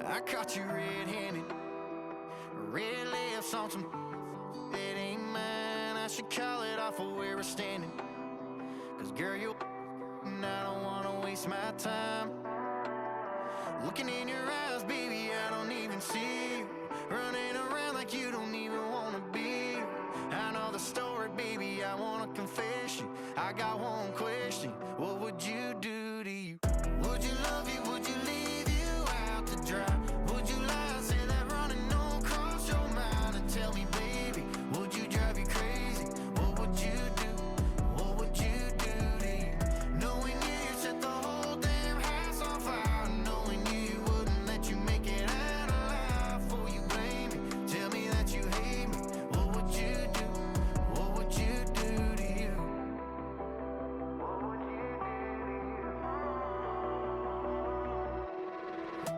I caught you red-handed, red lips on some that ain't mine. I should call it off of where we're standing, 'cause girl, you and I don't wanna waste my time. Looking in your eyes, baby, I don't even see you. Running around like you don't even wanna be. I know the story, baby, I wanna confess you. I got one question, what would you do to you? Would you love you, would you leave you out to dry? Would you lie, say that running don't cross your mind? And tell me, baby, would you drive you crazy? What would you do? What would you do to you? Knowing you set the whole damn house on fire. Knowing you wouldn't let you make it out alive. For you blame me, tell me that you hate me. What would you do? What would you do to you?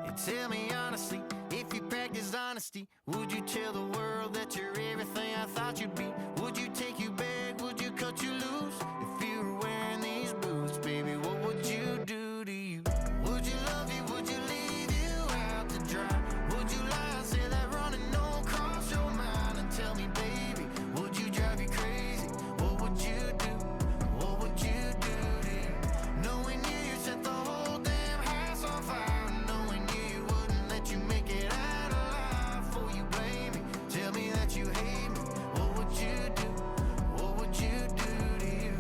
And tell me honestly, if you practiced honesty, would you tell the world that you're everything I thought you'd be? Would you take you back? Would you cut you loose? If you were wearing these boots, baby, what would you do to you? Would you love you? Would you leave you out to dry? Would you lie, say that running don't cross your mind? And tell me, baby, would you drive you crazy? What would you do? What would you do to you? Knowing you set the whole damn house on fire. Knowing you wouldn't let you make it out alive. For you blame me, tell me that you hate me. What would you do? What would you do to you?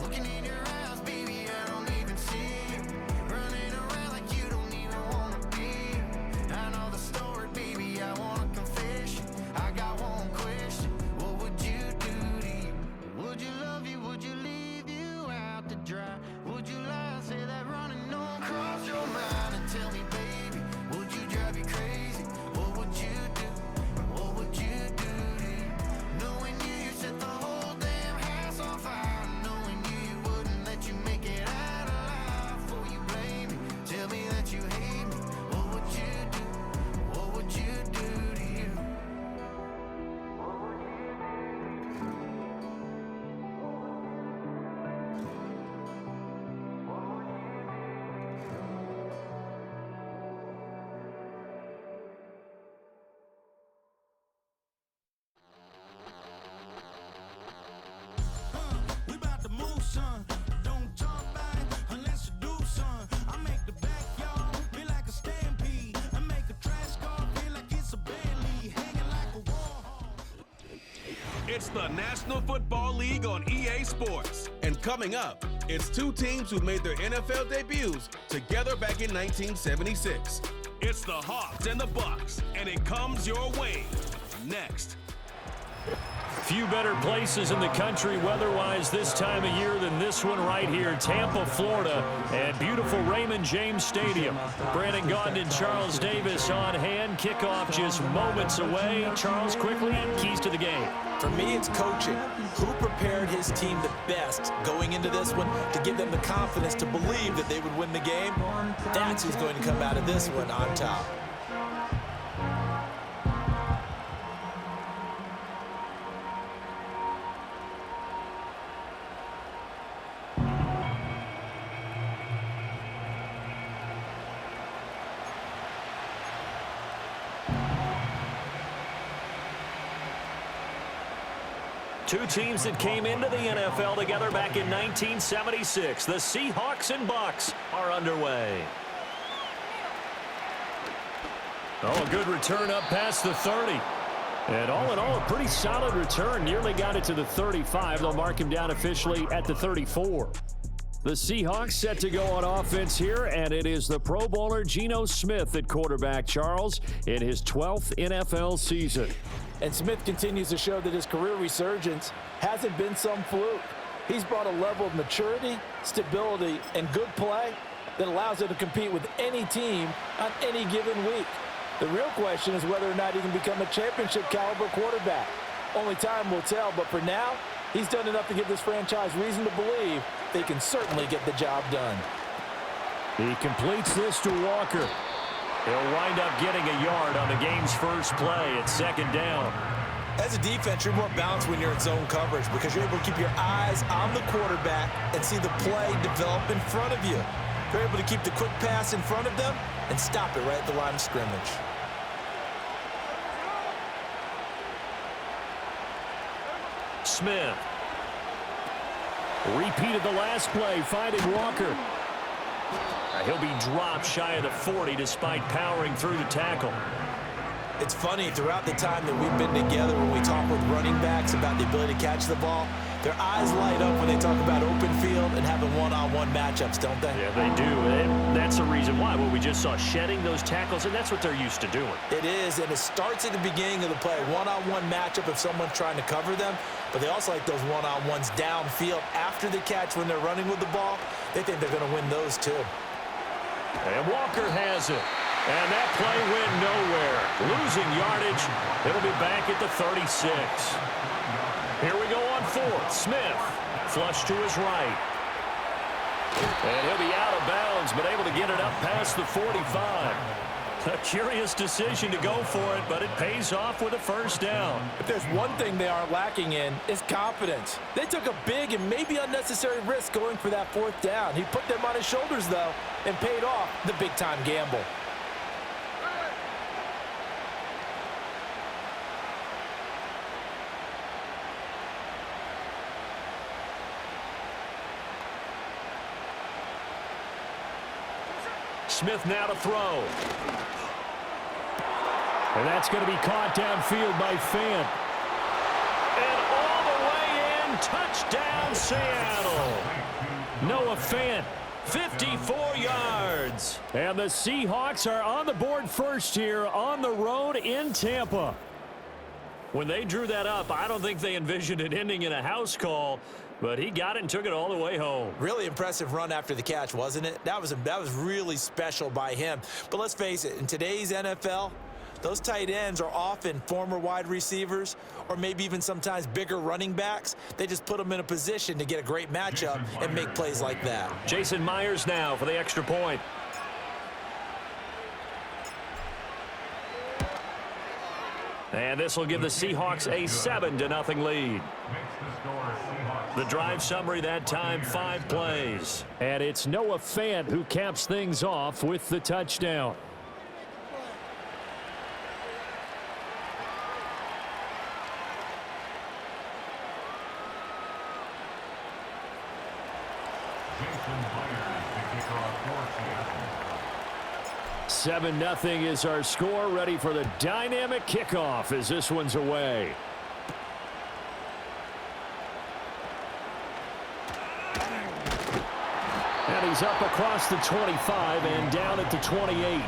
Looking in your eyes, baby, I don't even see you. Running around like you don't even wanna be. I know the story, baby, I wanna confess you. I got one question, what would you do to you? Would you love you? Would you leave you out to dry? Would you lie, say that running don't cross your mind? And tell me, baby, would you drive you crazy? What would you do? What would you do to you? Knowing you set the whole damn house on fire. Knowing you wouldn't let you make it out alive. For you blame me, tell me that you hate me. What would you do? What would you do to you? We about to move, son. Don't talk about it unless you do, son. I make the backyard feel like a stampede. I make a trash car feel like it's a band lead, hanging like a war horse. It's the National Football League on EA Sports. And coming up, it's two teams who made their NFL debuts together back in 1976. It's the Hawks and the Bucs, and it comes your way next. Few better places in the country weather-wise this time of year than this one right here, Tampa, Florida, and beautiful Raymond James Stadium. Brandon Gaudin and Charles Davis on hand. Kickoff just moments away. Charles, quickly, keys to the game. For me, it's coaching. Who prepared his team the best going into this one to give them the confidence to believe that they would win the game? That's who's going to come out of this one on top. Two teams that came into the NFL together back in 1976. The Seahawks and Bucs are underway. Oh, a good return up past the 30. And all in all, a pretty solid return. Nearly got it to the 35. They'll mark him down officially at the 34. The Seahawks set to go on offense here, and it is the Pro Bowler Geno Smith at quarterback, Charles, in his 12th NFL season. And Smith continues to show that his career resurgence hasn't been some fluke. He's brought a level of maturity, stability, and good play that allows him to compete with any team on any given week. The real question is whether or not he can become a championship caliber quarterback. Only time will tell, but for now, he's done enough to give this franchise reason to believe they can certainly get the job done. He completes this to Walker. He'll wind up getting a yard on the game's first play at second down. As a defense, you're more balanced when you're in zone coverage because you're able to keep your eyes on the quarterback and see the play develop in front of you. You're able to keep the quick pass in front of them and stop it right at the line of scrimmage. Smith. Repeated the last play, finding Walker. He'll be dropped shy of the 40 despite powering through the tackle. It's funny, throughout the time that we've been together when we talk with running backs about the ability to catch the ball, their eyes light up when they talk about open field and having one-on-one matchups, don't they? Yeah, they do. And that's the reason why. Well, we just saw shedding those tackles, and that's what they're used to doing. It is, and it starts at the beginning of the play. One-on-one matchup if someone's trying to cover them, but they also like those one-on-ones downfield after the catch when they're running with the ball. They think they're going to win those too. And Walker has it. And that play went nowhere. Losing yardage. It'll be back at the 36. Here we go on fourth. Smith. Flush to his right. And he'll be out of bounds, but able to get it up past the 45. A curious decision to go for it, but it pays off with a first down. If there's one thing they are lacking in, it's confidence. They took a big and maybe unnecessary risk going for that fourth down. He put them on his shoulders, though, and paid off the big-time gamble. Smith now to throw. And that's going to be caught downfield by Fant. And all the way in, touchdown Seattle. Noah Fant, 54 yards. And the Seahawks are on the board first here on the road in Tampa. When they drew that up, I don't think they envisioned it ending in a house call. But he got it and took it all the way home. Really impressive run after the catch, wasn't it? That was really special by him. But let's face it, in today's NFL, those tight ends are often former wide receivers or maybe even sometimes bigger running backs. They just put them in a position to get a great matchup and make plays like that. Jason Myers now for the extra point. And this will give the Seahawks a 7-0 lead. The drive summary that time, 5 plays. And it's Noah Fant who caps things off with the touchdown. Seven 7-0 is our score, ready for the dynamic kickoff as this one's away. And he's up across the 25 and down at the 28.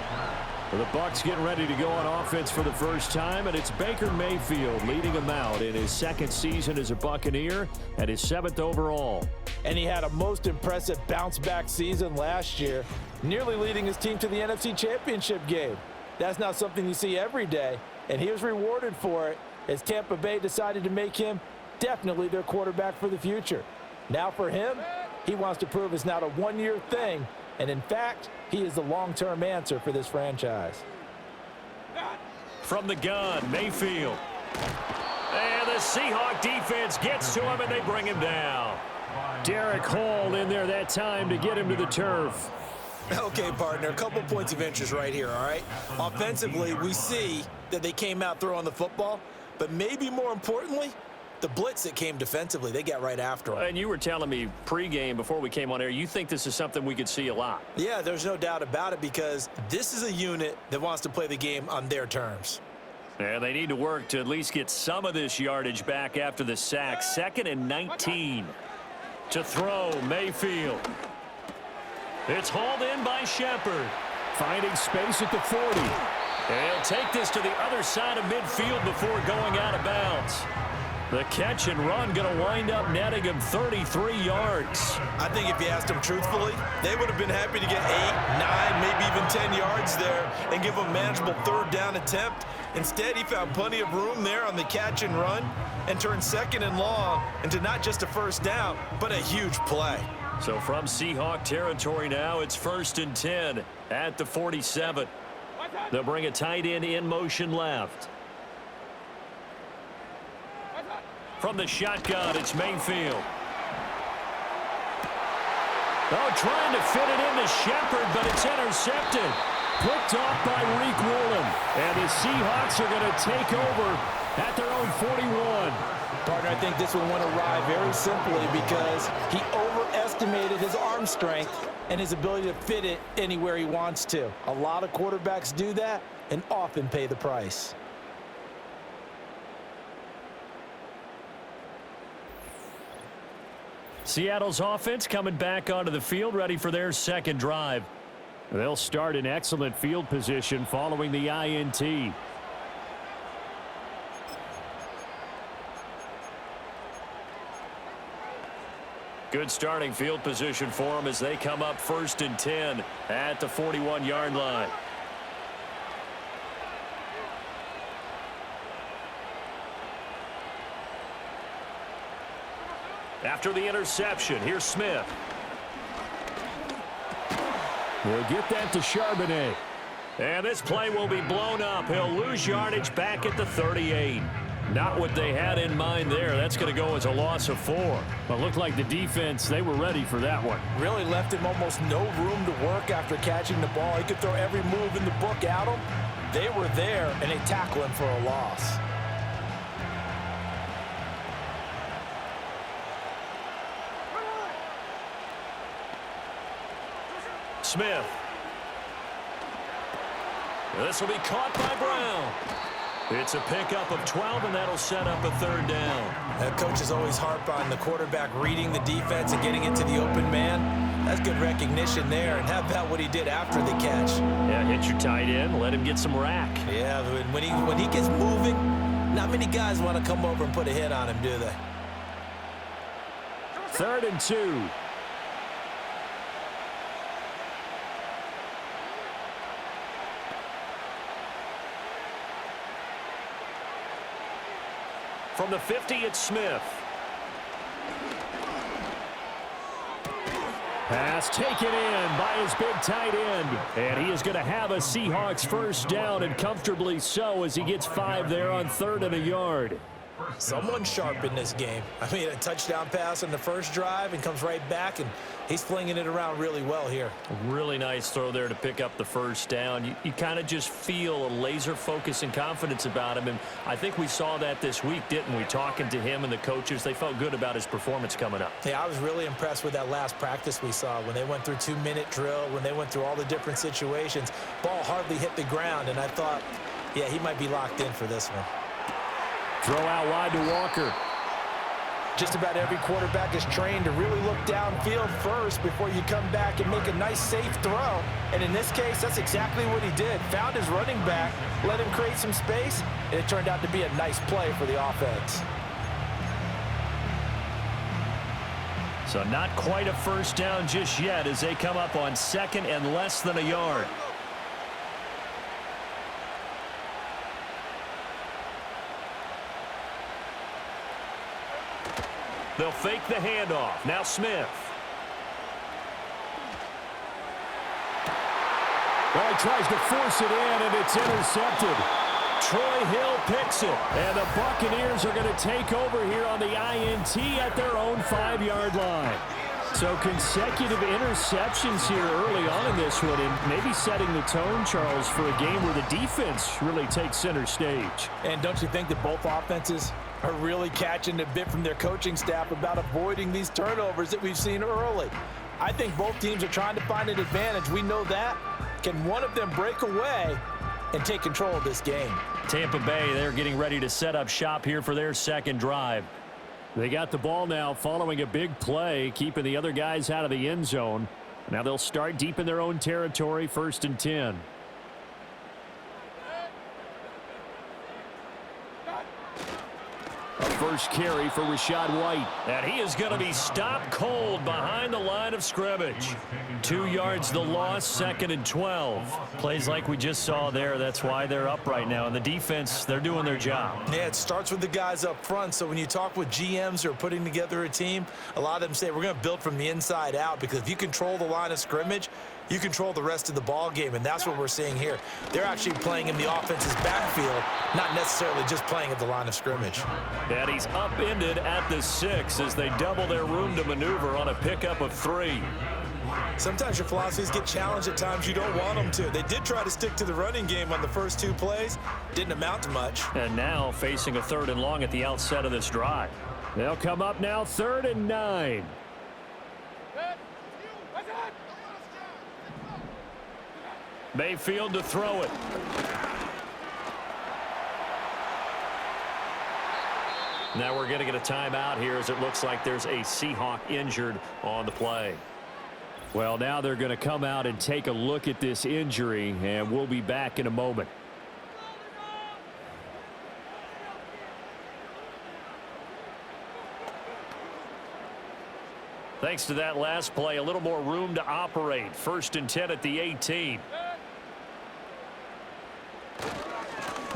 The Bucs getting ready to go on offense for the first time, and it's Baker Mayfield leading them out in his second season as a Buccaneer and his 7th overall. And he had a most impressive bounce-back season last year, nearly leading his team to the NFC Championship game. That's not something you see every day, and he was rewarded for it as Tampa Bay decided to make him definitely their quarterback for the future. Now for him, he wants to prove it's not a one-year thing, and in fact, he is the long-term answer for this franchise. From the gun, Mayfield. And the Seahawk defense gets to him, and they bring him down. Derek Hall in there that time to get him to the turf. Okay, partner, a couple points of interest right here, all right? Offensively, we see that they came out throwing the football, but maybe more importantly, the blitz that came defensively, they got right after him. And you were telling me pregame before we came on air, you think this is something we could see a lot. Yeah, there's no doubt about it because this is a unit that wants to play the game on their terms. And they need to work to at least get some of this yardage back after the sack. 2nd and 19 to throw, Mayfield. It's hauled in by Shepard. Finding space at the 40. And he'll take this to the other side of midfield before going out of bounds. The catch and run going to wind up netting him 33 yards. I think if you asked them truthfully, they would have been happy to get 8, 9, maybe even 10 yards there and give a manageable 3rd down attempt. Instead, he found plenty of room there on the catch and run and turned 2nd and long into not just a 1st down, but a huge play. So from Seahawk territory now, it's 1st and 10 at the 47. They'll bring a tight end in motion left. From the shotgun, it's Mayfield. Oh, trying to fit it into Shepard, but it's intercepted. Picked off by Reek Woolen. And the Seahawks are going to take over at their own 41. Partner, I think this one went awry very simply because he overestimated his arm strength and his ability to fit it anywhere he wants to. A lot of quarterbacks do that and often pay the price. Seattle's offense coming back onto the field, ready for their second drive. They'll start in excellent field position following the INT. Good starting field position for them as they come up 1st and 10 at the 41-yard line. After the interception, here's Smith. We'll get that to Charbonnet. And this play will be blown up. He'll lose yardage back at the 38. Not what they had in mind there. That's going to go as a loss of 4. But it looked like the defense, they were ready for that one. Really left him almost no room to work after catching the ball. He could throw every move in the book at him. They were there, and they tackle him for a loss. Smith. This will be caught by Brown. It's a pickup of 12, and that'll set up a 3rd down. Coaches always harp on the quarterback reading the defense and getting it to the open man. That's good recognition there. And how about what he did after the catch? Yeah, hit your tight end, let him get some rack. Yeah, when he gets moving, not many guys want to come over and put a hit on him, do they? 3rd and 2. From the 50, it's Smith. Pass taken in by his big tight end. And he is going to have a Seahawks 1st down, and comfortably so, as he gets 5 there on 3rd and a yard. Someone sharp in this game. I mean, a touchdown pass on the first drive and comes right back, and he's flinging it around really well here. A really nice throw there to pick up the 1st down. You kind of just feel a laser focus and confidence about him, and I think we saw that this week, didn't we? Talking to him and the coaches, they felt good about his performance coming up. Yeah, I was really impressed with that last practice we saw when they went through 2-minute drill, when they went through all the different situations. Ball hardly hit the ground, and I thought, yeah, he might be locked in for this one. Throw out wide to Walker. Just about every quarterback is trained to really look downfield first before you come back and make a nice, safe throw. And in this case, that's exactly what he did. Found his running back, let him create some space, and it turned out to be a nice play for the offense. So not quite a 1st down just yet as they come up on 2nd and less than a yard. They'll fake the handoff. Now Smith. Well, he tries to force it in, and it's intercepted. Troy Hill picks it, and the Buccaneers are going to take over here on the INT at their own 5-yard line. So consecutive interceptions here early on in this one, and maybe setting the tone, Charles, for a game where the defense really takes center stage. And don't you think that both offenses are really catching a bit from their coaching staff about avoiding these turnovers that we've seen early? I think both teams are trying to find an advantage. We know that. Can one of them break away and take control of this game? Tampa Bay, they're getting ready to set up shop here for their 2nd drive. They got the ball now following a big play, keeping the other guys out of the end zone. Now they'll start deep in their own territory, 1st and 10. First carry for Rachaad White. And he is going to be stopped cold behind the line of scrimmage. 2 yards the loss, 2nd and 12. Plays like we just saw there. That's why they're up right now. And the defense, they're doing their job. Yeah, it starts with the guys up front. So when you talk with GMs who are putting together a team, a lot of them say we're going to build from the inside out, because if you control the line of scrimmage, you control the rest of the ball game, and that's what we're seeing here. They're actually playing in the offense's backfield, not necessarily just playing at the line of scrimmage. And he's upended at the 6 as they double their room to maneuver on a pickup of 3. Sometimes your philosophies get challenged at times you don't want them to. They did try to stick to the running game on the first 2 plays. Didn't amount to much. And now facing a 3rd and long at the outset of this drive. They'll come up now 3rd and 9. Mayfield to throw it. Now we're going to get a timeout here as it looks like there's a Seahawk injured on the play. Well, now they're going to come out and take a look at this injury, and we'll be back in a moment. Thanks to that last play, a little more room to operate. 1st and 10 at the 18.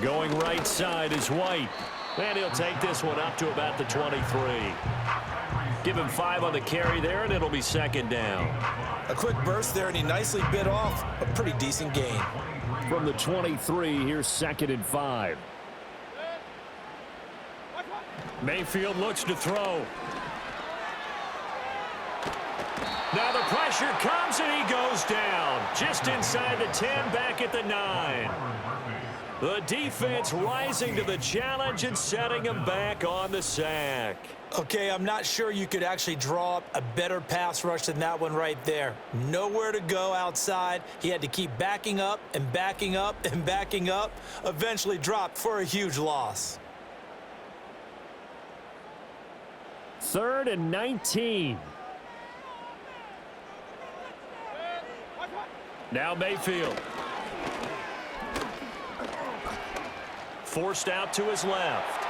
Going right side is White. And he'll take this one up to about the 23. Give him 5 on the carry there, and it'll be 2nd down. A quick burst there, and he nicely bit off a pretty decent gain. From the 23, here's 2nd and 5. Mayfield looks to throw. Now the pressure comes, and he goes down. Just inside the 10, back at the 9. The defense rising to the challenge and setting him back on the sack. Okay, I'm not sure you could actually draw up a better pass rush than that one right there. Nowhere to go outside. He had to keep backing up and backing up and backing up. Eventually dropped for a huge loss. 3rd and 19. Now Mayfield. Forced out to his left.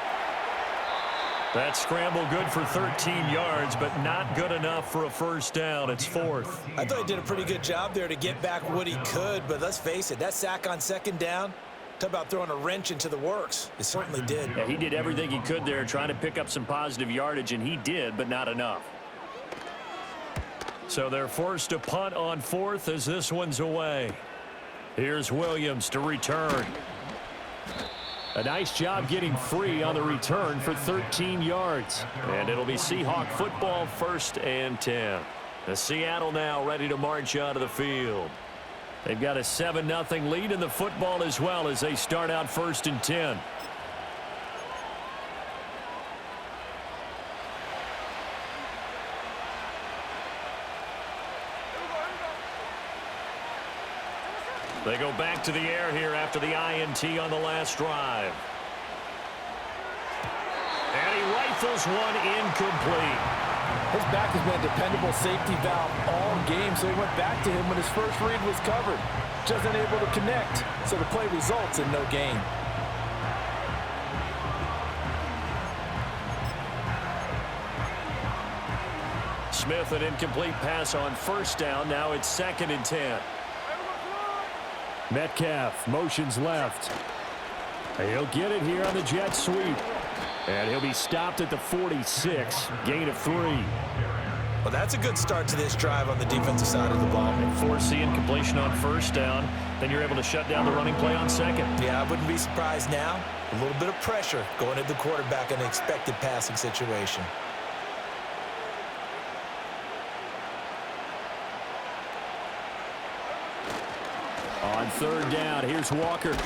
That scramble good for 13 yards, but not good enough for a 1st down. It's 4th. I thought he did a pretty good job there to get back what he could, but let's face it, that sack on 2nd down, talk about throwing a wrench into the works. It certainly did. Yeah, he did everything he could there, trying to pick up some positive yardage, and he did, but not enough. So they're forced to punt on 4th as this one's away. Here's Williams to return. A nice job getting free on the return for 13 yards. And it'll be Seahawk football, 1st and 10. The Seattle now ready to march out of the field. They've got a 7-0 lead in the football as well as they start out 1st and 10. They go back to the air here after the INT on the last drive. And he rifles one incomplete. His back has been a dependable safety valve all game, so he went back to him when his first read was covered. Just unable to connect, so the play results in no gain. Smith, an incomplete pass on 1st down. Now it's 2nd and 10. Metcalf motions left. He'll get it here on the jet sweep. And he'll be stopped at the 46. Gain of 3. Well, that's a good start to this drive on the defensive side of the ball. And force the incompletion on 1st down. Then you're able to shut down the running play on 2nd. Yeah, I wouldn't be surprised now. A little bit of pressure going at the quarterback in an expected passing situation. On 3rd down, here's Walker.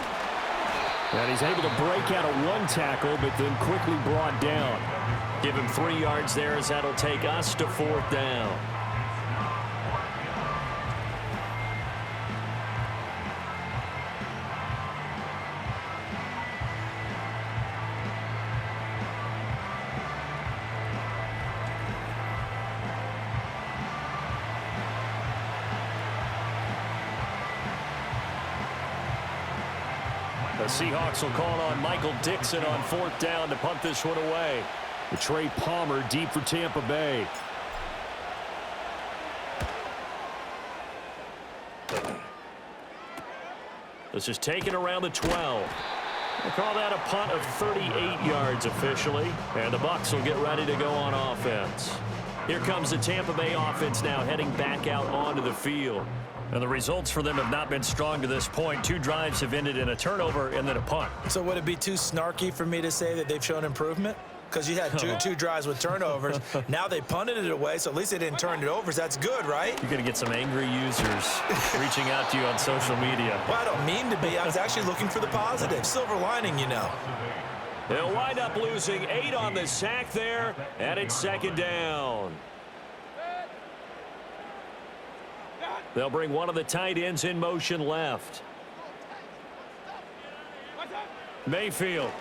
And he's able to break out of 1 tackle, but then quickly brought down. Give him 3 yards there as that'll take us to 4th down. The Seahawks will call on Michael Dixon on 4th down to punt this one away. Trey Palmer deep for Tampa Bay. This is taken around the 12. We'll call that a punt of 38 yards officially. And the Bucs will get ready to go on offense. Here comes the Tampa Bay offense now heading back out onto the field. And the results for them have not been strong to this point. 2 drives have ended in a turnover and then a punt. So would it be too snarky for me to say that they've shown improvement? Because you had two drives with turnovers. Now they punted it away, so at least they didn't turn it over. So that's good, right? You're going to get some angry users reaching out to you on social media. Well, I don't mean to be. I was actually looking for the positive. Silver lining, you know. They'll wind up losing 8 on the sack there, and it's 2nd down. They'll bring one of the tight ends in motion left. Mayfield.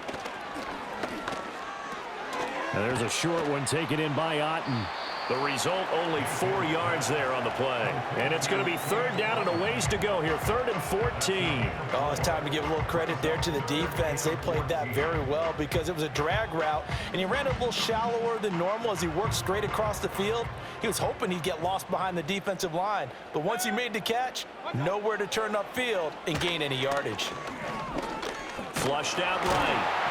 And there's a short one taken in by Otten. The result, only 4 yards there on the play. And it's going to be 3rd down and a ways to go here. 3rd and 14. Oh, it's time to give a little credit there to the defense. They played that very well because it was a drag route, and he ran a little shallower than normal as he worked straight across the field. He was hoping he'd get lost behind the defensive line. But once he made the catch, nowhere to turn upfield and gain any yardage. Flushed out right.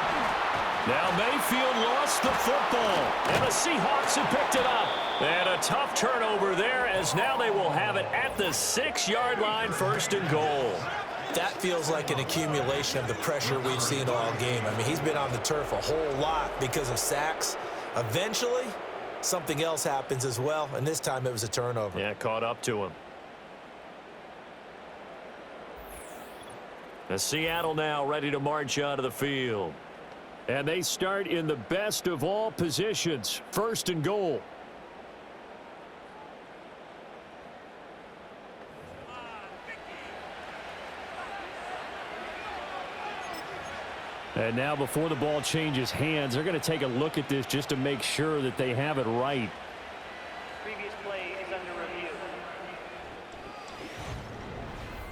Now Mayfield lost the football, and the Seahawks have picked it up. And a tough turnover there as now they will have it at the 6-yard line, 1st and goal. That feels like an accumulation of the pressure we've seen all game. I mean, he's been on the turf a whole lot because of sacks. Eventually, something else happens as well, and this time it was a turnover. Yeah, caught up to him. The Seattle now ready to march out of the field. And they start in the best of all positions, 1st and goal. And now before the ball changes hands, they're going to take a look at this just to make sure that they have it right. Previous play is under review.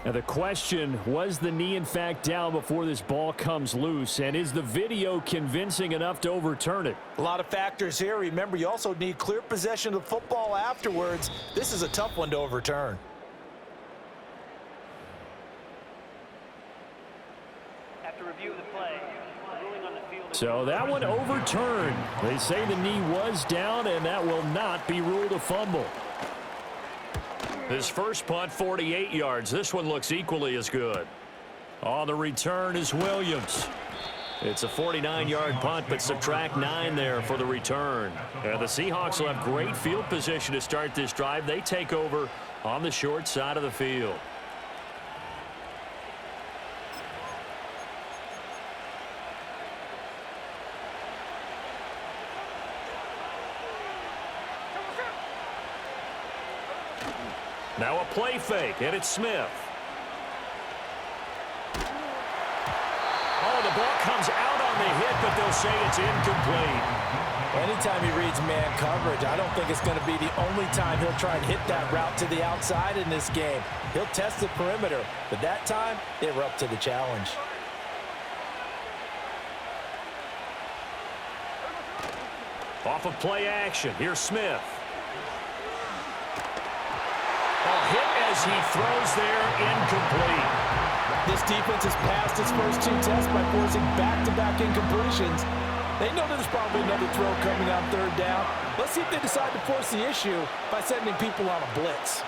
Now the question, was the knee in fact down before this ball comes loose? And is the video convincing enough to overturn it? A lot of factors here. Remember, you also need clear possession of the football afterwards. This is a tough one to overturn. After review of the play, ruling on the field. So that one overturned. They say the knee was down, and that will not be ruled a fumble. His first punt, 48 yards. This one looks equally as good. On the return is Williams. It's a 49-yard punt, but subtract 9 there for the return. And the Seahawks will have great field position to start this drive. They take over on the short side of the field. Now a play fake, and it's Smith. Oh, the ball comes out on the hit, but they'll say it's incomplete. Anytime he reads man coverage, I don't think it's going to be the only time he'll try and hit that route to the outside in this game. He'll test the perimeter, but that time, they were up to the challenge. Off of play action, here's Smith. Hit as he throws there, incomplete. This defense has passed its first 2 tests by forcing back-to-back incompletions. They know there's probably another throw coming on 3rd down. Let's see if they decide to force the issue by sending people on a blitz.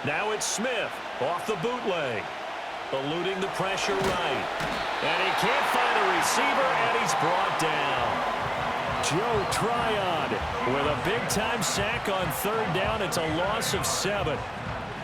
Now it's Smith off the bootleg, eluding the pressure right. And he can't find a receiver, and he's brought down. Joe Tryon with a big-time sack on 3rd down. It's a loss of 7.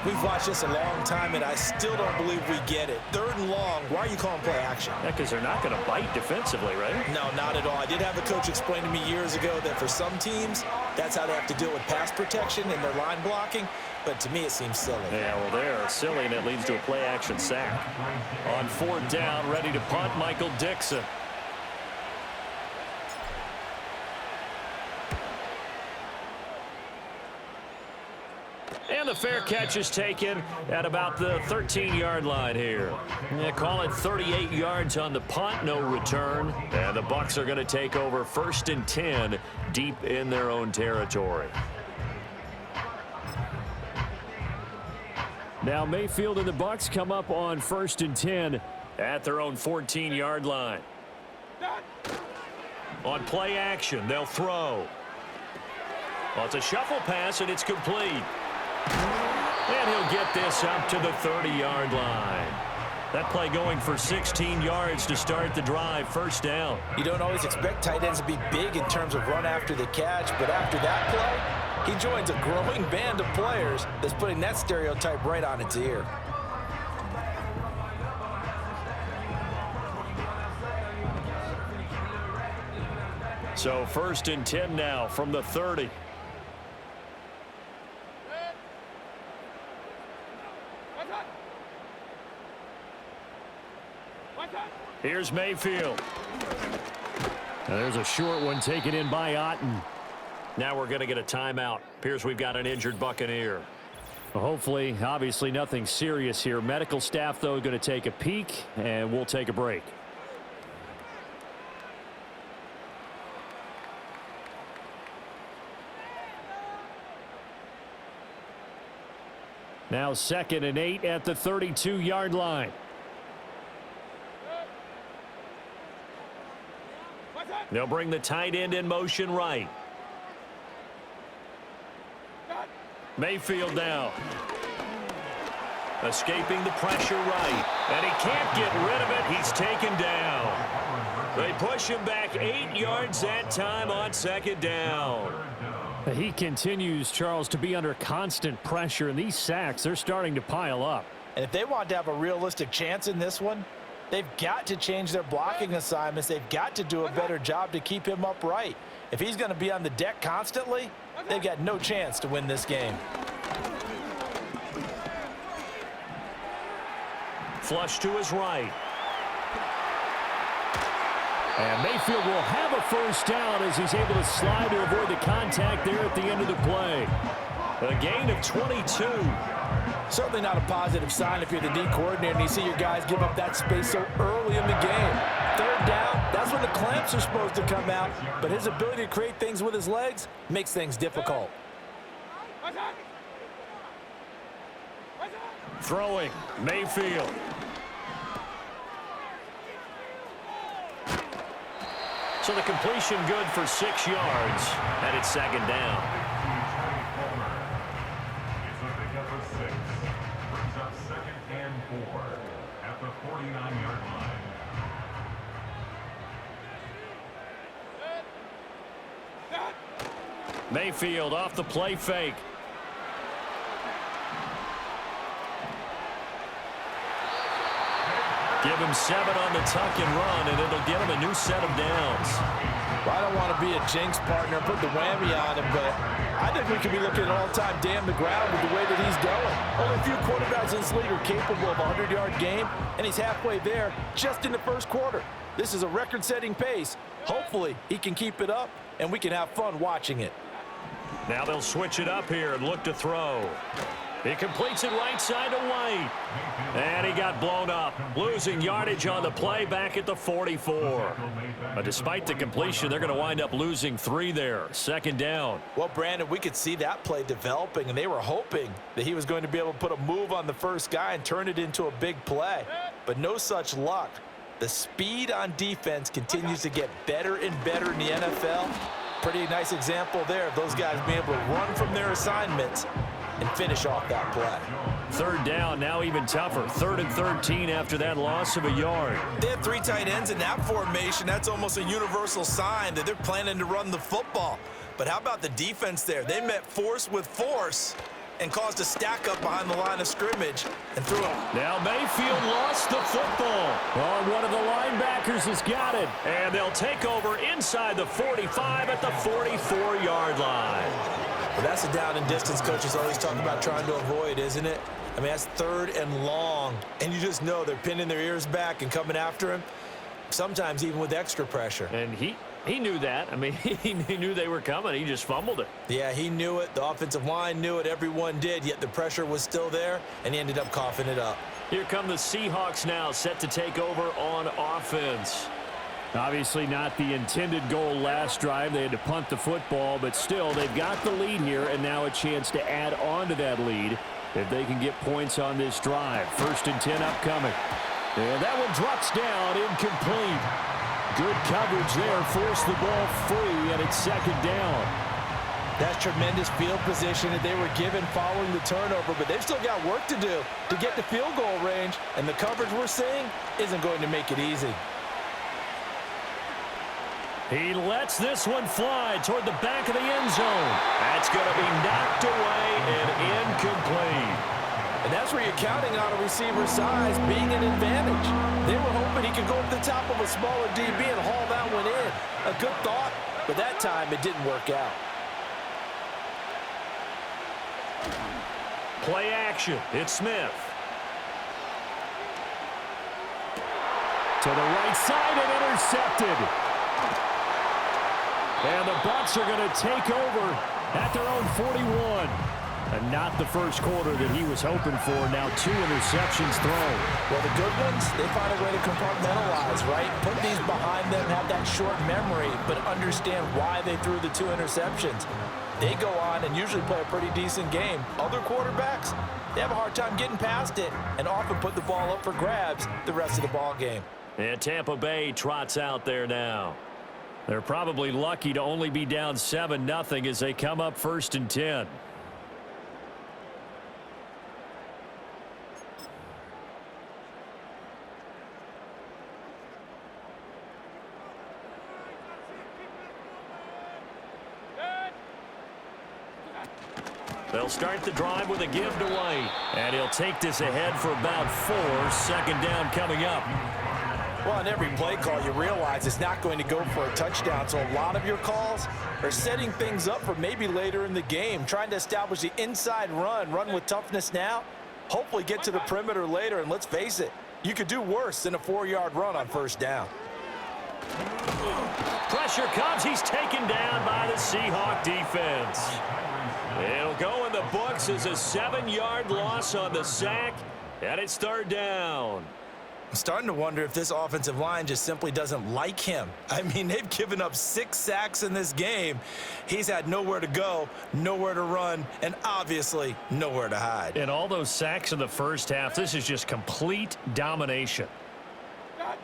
We've watched this a long time, and I still don't believe we get it. 3rd and long, why are you calling play action? Yeah, because they're not going to bite defensively, right? No, not at all. I did have a coach explain to me years ago that for some teams, that's how they have to deal with pass protection and their line blocking. But to me, it seems silly. Yeah, well, they're silly, and it leads to a play-action sack. On 4th down, ready to punt, Michael Dixon. And the fair catch is taken at about the 13-yard line here. Yeah, call it 38 yards on the punt, no return. And the Bucs are going to take over 1st and 10 deep in their own territory. Now Mayfield and the Bucs come up on 1st and 10 at their own 14-yard line. On play action, they'll throw. Well, it's a shuffle pass, and it's complete. And he'll get this up to the 30-yard line. That play going for 16 yards to start the drive. First down. You don't always expect tight ends to be big in terms of run after the catch, but after that play, he joins a growing band of players that's putting that stereotype right on its ear. So 1st and 10 now from the 30. Here's Mayfield. Now there's a short one taken in by Otten. Now we're going to get a timeout. Appears we've got an injured Buccaneer. Well, hopefully, obviously nothing serious here. Medical staff, though, going to take a peek, and we'll take a break. Now 2nd and 8 at the 32-yard line. They'll bring the tight end in motion right. Mayfield now. Escaping the pressure right. And he can't get rid of it. He's taken down. They push him back 8 yards that time on 2nd down. He continues, Charles, to be under constant pressure, and these sacks, they're starting to pile up. And if they want to have a realistic chance in this one, they've got to change their blocking assignments. They've got to do a better job to keep him upright. If he's going to be on the deck constantly, they've got no chance to win this game. Flush to his right. And Mayfield will have a first down as he's able to slide to avoid the contact there at the end of the play. A gain of 22. Certainly not a positive sign if you're the D coordinator and you see your guys give up that space so early in the game. 3rd down, that's when the clamps are supposed to come out, but his ability to create things with his legs makes things difficult. Throwing, Mayfield. So the completion good for 6 yards, and it's 2nd down. It's a pickup of 6. Brings up 2nd and 4 at the 49-yard line. Mayfield off the play fake. Give him 7 on the tuck and run, and it'll get him a new set of downs. Well, I don't want to be a jinx partner, put the whammy on him, but I think we could be looking at all-time damn the ground with the way that he's going. Only a few quarterbacks in this league are capable of a 100-yard game, and he's halfway there just in the 1st quarter. This is a record-setting pace. Hopefully, he can keep it up, and we can have fun watching it. Now they'll switch it up here and look to throw. He completes it right side to White. And he got blown up, losing yardage on the play back at the 44. But despite the completion, they're going to wind up losing 3 there. 2nd down. Well, Brandon, we could see that play developing, and they were hoping that he was going to be able to put a move on the first guy and turn it into a big play. But no such luck. The speed on defense continues to get better and better in the NFL. Pretty nice example there of those guys being able to run from their assignments and finish off that play. 3rd down, now even tougher. 3rd and 13 after that loss of a yard. They have 3 tight ends in that formation. That's almost a universal sign that they're planning to run the football. But how about the defense there? They met force with force and caused a stack up behind the line of scrimmage and threw it. Now Mayfield lost the football. Well, one of the linebackers has got it. And they'll take over inside the 45 at the 44-yard line. Well, that's a down and distance coaches always talk about trying to avoid, isn't it? I mean, that's 3rd and long. And you just know they're pinning their ears back and coming after him, sometimes even with extra pressure. And he knew that. I mean, he knew they were coming. He just fumbled it. Yeah, he knew it. The offensive line knew it. Everyone did, yet the pressure was still there, and he ended up coughing it up. Here come the Seahawks now, set to take over on offense. Obviously not the intended goal last drive. They had to punt the football, but still, they've got the lead here, and now a chance to add on to that lead if they can get points on this drive. 1st and 10 upcoming. And that one drops down, incomplete. Good coverage there, forced the ball free, and it's 2nd down. That's tremendous field position that they were given following the turnover, but they've still got work to do to get to field goal range, and the coverage we're seeing isn't going to make it easy. He lets this one fly toward the back of the end zone. That's going to be knocked away and incomplete. And that's where you're counting on a receiver's size being an advantage. They were hoping he could go up the top of a smaller DB and haul that one in. A good thought, but that time it didn't work out. Play action. It's Smith. To the right side and intercepted. And the Bucs are going to take over at their own 41. And not the first quarter that he was hoping for. Now 2 interceptions thrown. Well, the good ones, they find a way to compartmentalize, right? Put these behind them, have that short memory, but understand why they threw the 2 interceptions. They go on and usually play a pretty decent game. Other quarterbacks, they have a hard time getting past it and often put the ball up for grabs the rest of the ball game. And Tampa Bay trots out there now. They're probably lucky to only be down 7-0 as they come up 1st and 10. They'll start the drive with a give to White. And he'll take this ahead for about 4. 2nd down coming up. Well, on every play call, you realize it's not going to go for a touchdown. So a lot of your calls are setting things up for maybe later in the game, trying to establish the inside run with toughness now, hopefully get to the perimeter later. And let's face it, you could do worse than a 4-yard run on 1st down. Pressure comes. He's taken down by the Seahawks defense. It'll go in the books as a 7-yard loss on the sack, and it's 3rd down. I'm starting to wonder if this offensive line just simply doesn't like him. I mean, they've given up 6 sacks in this game. He's had nowhere to go, nowhere to run, and obviously nowhere to hide. And all those sacks in the first half, this is just complete domination.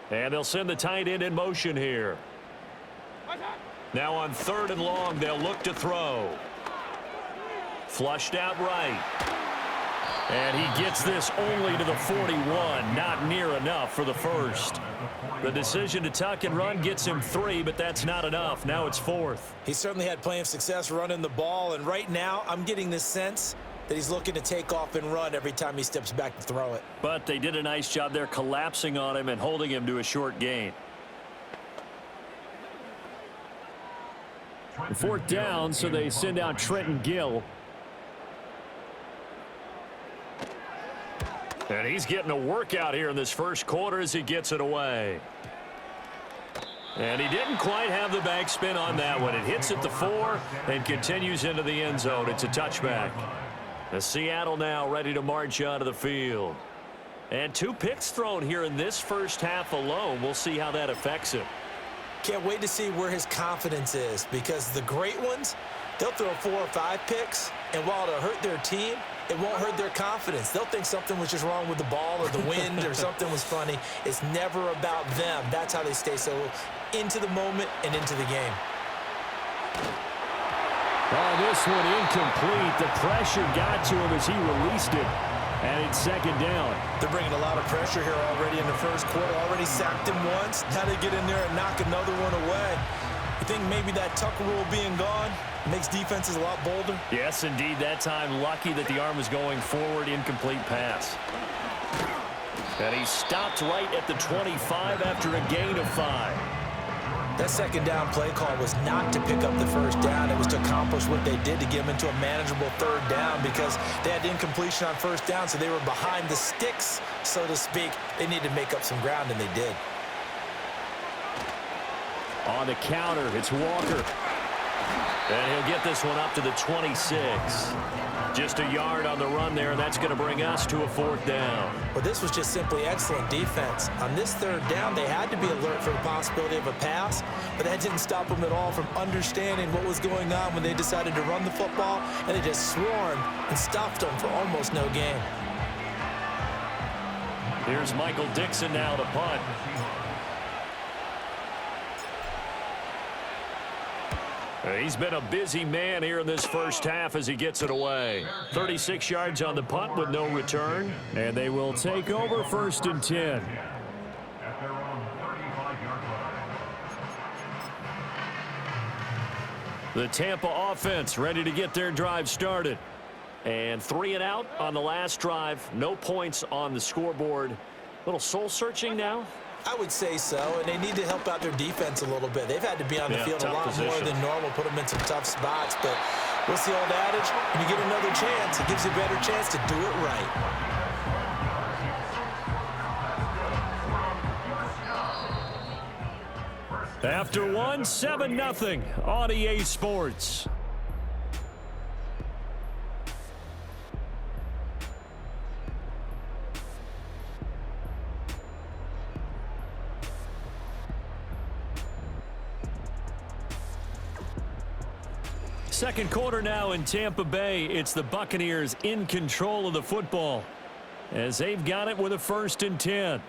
And they'll send the tight end in motion here. Now on 3rd and long, they'll look to throw. Flushed out right. And he gets this only to the 41. Not near enough for the first. The decision to tuck and run gets him 3, but that's not enough. Now it's 4th. He certainly had plenty of success running the ball, and right now I'm getting this sense that he's looking to take off and run every time he steps back to throw it. But they did a nice job there collapsing on him and holding him to a short gain. 4th down, so they send out Trenton Gill. And he's getting a workout here in this first quarter as he gets it away. And he didn't quite have the backspin on that one. It hits at the 4 and continues into the end zone. It's a touchback. The Seattle now ready to march onto the field. And 2 picks thrown here in this first half alone. We'll see how that affects him. Can't wait to see where his confidence is, because the great ones, they'll throw 4 or 5 picks, and while it'll hurt their team, it won't hurt their confidence. They'll think something was just wrong with the ball or the wind or something was funny. It's never about them. That's how they stay so into the moment and into the game. Oh, this one incomplete. The pressure got to him as he released it. And it's 2nd down. They're bringing a lot of pressure here already in the first quarter. Already sacked him once. Now they get in there and knock another one away. You think maybe that tuck rule being gone makes defenses a lot bolder? Yes, indeed. That time, lucky that the arm was going forward. Incomplete pass. And he stopped right at the 25 after a gain of 5. That 2nd down play call was not to pick up the 1st down. It was to accomplish what they did to get them into a manageable 3rd down, because they had incompletion on 1st down, so they were behind the sticks, so to speak. They needed to make up some ground, and they did. On the counter, it's Walker. And he'll get this one up to the 26. Just a yard on the run there, and that's going to bring us to a 4th down. Well, this was just simply excellent defense. On this 3rd down, they had to be alert for the possibility of a pass, but that didn't stop them at all from understanding what was going on when they decided to run the football, and they just swarmed and stopped them for almost no gain. Here's Michael Dixon now to punt. He's been a busy man here in this first half as he gets it away. 36 yards on the punt with no return. And they will take over 1st and 10. At their own 35-yard line. The Tampa offense ready to get their drive started. And 3 and out on the last drive. No points on the scoreboard. A little soul-searching now. I would say so, and they need to help out their defense a little bit. They've had to be on the field a lot more than normal, put them in some tough spots. But what's the old adage? When you get another chance, it gives you a better chance to do it right. After 1, 7-0 on EA Sports. Second quarter now in Tampa Bay. It's the Buccaneers in control of the football as they've got it with a 1st and 10.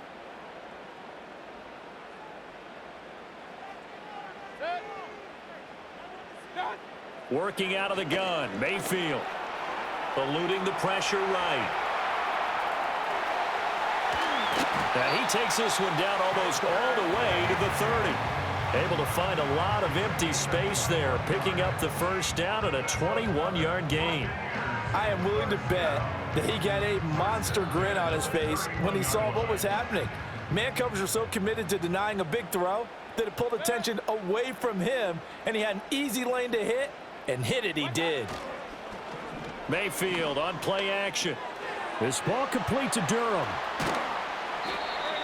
Working out of the gun, Mayfield eluding the pressure right. And he takes this one down almost all the way to the 30. Able to find a lot of empty space there, picking up the 1st down and a 21-yard gain. I am willing to bet that he got a monster grin on his face when he saw what was happening. Man coverage are so committed to denying a big throw that it pulled attention away from him, and he had an easy lane to hit, and hit it he did. Mayfield on play action. This ball complete to Durham.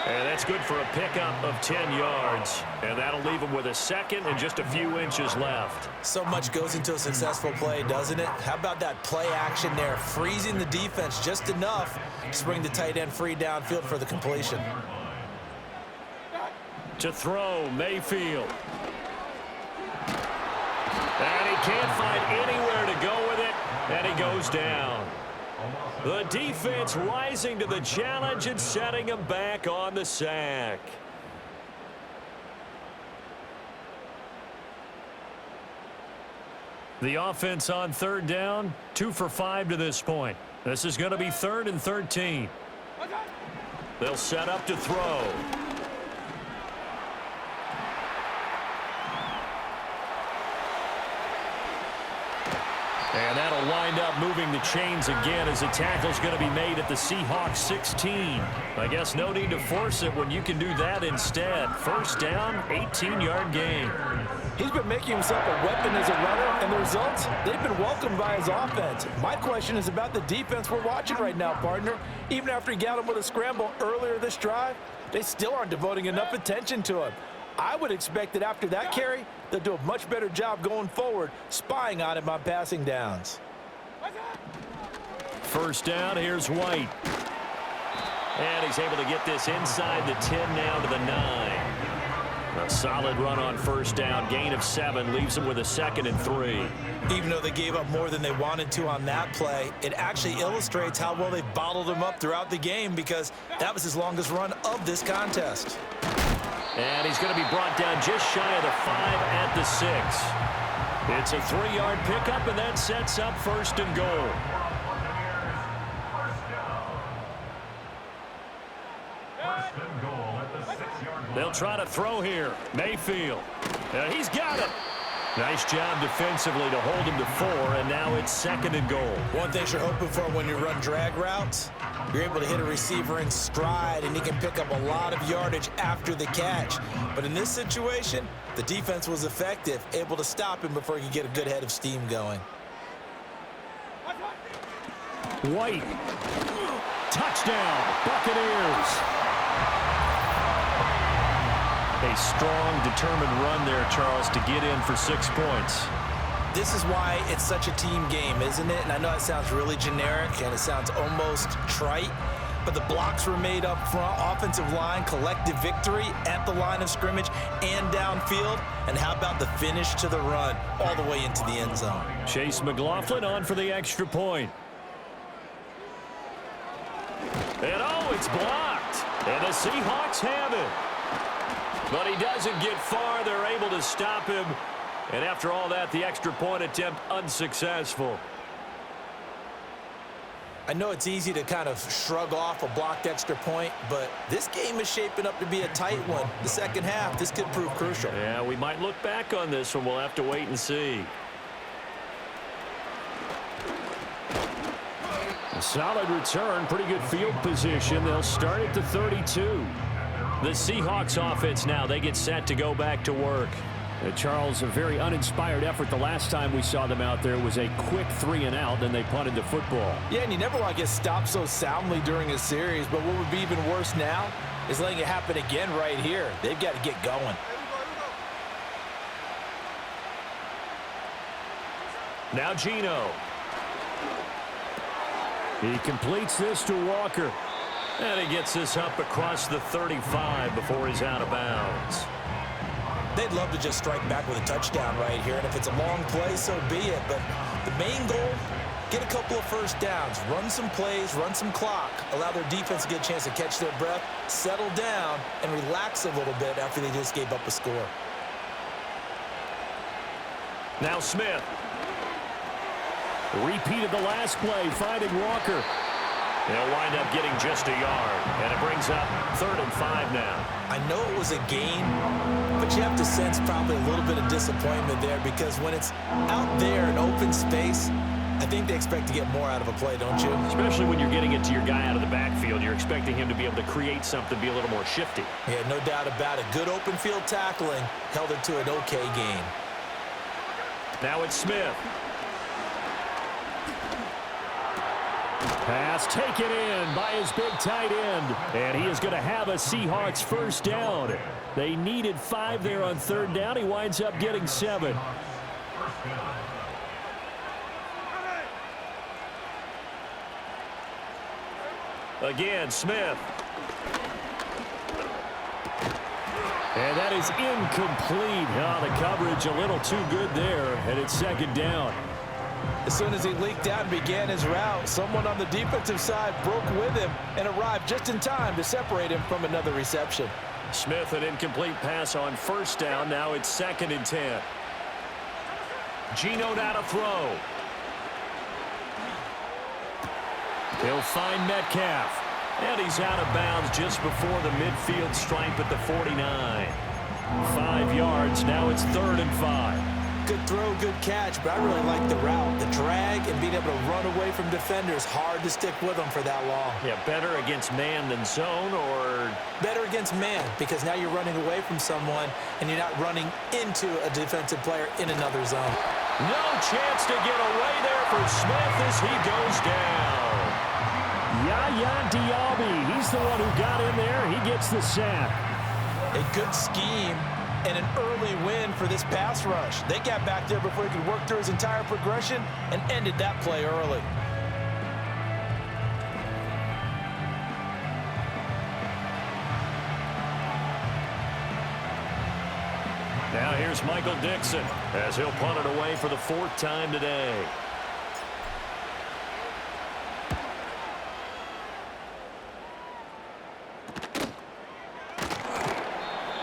And that's good for a pickup of 10 yards. And that'll leave him with a 2nd and just a few inches left. So much goes into a successful play, doesn't it? How about that play action there, freezing the defense just enough to bring the tight end free downfield for the completion. To throw, Mayfield. And he can't find anywhere to go with it, and he goes down. The defense rising to the challenge and setting him back on the sack. The offense on 3rd down, 2 for 5 to this point. This is going to be 3rd and 13. They'll set up to throw. And that'll wind up moving the chains again as a tackle's going to be made at the Seahawks 16. I guess no need to force it when you can do that instead. 1st down, 18-yard gain. He's been making himself a weapon as a runner, and the results, they've been welcomed by his offense. My question is about the defense we're watching right now, partner. Even after he got him with a scramble earlier this drive, they still aren't devoting enough attention to him. I would expect that after that carry, they'll do a much better job going forward, spying on him on passing downs. 1st down, here's White. And he's able to get this inside the 10 now to the 9. A solid run on 1st down, gain of 7, leaves him with a 2nd and 3. Even though they gave up more than they wanted to on that play, it actually illustrates how well they've bottled him up throughout the game because that was his longest run of this contest. And he's going to be brought down just shy of the 5 at the 6. It's a 3-yard pickup, and that sets up 1st and goal. They'll try to throw here. Mayfield. He's got it. Nice job defensively to hold him to 4, and now it's 2nd and goal. One thing you're hoping for when you run drag routes, you're able to hit a receiver in stride, and he can pick up a lot of yardage after the catch. But in this situation, the defense was effective, able to stop him before he could get a good head of steam going. White. Touchdown, Buccaneers. A strong, determined run there, Charles, to get in for 6 points. This is why it's such a team game, isn't it? And I know it sounds really generic and it sounds almost trite, but the blocks were made up front, offensive line, collective victory at the line of scrimmage and downfield. And how about the finish to the run all the way into the end zone? Chase McLaughlin on for the extra point. And it's blocked. And the Seahawks have it. But he doesn't get far. They're able to stop him And after all that, the extra point attempt unsuccessful. I know it's easy to kind of shrug off a blocked extra point, but this game is shaping up to be a tight one. The second half, this could prove crucial. Yeah, we might look back on this one. We'll have to wait and see. A solid return, pretty good field position. They'll start at the 32. The Seahawks offense now, they get set to go back to work. Charles, a very uninspired effort the last time we saw them out there. It was a quick 3-and-out, then they punted the football. Yeah, and you never want to get stopped so soundly during a series, but what would be even worse now is letting it happen again right here. They've got to get going. Now Geno. He completes this to Walker. And he gets this up across the 35 before he's out of bounds. They'd love to just strike back with a touchdown right here, and if it's a long play, so be it. But the main goal, get a couple of first downs, run some plays, run some clock, allow their defense to get a chance to catch their breath, settle down, and relax a little bit after they just gave up a score. Now Smith. Repeat of the last play, finding Walker. They'll wind up getting just a yard, and it brings up 3rd and 5 now. I know it was a gain, but you have to sense probably a little bit of disappointment there because when it's out there in open space, I think they expect to get more out of a play, don't you? Especially when you're getting it to your guy out of the backfield. You're expecting him to be able to create something, be a little more shifty. Yeah, no doubt about it. Good open field tackling held it to an okay gain. Now it's Smith. Pass taken in by his big tight end. And he is going to have a Seahawks first down. They needed 5 there on 3rd down. He winds up getting 7. Again, Smith. And that is incomplete. Oh, the coverage a little too good there. And it's 2nd down. As soon as he leaked out and began his route, someone on the defensive side broke with him and arrived just in time to separate him from another reception. Smith, an incomplete pass on 1st down. Now it's 2nd and 10. Geno now to throw. He'll find Metcalf. And he's out of bounds just before the midfield stripe at the 49. 5 yards. Now it's 3rd and 5. Good throw, good catch, but I really like the route. The drag and being able to run away from defenders, hard to stick with them for that long. Yeah, better against man than zone, or? Better against man, because now you're running away from someone and you're not running into a defensive player in another zone. No chance to get away there for Smith as he goes down. Yaya Diaby, he's the one who got in there. He gets the sack. A good scheme and an early win for this pass rush. They got back there before he could work through his entire progression and ended that play early. Now here's Michael Dixon as he'll punt it away for the 4th time today.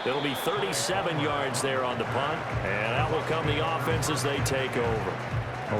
It'll be 37 yards there on the punt, and out will come the offense as they take over.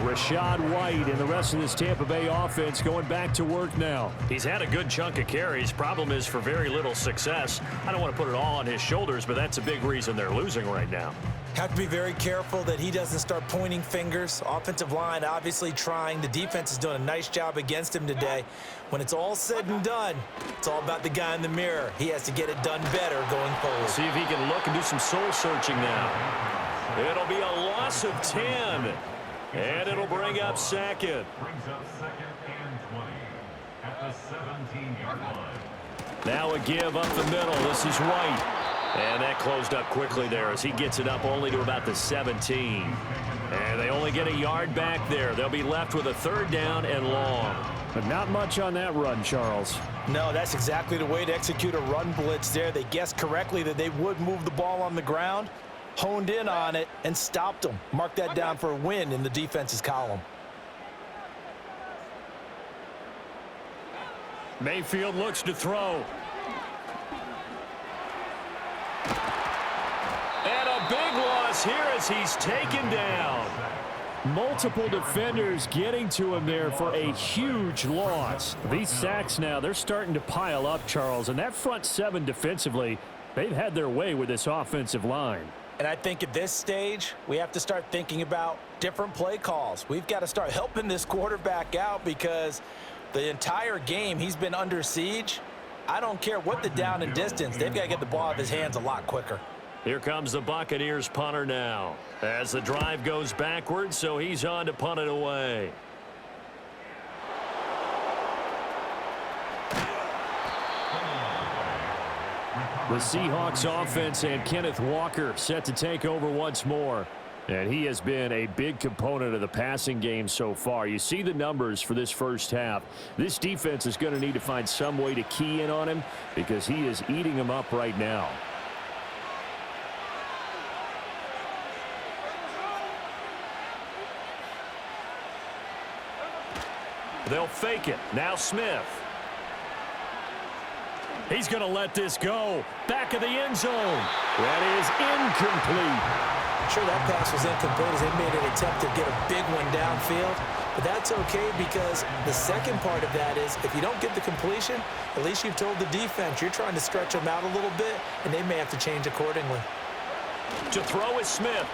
Rashad White and the rest of this Tampa Bay offense going back to work now. He's had a good chunk of carries. Problem is for very little success. I don't want to put it all on his shoulders, but that's a big reason they're losing right now. Have to be very careful that he doesn't start pointing fingers. Offensive line obviously trying. The defense is doing a nice job against him today. When it's all said and done, it's all about the guy in the mirror. He has to get it done better going forward. See if he can look and do some soul searching now. It'll be a loss of 10. And it'll bring up 2nd. Brings up 2nd and 20 at the 17-yard line. Now a give up the middle. This is White. And that closed up quickly there as he gets it up only to about the 17. And they only get a yard back there. They'll be left with a 3rd down and long. But not much on that run, Charles. No, that's exactly the way to execute a run blitz there. They guessed correctly that they would move the ball on the ground, honed in on it, and stopped them. Mark that down for a win in the defense's column. Mayfield looks to throw. And a big loss here as he's taken down. Multiple defenders getting to him there for a huge loss. These sacks now, they're starting to pile up, Charles, and that front seven defensively, they've had their way with this offensive line. And I think at this stage, we have to start thinking about different play calls. We've got to start helping this quarterback out because the entire game he's been under siege. I don't care what the down and distance. They've got to get the ball out of his hands a lot quicker. Here comes the Buccaneers punter now as the drive goes backwards, so he's on to punt it away. The Seahawks offense and Kenneth Walker set to take over once more. And he has been a big component of the passing game so far. You see the numbers for this first half. This defense is going to need to find some way to key in on him because he is eating them up right now. They'll fake it. Now Smith. He's going to let this go. Back of the end zone. That is incomplete. I'm sure that pass was incomplete as they made an attempt to get a big one downfield. But that's okay because the second part of that is if you don't get the completion, at least you've told the defense you're trying to stretch them out a little bit, and they may have to change accordingly. To throw is Smith.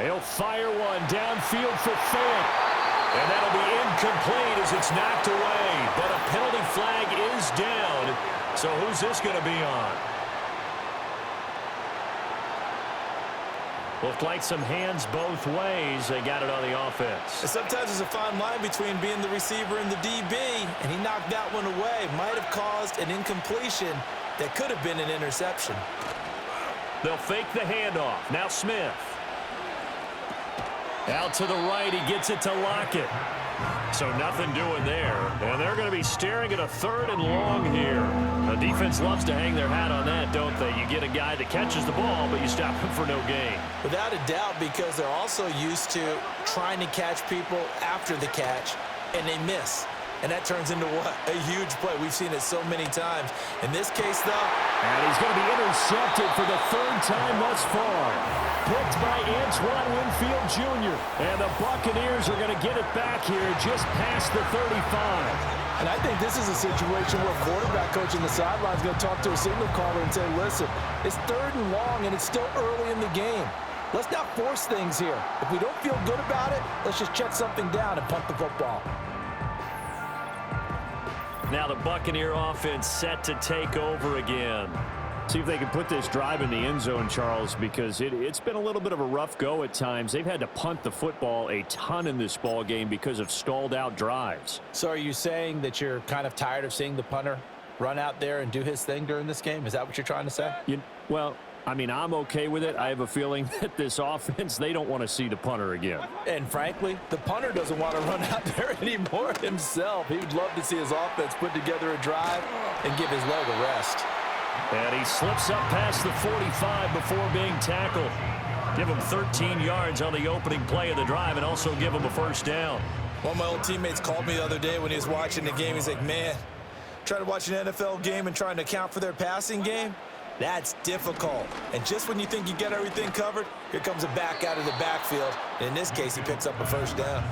He'll fire one downfield for Fant. And that'll be incomplete as it's knocked away. But a penalty flag is down. So who's this going to be on? Looked like some hands both ways. They got it on the offense. Sometimes there's a fine line between being the receiver and the DB, and he knocked that one away. Might have caused an incompletion that could have been an interception. They'll fake the handoff. Now Smith. Out to the right, he gets it to Lockett. So nothing doing there. And they're going to be staring at a 3rd and long here. The defense loves to hang their hat on that, don't they? You get a guy that catches the ball, but you stop him for no gain. Without a doubt, because they're also used to trying to catch people after the catch, and they miss. And that turns into what? A huge play. We've seen it so many times. In this case, though. And he's going to be intercepted for the 3rd time thus far. Picked by Antoine Winfield Jr. And the Buccaneers are going to get it back here just past the 35. And I think this is a situation where a quarterback coach in the sideline is going to talk to a signal caller and say, listen, it's 3rd and long and it's still early in the game. Let's not force things here. If we don't feel good about it, let's just check something down and punt the football. Now the Buccaneer offense set to take over again. See if they can put this drive in the end zone, Charles, because it's been a little bit of a rough go at times. They've had to punt the football a ton in this ball game because of stalled out drives. So are you saying that you're kind of tired of seeing the punter run out there and do his thing during this game? Is that what you're trying to say? Well, I mean, I'm okay with it. I have a feeling that this offense, they don't want to see the punter again. And frankly, the punter doesn't want to run out there anymore himself. He would love to see his offense put together a drive and give his leg a rest. And he slips up past the 45 before being tackled. Give him 13 yards on the opening play of the drive and also give him a 1st down. One of my old teammates called me the other day when he was watching the game. He's like, man, trying to watch an NFL game and trying to account for their passing game, that's difficult. And just when you think you get everything covered, here comes a back out of the backfield. And in this case, he picks up a 1st down.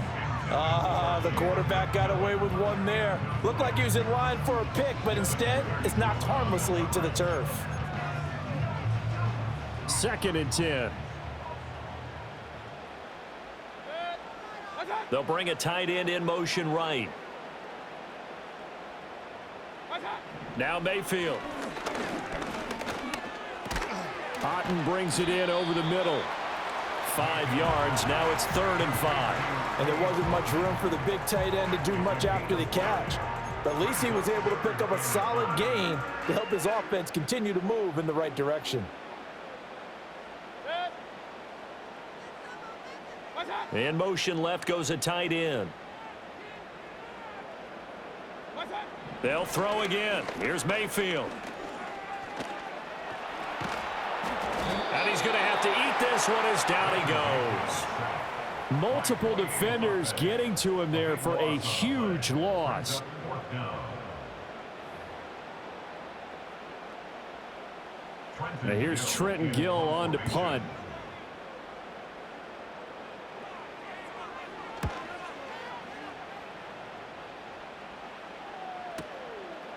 The quarterback got away with one there. Looked like he was in line for a pick, but instead, it's knocked harmlessly to the turf. 2nd and 10. They'll bring a tight end in motion right. Now Mayfield. Otten brings it in over the middle. 5 yards. Now it's 3rd and 5. And there wasn't much room for the big tight end to do much after the catch. But at least he was able to pick up a solid gain to help his offense continue to move in the right direction. In motion left goes a tight end. They'll throw again. Here's Mayfield. And he's going to have to eat this one as down he goes. Multiple defenders getting to him there for a huge loss. Now here's Trenton Gill on to punt.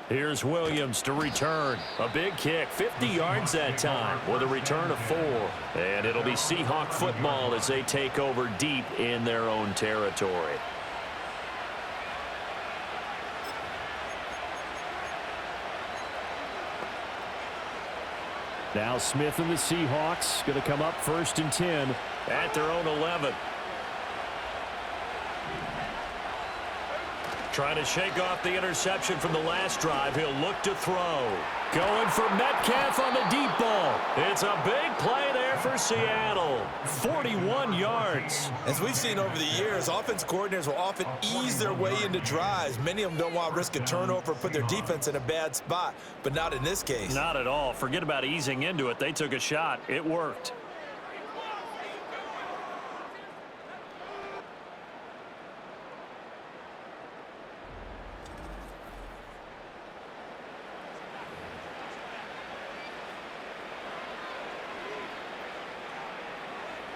Here's Williams to return. A big kick, 50 yards that time with a return of 4. And it'll be Seahawk football as they take over deep in their own territory. Now Smith and the Seahawks going to come up 1st and 10 at their own 11. Trying to shake off the interception from the last drive. He'll look to throw. Going for Metcalf on the deep ball. It's a big play there for Seattle. 41 yards. As we've seen over the years, offense coordinators will often ease their way into drives. Many of them don't want to risk a turnover or put their defense in a bad spot, but not in this case. Not at all. Forget about easing into it. They took a shot. It worked.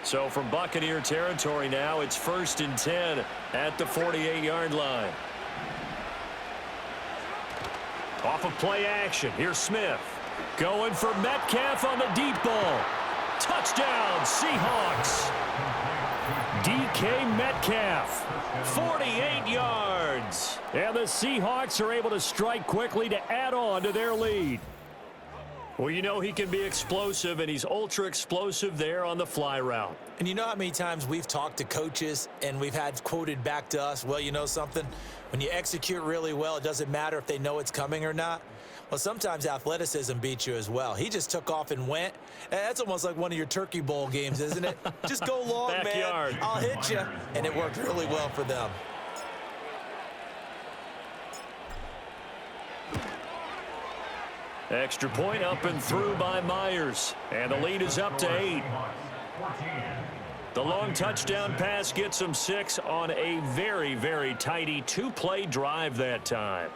So from Buccaneer territory now, it's 1st and 10 at the 48-yard line. Off of play action. Here's Smith. Going for Metcalf on the deep ball. Touchdown, Seahawks. DK Metcalf, 48 yards. And the Seahawks are able to strike quickly to add on to their lead. Well, you know he can be explosive, and he's ultra explosive there on the fly route. And you know how many times we've talked to coaches and we've had quoted back to us, well, you know something? When you execute really well, it doesn't matter if they know it's coming or not. Well, sometimes athleticism beats you as well. He just took off and went. That's almost like one of your Turkey Bowl games, isn't it? Just go long, Backyard. man. I'll hit you. And it worked really well for them. Extra point up and through by Myers. And the lead is up to 8. The long touchdown pass gets them 6 on a very, very tidy 2-play drive that time.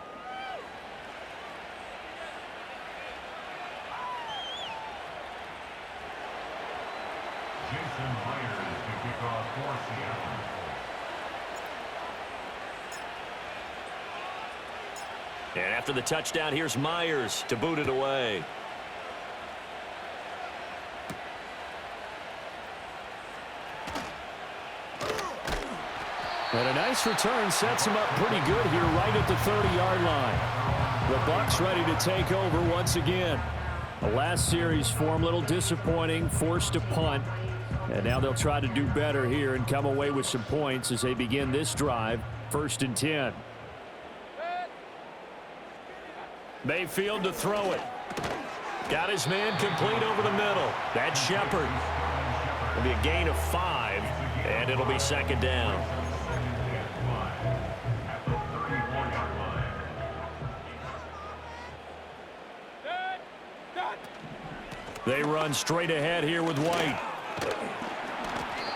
Jason Myers to kick off for Seattle. And after the touchdown, here's Myers to boot it away. And a nice return sets him up pretty good here right at the 30-yard line. The Bucs ready to take over once again. The last series for him, a little disappointing, forced to punt. And now they'll try to do better here and come away with some points as they begin this drive, 1st and 10. Mayfield to throw it. Got his man complete over the middle. That's Shepard. It'll be a gain of 5, and it'll be 2nd down. They run straight ahead here with White.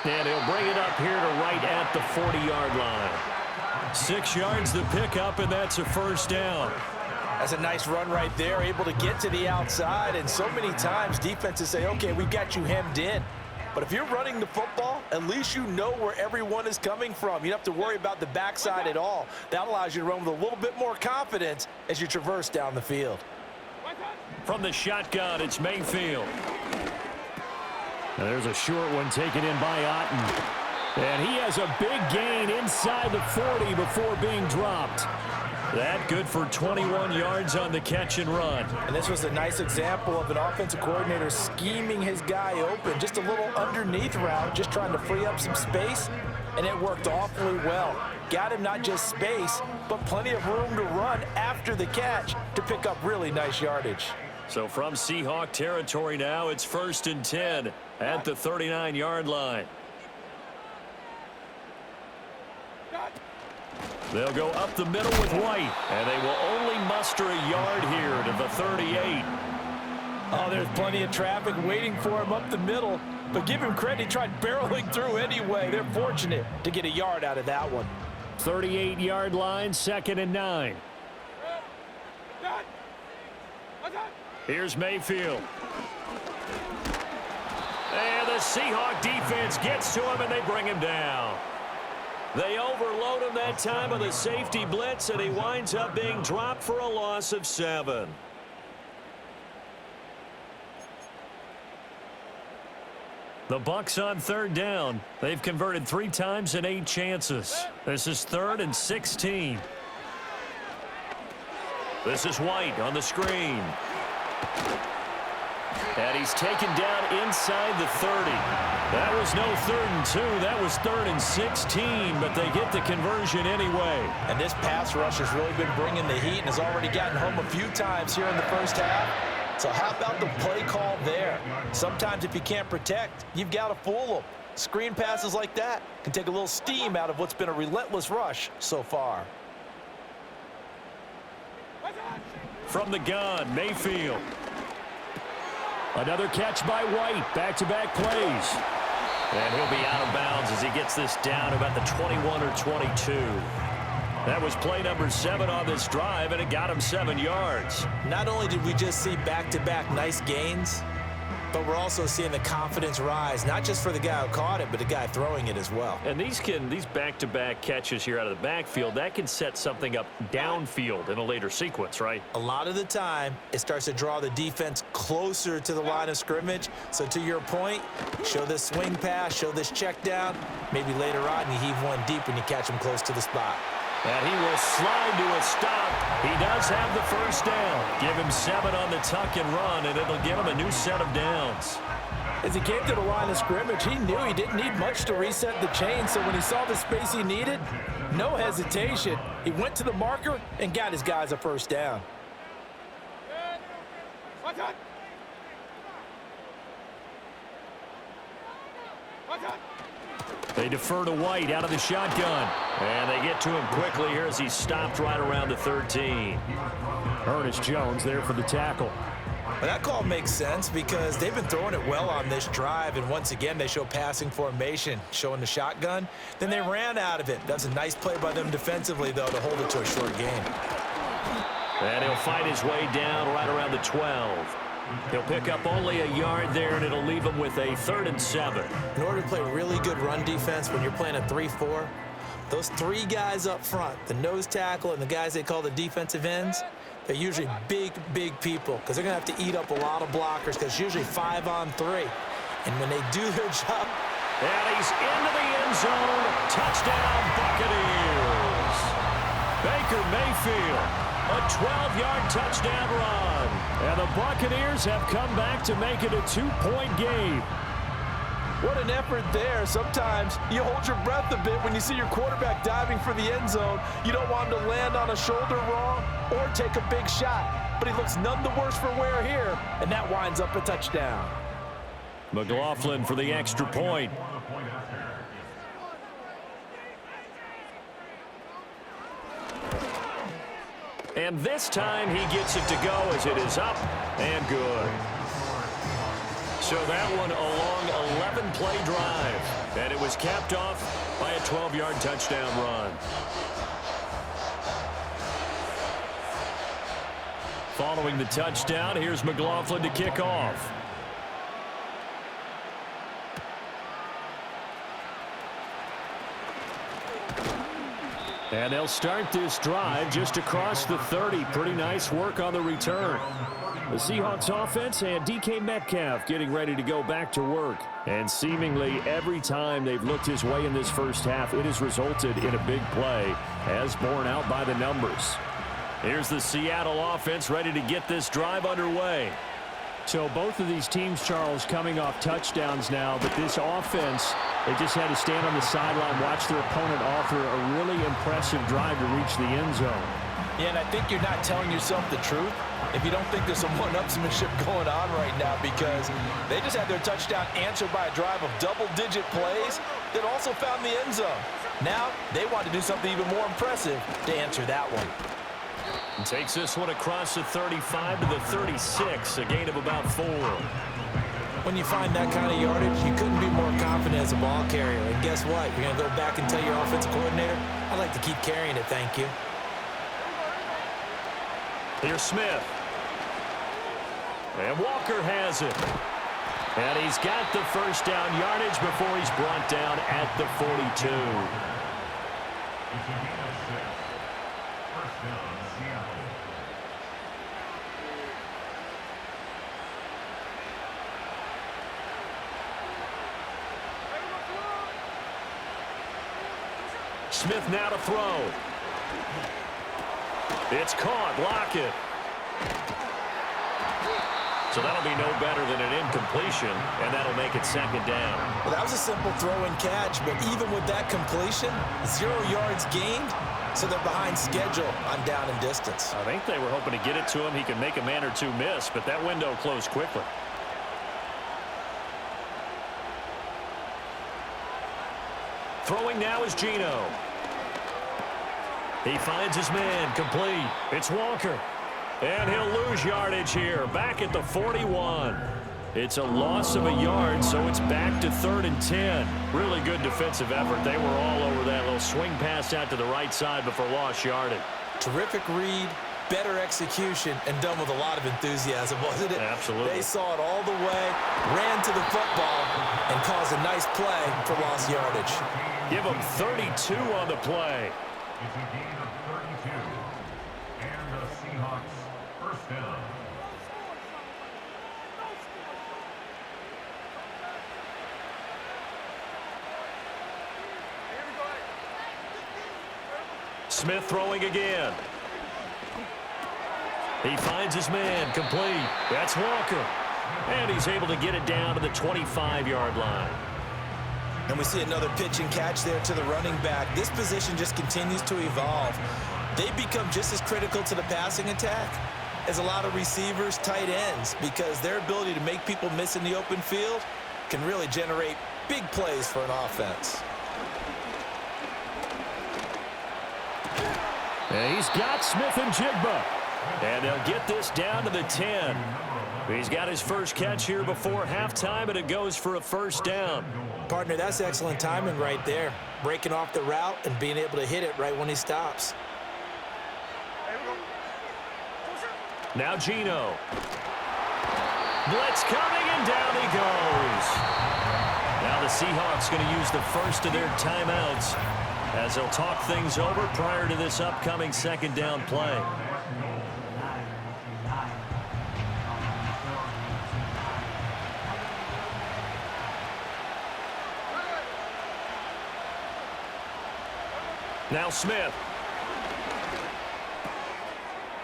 And he'll bring it up here to right at the 40-yard line. 6 yards to pick up, and that's a 1st down. That's a nice run right there, able to get to the outside. And so many times defenses say, okay, we've got you hemmed in. But if you're running the football, at least you know where everyone is coming from. You don't have to worry about the backside at all. That allows you to run with a little bit more confidence as you traverse down the field. From the shotgun, it's Mayfield. Now there's a short one taken in by Otten. And he has a big gain inside the 40 before being dropped. That good for 21 yards on the catch and run. And this was a nice example of an offensive coordinator scheming his guy open. Just a little underneath route, just trying to free up some space, and it worked awfully well. Got him not just space, but plenty of room to run after the catch to pick up really nice yardage. So from Seahawk territory now, it's 1st and 10 at the 39-yard line. They'll go up the middle with White, and they will only muster a yard here to the 38. Oh, there's plenty of traffic waiting for him up the middle, but give him credit, he tried barreling through anyway. They're fortunate to get a yard out of that one. 38-yard line, 2nd and 9. Here's Mayfield. And the Seahawks defense gets to him, and they bring him down. They overload him that time with a safety blitz, and he winds up being dropped for a loss of 7. The Bucs on 3rd down. They've converted 3 times in 8 chances. This is 3rd and 16. This is White on the screen. And he's taken down inside the 30. That was no 3rd and 2. That was 3rd and 16, but they get the conversion anyway. And this pass rush has really been bringing the heat and has already gotten home a few times here in the first half. So how about the play call there? Sometimes if you can't protect, you've got to fool them. Screen passes like that can take a little steam out of what's been a relentless rush so far. From the gun, Mayfield. Another catch by White. Back-to-back plays. And he'll be out of bounds as he gets this down about the 21 or 22. That was play number 7 on this drive, and it got him 7 yards. Not only did we just see back-to-back nice gains, but we're also seeing the confidence rise, not just for the guy who caught it, but the guy throwing it as well. And these back-to-back catches here out of the backfield, that can set something up downfield in a later sequence, right? A lot of the time, it starts to draw the defense closer to the line of scrimmage. So to your point, show this swing pass, show this check down. Maybe later on, you heave one deep and you catch him close to the spot. And he will slide to a stop. He does have the first down. Give him 7 on the tuck and run, and it'll give him a new set of downs. As he came to the line of scrimmage, he knew he didn't need much to reset the chain, so when he saw the space he needed, no hesitation. He went to the marker and got his guys a first down. They defer to White out of the shotgun. And they get to him quickly here as he's stopped right around the 13. Ernest Jones there for the tackle. Well, that call makes sense because they've been throwing it well on this drive, and once again they show passing formation, showing the shotgun. Then they ran out of it. That's a nice play by them defensively, though, to hold it to a short game. And he'll fight his way down right around the 12. He'll pick up only a yard there, and it'll leave him with a 3rd and 7. In order to play really good run defense when you're playing a 3-4, those 3 guys up front, the nose tackle and the guys they call the defensive ends, they're usually big, big people because they're going to have to eat up a lot of blockers because it's usually 5 on 3. And when they do their job... And he's into the end zone. Touchdown, Buccaneers. Baker Mayfield. A 12-yard touchdown run. And the Buccaneers have come back to make it a 2-point game. What an effort there. Sometimes you hold your breath a bit when you see your quarterback diving for the end zone. You don't want him to land on a shoulder wrong or take a big shot. But he looks none the worse for wear here, and that winds up a touchdown. McLaughlin for the extra point. And this time he gets it to go as it is up and good. So that one a long 11-play drive. And it was capped off by a 12-yard touchdown run. Following the touchdown, here's McLaughlin to kick off. And they'll start this drive just across the 30. Pretty nice work on the return. The Seahawks offense and DK Metcalf getting ready to go back to work. And seemingly every time they've looked his way in this first half, it has resulted in a big play, as borne out by the numbers. Here's the Seattle offense ready to get this drive underway. So both of these teams, Charles, coming off touchdowns now, but this offense, they just had to stand on the sideline, watch their opponent offer a really impressive drive to reach the end zone. Yeah, and I think you're not telling yourself the truth if you don't think there's some one-upsmanship going on right now, because they just had their touchdown answered by a drive of double-digit plays that also found the end zone. Now they want to do something even more impressive to answer that one. And takes this one across the 35 to the 36, a gain of about 4. When you find that kind of yardage, you couldn't be more confident as a ball carrier. And guess what? You're going to go back and tell your offensive coordinator, I'd like to keep carrying it, thank you. Here's Smith. And Walker has it. And he's got the first down yardage before he's brought down at the 42. It's a gain of 6. First down, Seattle. Smith now to throw. It's caught. Lockett. So that'll be no better than an incompletion, and that'll make it second down. Well, that was a simple throw and catch, but even with that completion, 0 yards gained, so they're behind schedule on down and distance. I think they were hoping to get it to him. He could make a man or two miss, but that window closed quickly. Throwing now is Geno. He finds his man, complete. It's Walker. And he'll lose yardage here, back at the 41. It's a loss of a yard, so it's back to 3rd and 10. Really good defensive effort. They were all over that little swing pass out to the right side before lost yardage. Terrific read, better execution, and done with a lot of enthusiasm, wasn't it? Absolutely. They saw it all the way, ran to the football, and caused a nice play for lost yardage. Give them 32 on the play. It's a gain of 32. And the Seahawks first down. Smith throwing again. He finds his man, complete. That's Walker. And he's able to get it down to the 25-yard line. And we see another pitch and catch there to the running back. This position just continues to evolve. They become just as critical to the passing attack as a lot of receivers, tight ends, because their ability to make people miss in the open field can really generate big plays for an offense. And he's got Smith and Jigba. And they'll get this down to the 10. He's got his first catch here before halftime, and it goes for a first down. Partner, that's excellent timing right there. Breaking off the route and being able to hit it right when he stops. Now Geno. Blitz coming, and down he goes. Now the Seahawks going to use the first of their timeouts as they'll talk things over prior to this upcoming second down play. Now Smith.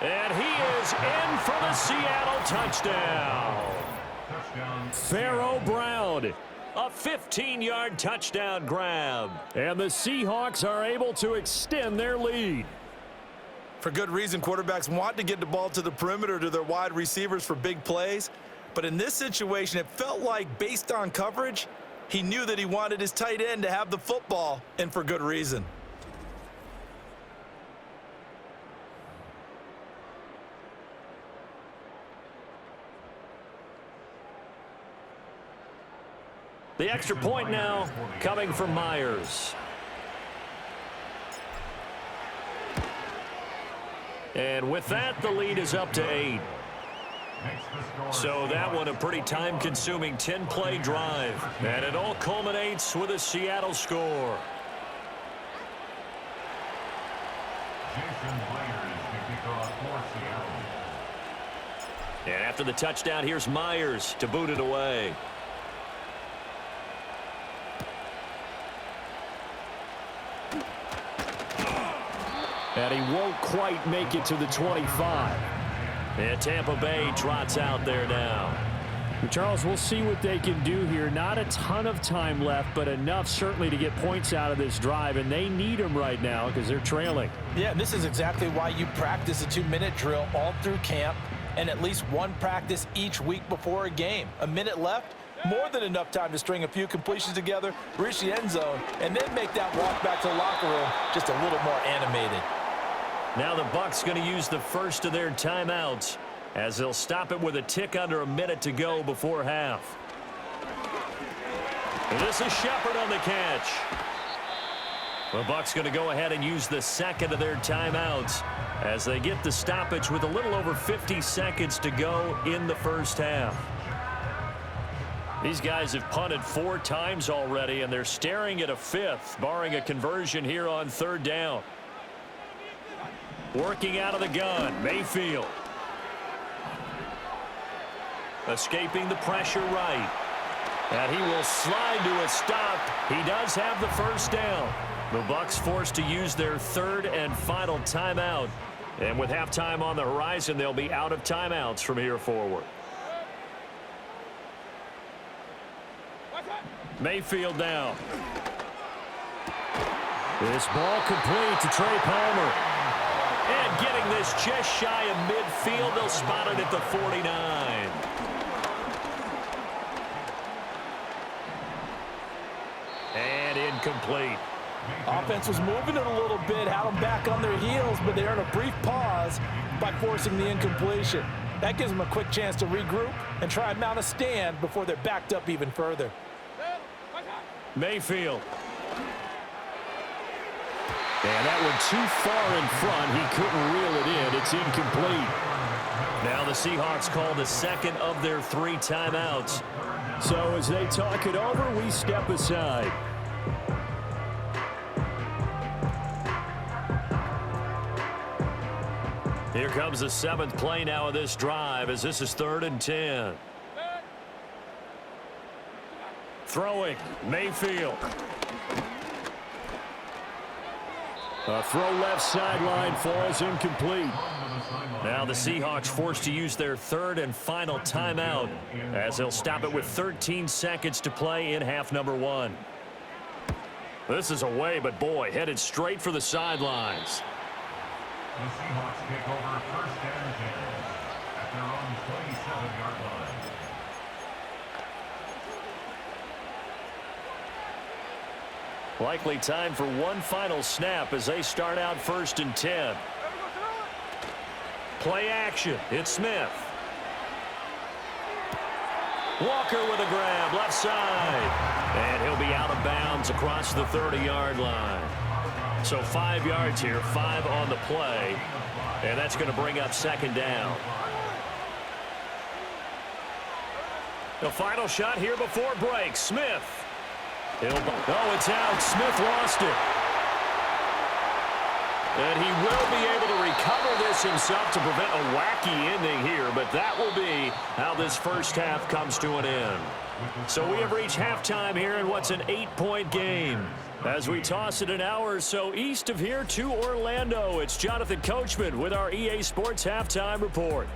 And he is in for the Seattle touchdown. Pharaoh Brown. A 15-yard touchdown grab. And the Seahawks are able to extend their lead. For good reason, quarterbacks want to get the ball to the perimeter to their wide receivers for big plays. But in this situation, it felt like, based on coverage, he knew that he wanted his tight end to have the football, and for good reason. The extra point now coming from Myers. And with that, the lead is up to 8. So that one a pretty time-consuming 10-play drive. And it all culminates with a Seattle score. And after the touchdown, here's Myers to boot it away. And he won't quite make it to the 25. And Tampa Bay trots out there now. Charles, we'll see what they can do here. Not a ton of time left, but enough certainly to get points out of this drive, and they need them right now because they're trailing. Yeah, and this is exactly why you practice a 2-minute drill all through camp and at least one practice each week before a game. A minute left, more than enough time to string a few completions together, reach the end zone, and then make that walk back to the locker room just a little more animated. Now the Bucs going to use the first of their timeouts as they'll stop it with a tick under a minute to go before half. And this is Shepard on the catch. The Bucs going to go ahead and use the second of their timeouts as they get the stoppage with a little over 50 seconds to go in the first half. These guys have punted 4 times already, and they're staring at a 5th, barring a conversion here on 3rd down. Working out of the gun, Mayfield. Escaping the pressure right. And he will slide to a stop. He does have the 1st down. The Bucs forced to use their 3rd and final timeout. And with halftime on the horizon, they'll be out of timeouts from here forward. Mayfield now. This ball complete to Trey Palmer. And getting this just shy of midfield, they'll spot it at the 49. And incomplete. Offense was moving it a little bit, had them back on their heels, but they earned a brief pause by forcing the incompletion. That gives them a quick chance to regroup and try and mount a stand before they're backed up even further. Mayfield. And that one too far in front. He couldn't reel it in. It's incomplete. Now the Seahawks call the 2nd of their 3 timeouts. So as they talk it over, we step aside. Here comes the 7th play now of this drive as this is 3rd and 10. Throwing, Mayfield. A throw left sideline falls incomplete. Now the Seahawks forced to use their 3rd and final timeout as they'll stop it with 13 seconds to play in half number 1. This is away, but boy, headed straight for the sidelines. The Seahawks kick over 1st and 10 at their own 27-yard line. Likely time for one final snap as they start out 1st and 10. Play action. It's Smith. Walker with a grab, left side. And he'll be out of bounds across the 30-yard line. So 5 yards here, 5 on the play. And that's going to bring up 2nd down. The final shot here before break. Smith. Oh, it's out. Smith lost it. And he will be able to recover this himself to prevent a wacky ending here, but that will be how this first half comes to an end. So we have reached halftime here in what's an 8-point game. As we toss it an hour or so east of here to Orlando, it's Jonathan Coachman with our EA Sports Halftime Report.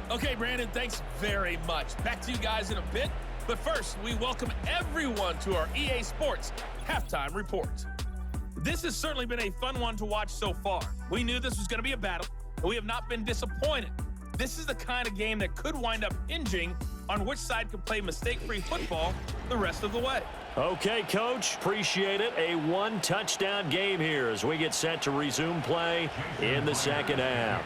Okay, Brandon, thanks very much. Back to you guys in a bit. But first, we welcome everyone to our EA Sports Halftime Report. This has certainly been a fun one to watch so far. We knew this was going to be a battle, and we have not been disappointed. This is the kind of game that could wind up hinging on which side could play mistake-free football the rest of the way. Okay, Coach, appreciate it. A 1-touchdown game here as we get set to resume play in the second half.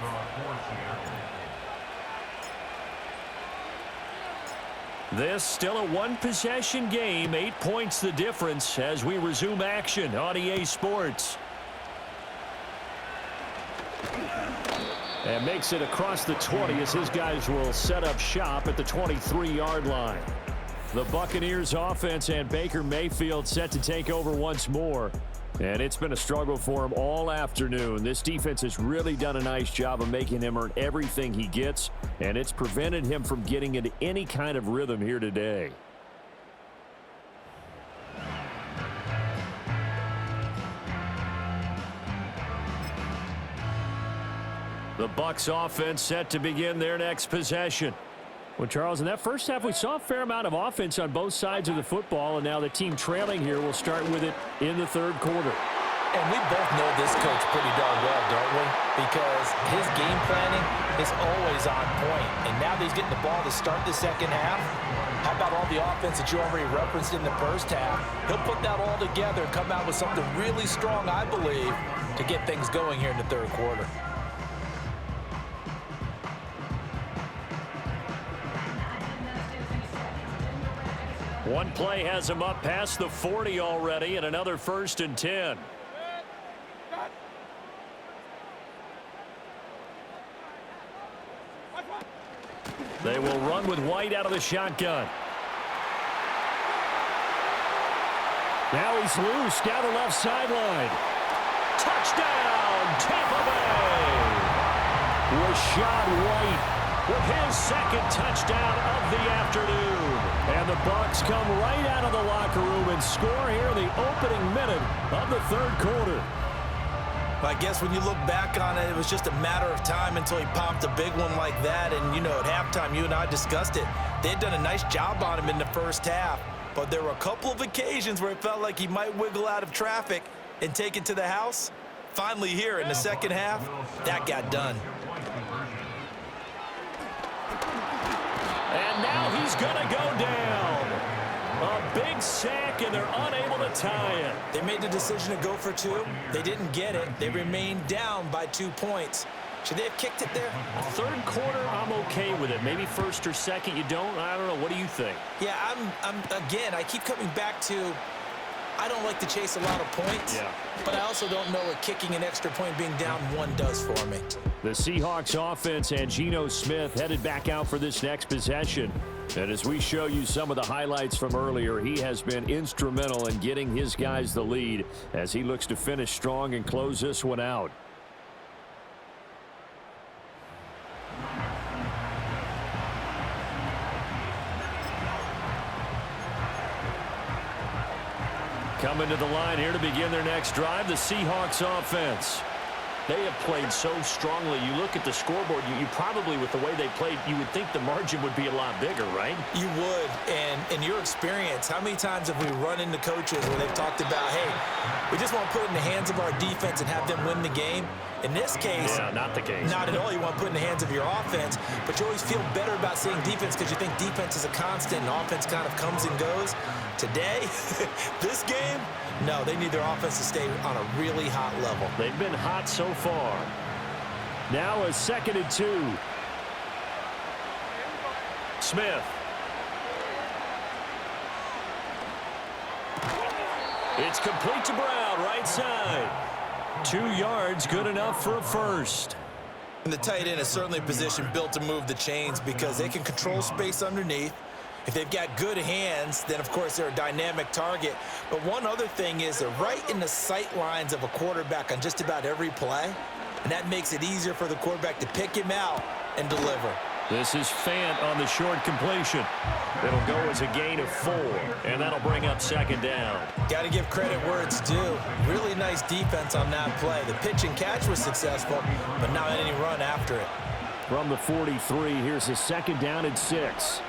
This still a 1-possession game, 8 points the difference as we resume action on EA Sports. And makes it across the 20 as his guys will set up shop at the 23-yard line. The Buccaneers offense and Baker Mayfield set to take over once more. And it's been a struggle for him all afternoon. This defense has really done a nice job of making him earn everything he gets, and it's prevented him from getting into any kind of rhythm here today. The Bucs offense set to begin their next possession. Well, Charles, in that first half, we saw a fair amount of offense on both sides of the football, and now the team trailing here will start with it in the third quarter. And we both know this coach pretty darn well, don't we? Because his game planning is always on point. And now that he's getting the ball to start the second half, how about all the offense that you already referenced in the first half? He'll put that all together and come out with something really strong, I believe, to get things going here in the third quarter. One play has him up past the 40 already, and another 1st and 10. They will run with White out of the shotgun. Now he's loose down the left sideline. Touchdown, Tampa Bay! Rashad White with his second touchdown of the afternoon. And the Bucs come right out of the locker room and score here in the opening minute of the third quarter. I guess when you look back on it, it was just a matter of time until he popped a big one like that. And, you know, at halftime, you and I discussed it. They had done a nice job on him in the first half. But there were a couple of occasions where it felt like he might wiggle out of traffic and take it to the house. Finally here in the second half, that got done. And now he's going to go down. A big sack, and they're unable to tie it. They made the decision to go for two. They didn't get it. They remained down by 2 points. Should they have kicked it there? Third quarter, I'm okay with it. Maybe first or second, you don't. I don't know. What do you think? Yeah, again, I keep coming back to I don't like to chase a lot of points, but I also don't know what kicking an extra point being down 1 does for me. The Seahawks offense and Geno Smith headed back out for this next possession. And as we show you some of the highlights from earlier, he has been instrumental in getting his guys the lead as he looks to finish strong and close this one out. Coming to the line here to begin their next drive, the Seahawks offense. They have played so strongly. You look at the scoreboard, you probably, with the way they played, you would think the margin would be a lot bigger, right? You would. And in your experience, how many times have we run into coaches where they've talked about, hey, we just want to put it in the hands of our defense and have them win the game? In this case, not the case. Not at all. You want to put it in the hands of your offense, but you always feel better about seeing defense because you think defense is a constant and offense kind of comes and goes. Today, this game, no, they need their offense to stay on a really hot level. They've been hot so far. Now a 2nd and 2. Smith. It's complete to Brown, right side. 2 yards, good enough for a first. And the tight end is certainly a position built to move the chains because they can control space underneath. If they've got good hands, then, of course, they're a dynamic target. But one other thing is they're right in the sight lines of a quarterback on just about every play, and that makes it easier for the quarterback to pick him out and deliver. This is Fant on the short completion. It'll go as a gain of 4, and that'll bring up 2nd down. Got to give credit where it's due. Really nice defense on that play. The pitch and catch was successful, but not any run after it. From the 43, here's a 2nd down and 6.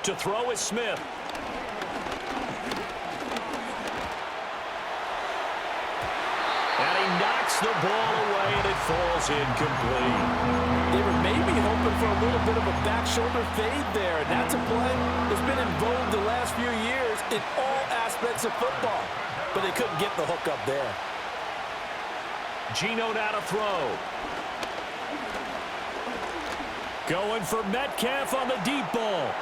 To throw is Smith. And he knocks the ball away, and it falls incomplete. They were maybe hoping for a little bit of a back shoulder fade there, and that's a play that's been in vogue the last few years in all aspects of football. But they couldn't get the hook up there. Geno now to throw. Going for Metcalf on the deep ball.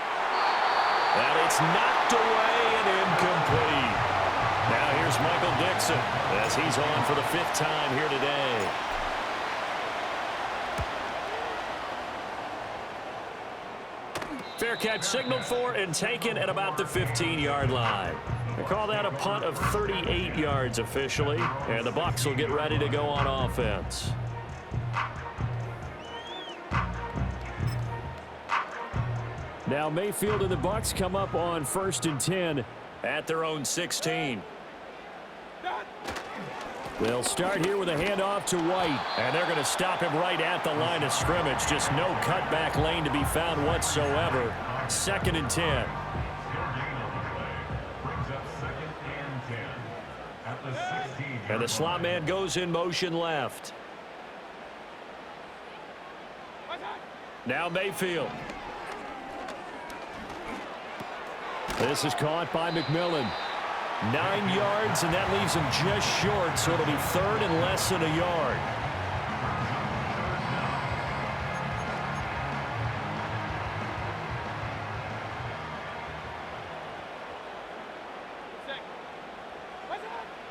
And it's knocked away and incomplete. Now here's Michael Dixon as he's on for the 5th time here today. Fair catch signaled for and taken at about the 15-yard line. They call that a punt of 38 yards officially, and the Bucs will get ready to go on offense. Now Mayfield and the Bucs come up on 1st and 10 at their own 16. They'll start here with a handoff to White, and they're going to stop him right at the line of scrimmage. Just no cutback lane to be found whatsoever. 2nd and 10. And the slot man goes in motion left. Now Mayfield. This is caught by McMillan. 9 yards, and that leaves him just short, so it'll be 3rd and less than a yard.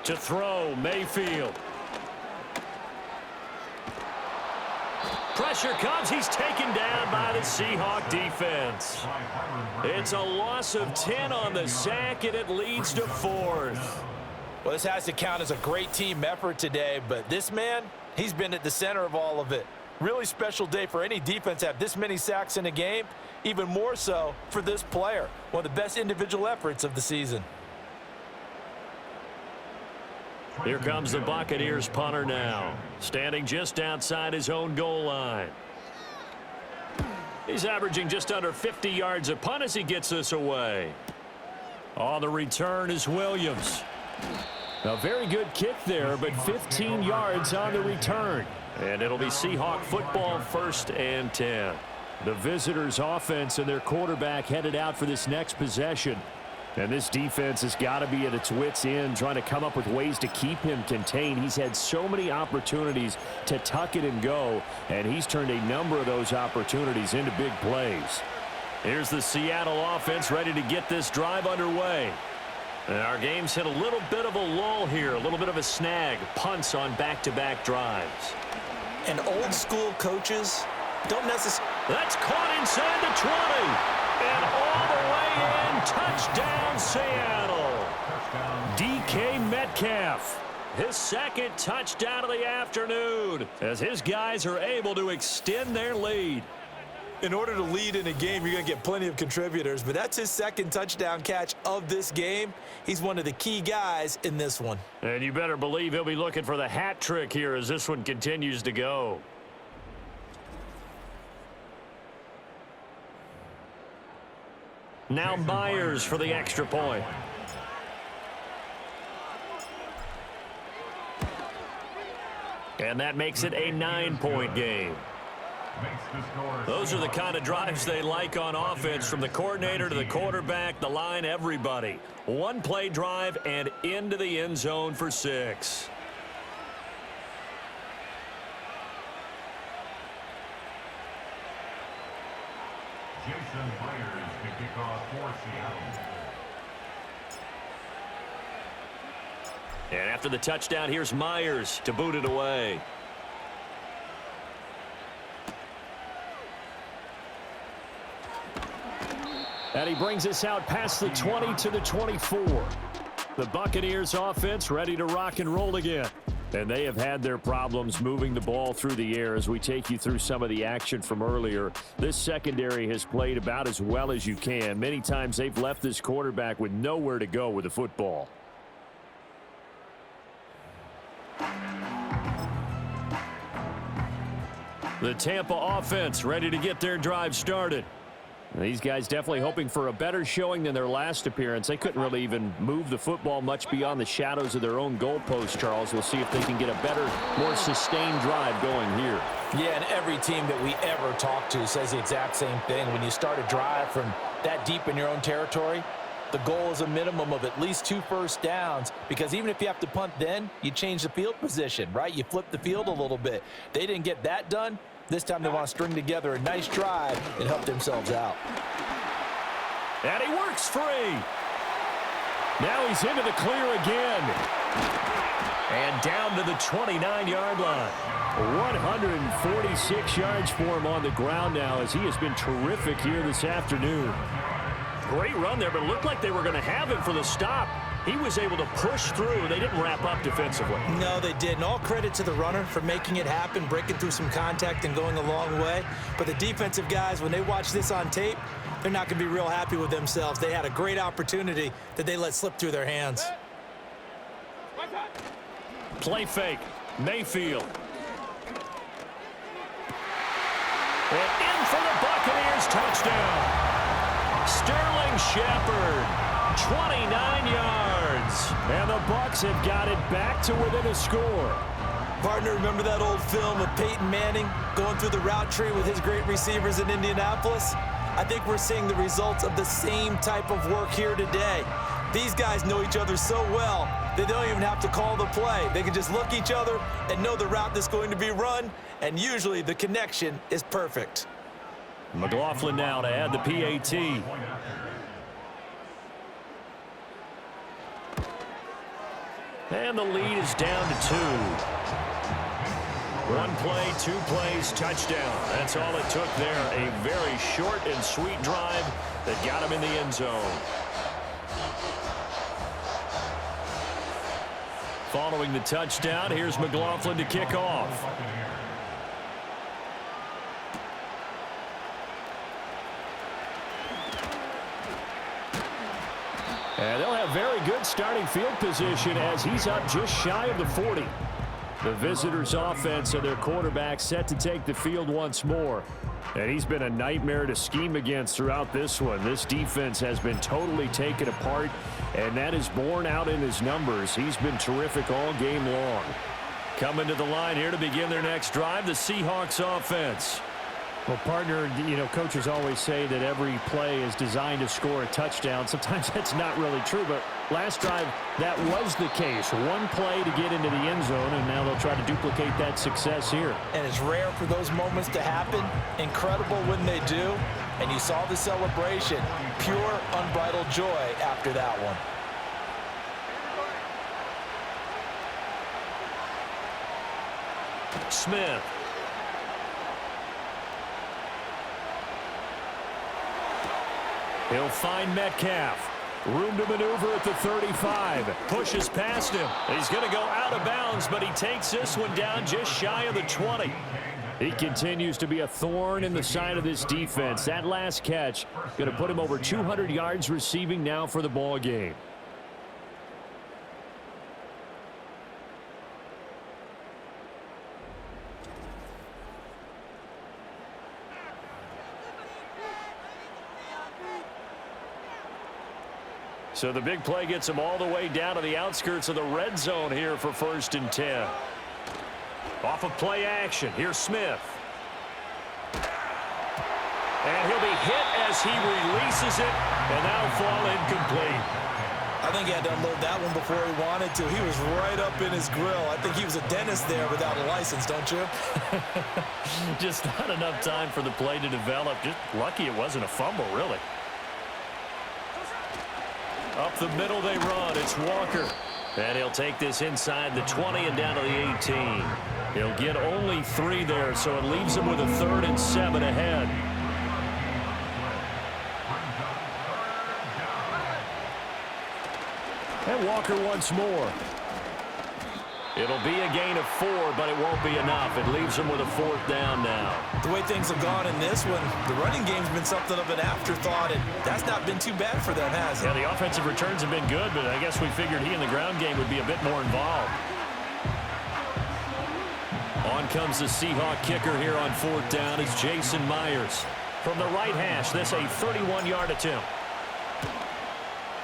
To throw, Mayfield. Pressure comes. He's taken down by the Seahawk defense. It's a loss of 10 on the sack, and it leads to 4th. Well, this has to count as a great team effort today, but this man, he's been at the center of all of it. Really special day for any defense to have this many sacks in a game, even more so for this player. One of the best individual efforts of the season. Here comes the Buccaneers punter now, standing just outside his own goal line. He's averaging just under 50 yards a punt as he gets this away. On the return is Williams. A very good kick there, but 15 yards on the return. And it'll be Seahawk football, 1st and 10. The visitors' offense and their quarterback headed out for this next possession. And this defense has got to be at its wits' end, trying to come up with ways to keep him contained. He's had so many opportunities to tuck it and go, and he's turned a number of those opportunities into big plays. Here's the Seattle offense ready to get this drive underway. And our game's hit a little bit of a lull here, a little bit of a snag. Punts on back-to-back drives. And old-school coaches don't necessarily... That's caught inside the 20. And all the way in, touchdown Seattle. DK Metcalf, his 2nd touchdown of the afternoon, as his guys are able to extend their lead. In order to lead in a game, you're going to get plenty of contributors, but that's his 2nd touchdown catch of this game. He's one of the key guys in this one. And you better believe he'll be looking for the hat trick here as this one continues to go. Now Myers for the extra point. And that makes it a 9-point game. Those are the kind of drives they like on offense, from the coordinator to the quarterback, the line, everybody. 1-play drive and into the end zone for 6. Jason Myers to kick off for Seattle. And after the touchdown, here's Myers to boot it away. And he brings us out past the 20 to the 24. The Buccaneers offense ready to rock and roll again. And they have had their problems moving the ball through the air as we take you through some of the action from earlier. This secondary has played about as well as you can. Many times they've left this quarterback with nowhere to go with the football. The Tampa offense ready to get their drive started. These guys definitely hoping for a better showing than their last appearance. They couldn't really even move the football much beyond the shadows of their own goalpost, Charles. We'll see if they can get a better, more sustained drive going here. Yeah, and every team that we ever talk to says the exact same thing. When you start a drive from that deep in your own territory, the goal is a minimum of at least 2 first downs, because even if you have to punt then, you change the field position, right? You flip the field a little bit. They didn't get that done. This time they want to string together a nice drive and help themselves out. And he works free. Now he's into the clear again. And down to the 29-yard line. 146 yards for him on the ground now, as he has been terrific here this afternoon. Great run there, but it looked like they were going to have him for the stop. He was able to push through. They didn't wrap up defensively. No, they didn't. All credit to the runner for making it happen, breaking through some contact and going a long way. But the defensive guys, when they watch this on tape, they're not going to be real happy with themselves. They had a great opportunity that they let slip through their hands. Play fake. Mayfield. And in for the Buccaneers touchdown. Sterling Shepard. 29 yards. And the Bucs have got it back to within a score. Partner, remember that old film of Peyton Manning going through the route tree with his great receivers in Indianapolis? I think we're seeing the results of the same type of work here today. These guys know each other so well, they don't even have to call the play. They can just look each other and know the route that's going to be run, and usually the connection is perfect. McLaughlin now to add the PAT. And the lead is down to 2. One play, 2 plays, touchdown. That's all it took there. A very short and sweet drive that got him in the end zone. Following the touchdown, here's McLaughlin to kick off. And they'll have very good starting field position as he's up just shy of the 40. The visitors' offense and their quarterback set to take the field once more. And he's been a nightmare to scheme against throughout this one. This defense has been totally taken apart, and that is borne out in his numbers. He's been terrific all game long. Coming to the line here to begin their next drive, the Seahawks offense. Well, partner, you know, coaches always say that every play is designed to score a touchdown. Sometimes that's not really true, but last drive, that was the case. One play to get into the end zone, and now they'll try to duplicate that success here. And it's rare for those moments to happen. Incredible when they do. And you saw the celebration. Pure, unbridled joy after that one. Smith. He'll find Metcalf. Room to maneuver at the 35. Pushes past him. He's going to go out of bounds, but he takes this one down just shy of the 20. He continues to be a thorn in the side of this defense. That last catch going to put him over 200 yards receiving now for the ball game. So the big play gets him all the way down to the outskirts of the red zone here for 1st and 10. Off of play action. Here's Smith. And he'll be hit as he releases it, and that'll fall incomplete. I think he had to unload that one before he wanted to. He was right up in his grill. I think he was a dentist there without a license, don't you? Just not enough time for the play to develop. Just lucky it wasn't a fumble, really. Up the middle they run. It's Walker. And he'll take this inside the 20 and down to the 18. He'll get only 3 there, so it leaves him with a 3rd and 7 ahead. And Walker once more. It'll be a gain of 4, but it won't be enough. It leaves him with a 4th down now. The way things have gone in this one, the running game's been something of an afterthought, and that's not been too bad for them, has it? Yeah, the offensive returns have been good, but I guess we figured he in the ground game would be a bit more involved. On comes the Seahawk kicker here on 4th down. It's Jason Myers. From the right hash, this a 31-yard attempt.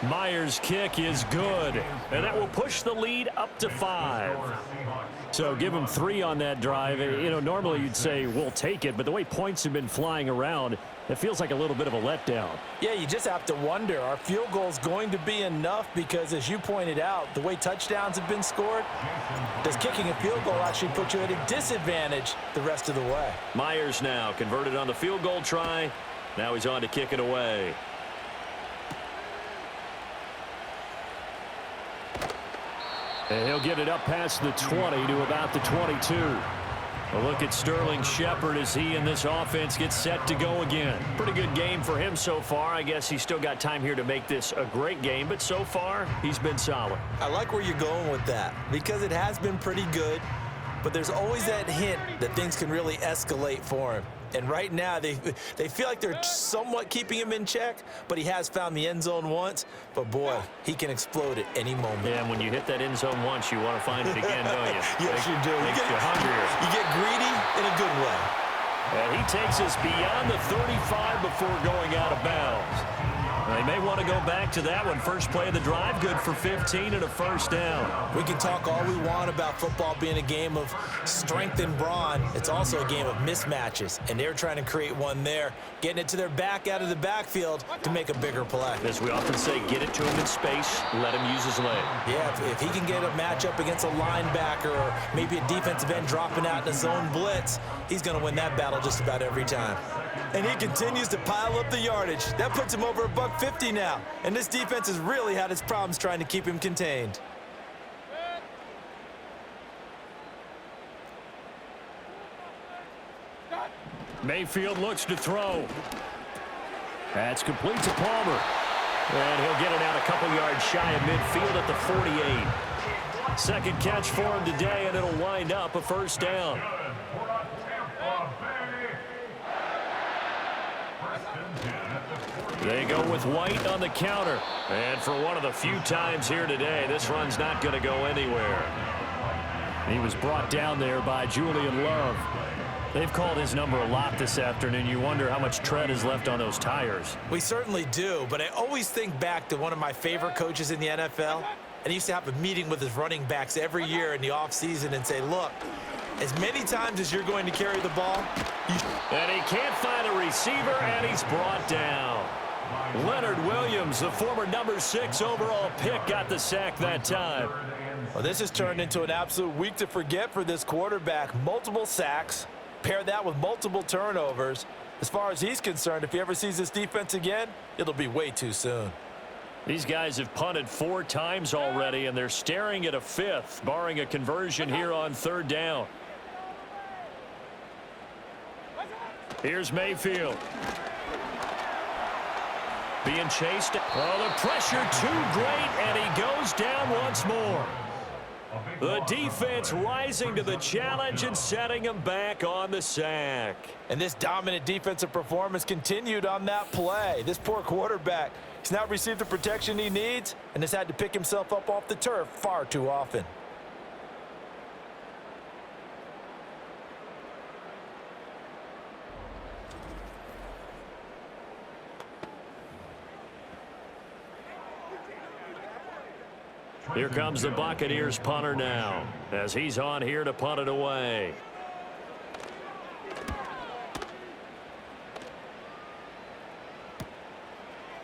Myers' kick is good, and that will push the lead up to 5. So give him 3 on that drive. You know, normally you'd say we'll take it, but the way points have been flying around, it feels like a little bit of a letdown. Yeah, you just have to wonder, are field goals going to be enough? Because as you pointed out, the way touchdowns have been scored, does kicking a field goal actually put you at a disadvantage the rest of the way? Myers now converted on the field goal try. Now he's on to kick it away. And he'll get it up past the 20 to about the 22. A look at Sterling Shepard as he and this offense get set to go again. Pretty good game for him so far. I guess he's still got time here to make this a great game, but so far he's been solid. I like where you're going with that because it has been pretty good, but there's always that hint that things can really escalate for him. And right now, they feel like they're somewhat keeping him in check, but he has found the end zone once. But, boy, he can explode at any moment. Yeah, and when you hit that end zone once, you want to find it again, don't you? Yes, you do. Makes you hungrier. You get greedy in a good way. And he takes us beyond the 35 before going out of bounds. They may want to go back to that one. First play of the drive, good for 15 and a 1st down. We can talk all we want about football being a game of strength and brawn. It's also a game of mismatches, and they're trying to create one there, getting it to their back out of the backfield to make a bigger play. As we often say, get it to him in space, let him use his leg. Yeah, if he can get a matchup against a linebacker or maybe a defensive end dropping out in a zone blitz, he's going to win that battle just about every time. And he continues to pile up the yardage. That puts him over $150 now. And this defense has really had its problems trying to keep him contained. Mayfield looks to throw. That's complete to Palmer. And he'll get it out a couple yards shy of midfield at the 48. Second catch for him today, and it'll wind up a first down. They go with White on the counter. And for one of the few times here today, this run's not going to go anywhere. He was brought down there by Julian Love. They've called his number a lot this afternoon. You wonder how much tread is left on those tires. We certainly do, but I always think back to one of my favorite coaches in the NFL. And he used to have a meeting with his running backs every year in the offseason and say, look, as many times as you're going to carry the ball. And he can't find a receiver, and he's brought down. Leonard Williams, the former number 6 overall pick, got the sack that time. Well, this has turned into an absolute week to forget for this quarterback. Multiple sacks. Pair that with multiple turnovers. As far as he's concerned, if he ever sees this defense again, it'll be way too soon. These guys have punted 4 times already, and they're staring at a 5th, barring a conversion here on 3rd down. Here's Mayfield. Being chased. Oh, the pressure too great, and he goes down once more. The defense rising to the challenge and setting him back on the sack. And this dominant defensive performance continued on that play. This poor quarterback, he's not received the protection he needs and has had to pick himself up off the turf far too often. Here comes the Buccaneers punter now, as he's on here to punt it away.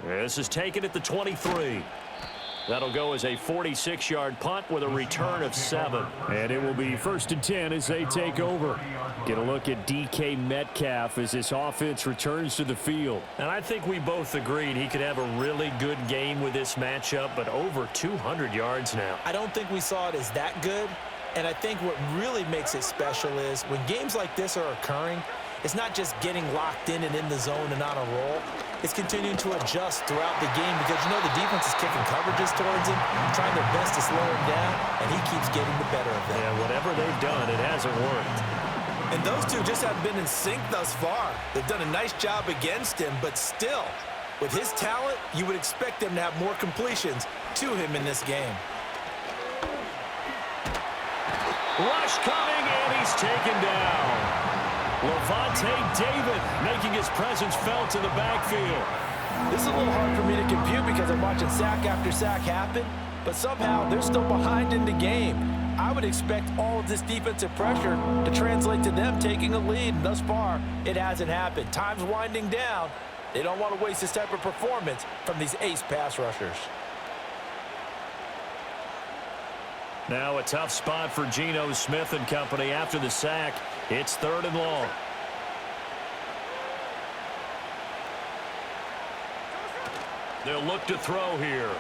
This is taken at the 23. That'll go as a 46-yard punt with a return of 7. And it will be 1st and 10 as they take over. Get a look at DK Metcalf as this offense returns to the field. And I think we both agreed he could have a really good game with this matchup, but over 200 yards now. I don't think we saw it as that good. And I think what really makes it special is when games like this are occurring, it's not just getting locked in and in the zone and on a roll. It's continuing to adjust throughout the game because, you know, the defense is kicking coverages towards him, trying their best to slow him down, and he keeps getting the better of them. Yeah, whatever they've done, it hasn't worked. And those two just haven't been in sync thus far. They've done a nice job against him, but still, with his talent, you would expect them to have more completions to him in this game. Rush coming, and he's taken down. Levante David making his presence felt in the backfield. This is a little hard for me to compute because I'm watching sack after sack happen, but somehow they're still behind in the game. I would expect all of this defensive pressure to translate to them taking a lead, and thus far, it hasn't happened. Time's winding down. They don't want to waste this type of performance from these ace pass rushers. Now a tough spot for Geno Smith and company after the sack. It's 3rd and long. They'll look to throw here.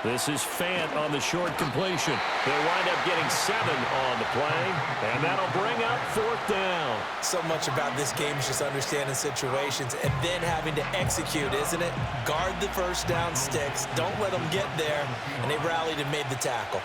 This is Fant on the short completion. They'll wind up getting 7 on the play, and that'll bring up 4th down. So much about this game is just understanding situations and then having to execute, isn't it? Guard the first down sticks. Don't let them get there, and they rallied and made the tackle.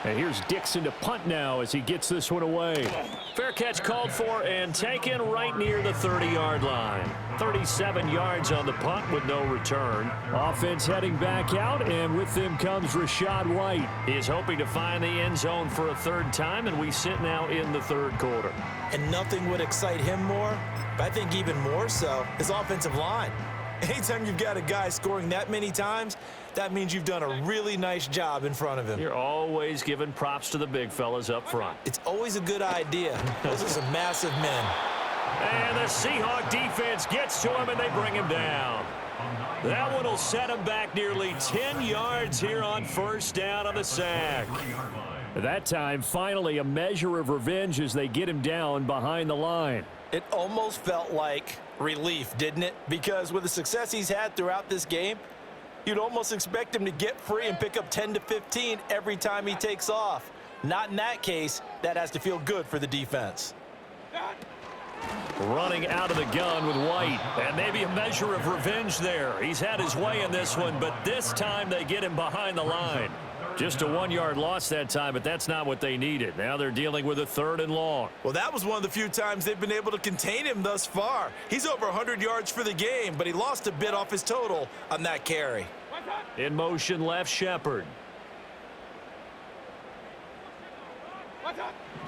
And here's Dixon to punt now as he gets this one away. Fair catch called for and taken right near the 30-yard line. 37 yards on the punt with no return. Offense heading back out, and with them comes Rachaad White. He is hoping to find the end zone for a 3rd time, and we sit now in the 3rd quarter. And nothing would excite him more, but I think even more so, his offensive line. Anytime you've got a guy scoring that many times, that means you've done a really nice job in front of him. You're always giving props to the big fellas up front. It's always a good idea. Those are some massive men. And the Seahawk defense gets to him, and they bring him down. That one will set him back nearly 10 yards here on 1st down on the sack. That time, finally, a measure of revenge as they get him down behind the line. It almost felt like relief, didn't it? Because with the success he's had throughout this game, You'd almost expect him to get free and pick up 10 to 15 every time he takes off. Not in that case. That has to feel good for the defense. Running out of the gun with White. And maybe a measure of revenge there. He's had his way in this one, but this time they get him behind the line. Just a 1-yard loss that time, but that's not what they needed. Now they're dealing with a 3rd and long. Well, that was one of the few times they've been able to contain him thus far. He's over 100 yards for the game, but he lost a bit off his total on that carry. In motion, left Shepard.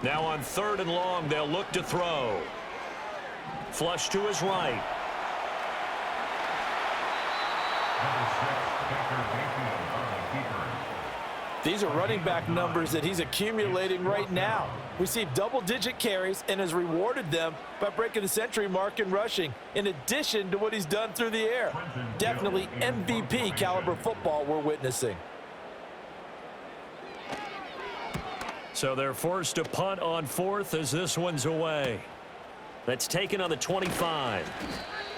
Now on 3rd and long, they'll look to throw. Flush to his right. These are running back numbers that he's accumulating right now. Received double-digit carries and has rewarded them by breaking the century mark in rushing, in addition to what he's done through the air. Definitely MVP caliber football we're witnessing. So they're forced to punt on 4th as this one's away. That's taken on the 25.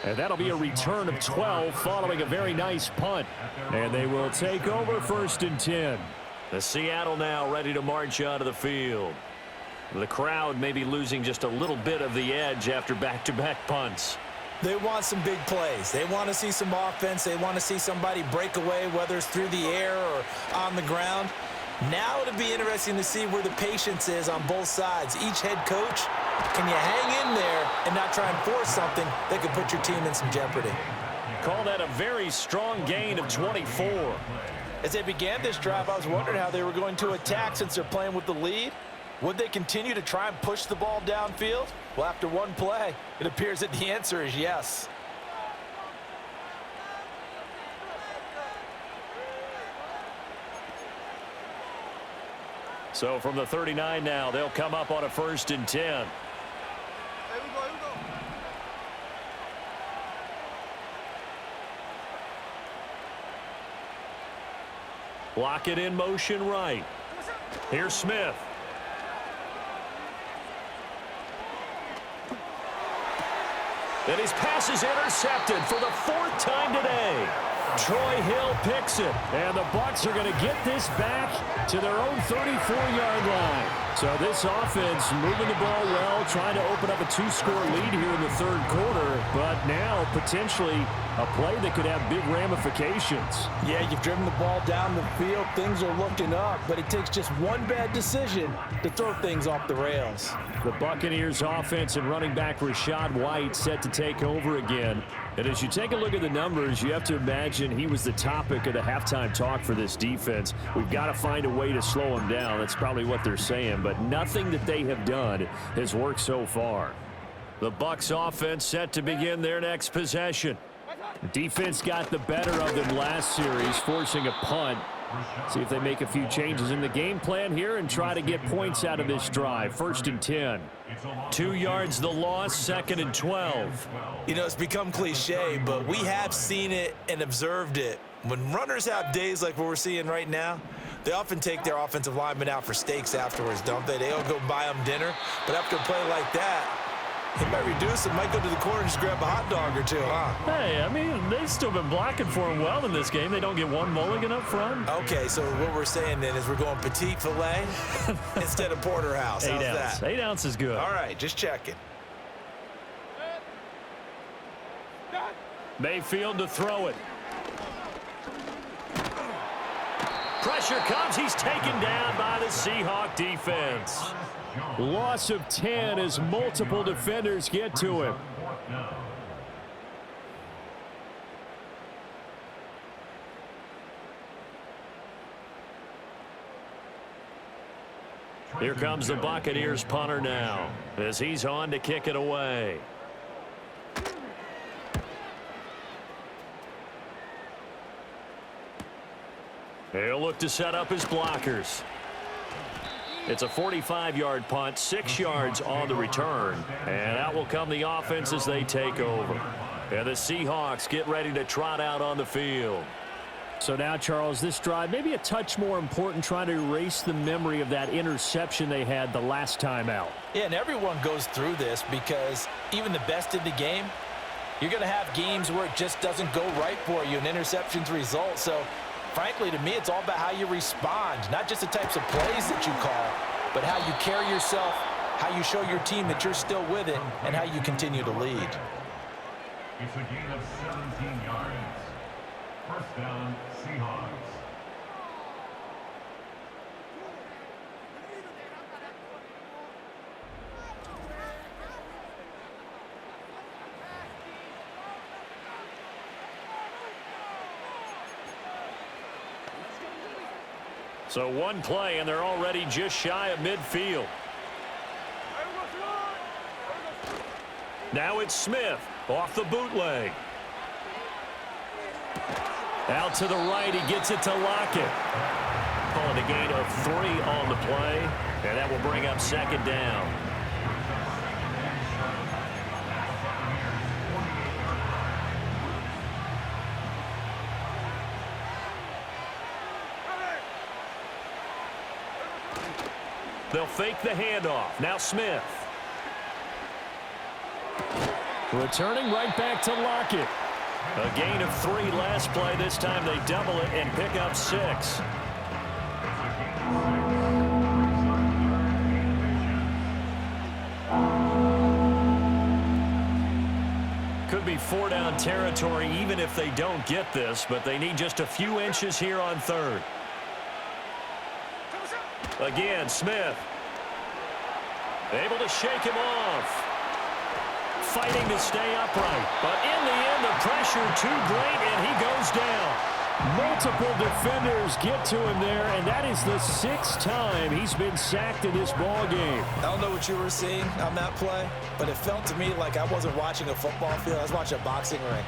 And that'll be a return of 12 following a very nice punt. And they will take over 1st and 10. The Seattle now ready to march out of the field. The crowd may be losing just a little bit of the edge after back-to-back punts. They want some big plays. They want to see some offense. They want to see somebody break away, whether it's through the air or on the ground. Now it'll be interesting to see where the patience is on both sides. Each head coach, can you hang in there and not try and force something that could put your team in some jeopardy? Call that a very strong gain of 24. As they began this drive, I was wondering how they were going to attack since they're playing with the lead. Would they continue to try and push the ball downfield? Well, after one play, it appears that the answer is yes. So from the 39 now, they'll come up on a 1st and 10. Lock it in motion right. Here's Smith. And his pass is intercepted for the 4th time today. Troy Hill picks it, and the Bucs are going to get this back to their own 34-yard line. So this offense moving the ball well, trying to open up a 2-score lead here in the 3rd quarter, but now potentially a play that could have big ramifications. Yeah, you've driven the ball down the field. Things are looking up, but it takes just one bad decision to throw things off the rails. The Buccaneers offense and running back Rachaad White set to take over again. And as you take a look at the numbers, you have to imagine he was the topic of the halftime talk for this defense. We've got to find a way to slow him down. That's probably what they're saying, but nothing that they have done has worked so far. The Bucs offense set to begin their next possession. The defense got the better of them last series, forcing a punt. See if they make a few changes in the game plan here and try to get points out of this drive. 1st and 10. 2 yards the loss, 2nd and 12. You know, it's become cliche, but we have seen it and observed it. When runners have days like what we're seeing right now, they often take their offensive linemen out for steaks afterwards, don't they? They'll go buy them dinner. But after a play like that, he might reduce it, might go to the corner and just grab a hot dog or two, huh? Hey, I mean, they've still been blocking for him well in this game. They don't get one mulligan up front. Okay, so what we're saying then is we're going petite filet instead of porterhouse. How's 8 ounce. that? 8 ounce is good. All right, just checking. Mayfield to throw it. Pressure comes. He's taken down by the Seahawk defense. Loss of 10 as multiple defenders get to him. Here comes the Buccaneers punter now as he's on to kick it away. He'll look to set up his blockers. It's a 45-yard punt, 6 yards on the return. And out will come the offense as they take over. And the Seahawks get ready to trot out on the field. So now, Charles, this drive maybe a touch more important, trying to erase the memory of that interception they had the last time out. Yeah, and everyone goes through this because even the best in the game, You're going to have games where it just doesn't go right for you, and interceptions result. So, frankly, to me, it's all about how you respond, not just the types of plays that you call, but how you carry yourself, how you show your team that you're still with it, and how you continue to lead. It's a gain of 17 yards. First down, Seahawks. So one play, and they're already just shy of midfield. Now it's Smith off the bootleg. Out to the right, he gets it to Lockett. Calling a gain of 3 on the play, and that will bring up second down. They'll fake the handoff. Now Smith. Returning right back to Lockett. A gain of 3 last play. This time they double it and pick up 6. Could be 4-down territory even if they don't get this, but they need just a few inches here on third. Again, Smith. Able to shake him off. Fighting to stay upright. But in the end, the pressure too great, and he goes down. Multiple defenders get to him there, and that is the 6th time he's been sacked in this ball game. I don't know what you were seeing on that play, but it felt to me like I wasn't watching a football field. I was watching a boxing ring.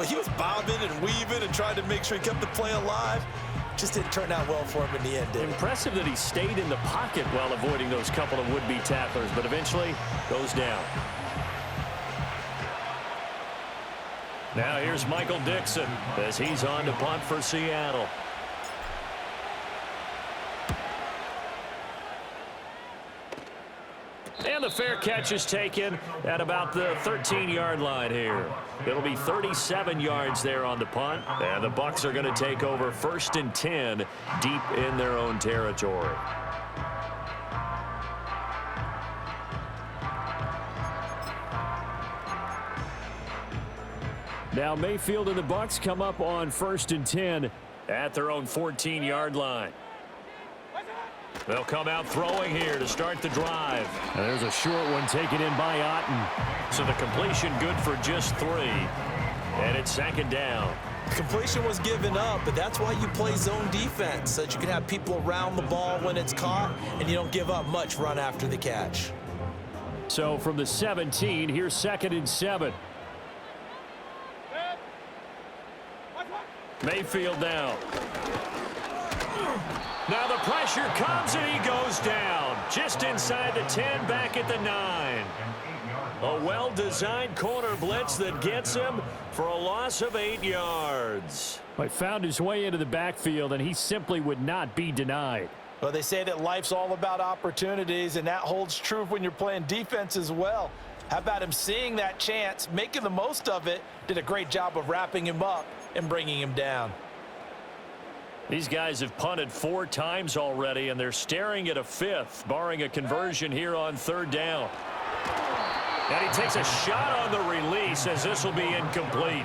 He was bobbing and weaving and trying to make sure he kept the play alive. Just didn't turn out well for him in the end, did it? Impressive that he stayed in the pocket while avoiding those couple of would-be tacklers, but eventually goes down. Now here's Michael Dixon as he's on to punt for Seattle. And the fair catch is taken at about the 13-yard line here. It'll be 37 yards there on the punt, and the Bucs are going to take over 1st and 10 deep in their own territory. Now Mayfield and the Bucs come up on 1st and 10 at their own 14-yard line. They'll come out throwing here to start the drive. And there's a short one taken in by Otten. So the completion good for just 3. And it's 2nd down. Completion was given up, but that's why you play zone defense, so that you can have people around the ball when it's caught, and you don't give up much run after the catch. So from the 17, here's 2nd and 7. Mayfield now. Now the pressure comes and he goes down. Just inside the 10, back at the 9. A well-designed corner blitz that gets him for a loss of 8 yards. He found his way into the backfield, and he simply would not be denied. Well, they say that life's all about opportunities, and that holds true when you're playing defense as well. How about him seeing that chance, making the most of it, did a great job of wrapping him up and bringing him down. These guys have punted 4 times already, and they're staring at a 5th, barring a conversion here on 3rd down. And he takes a shot on the release as this will be incomplete.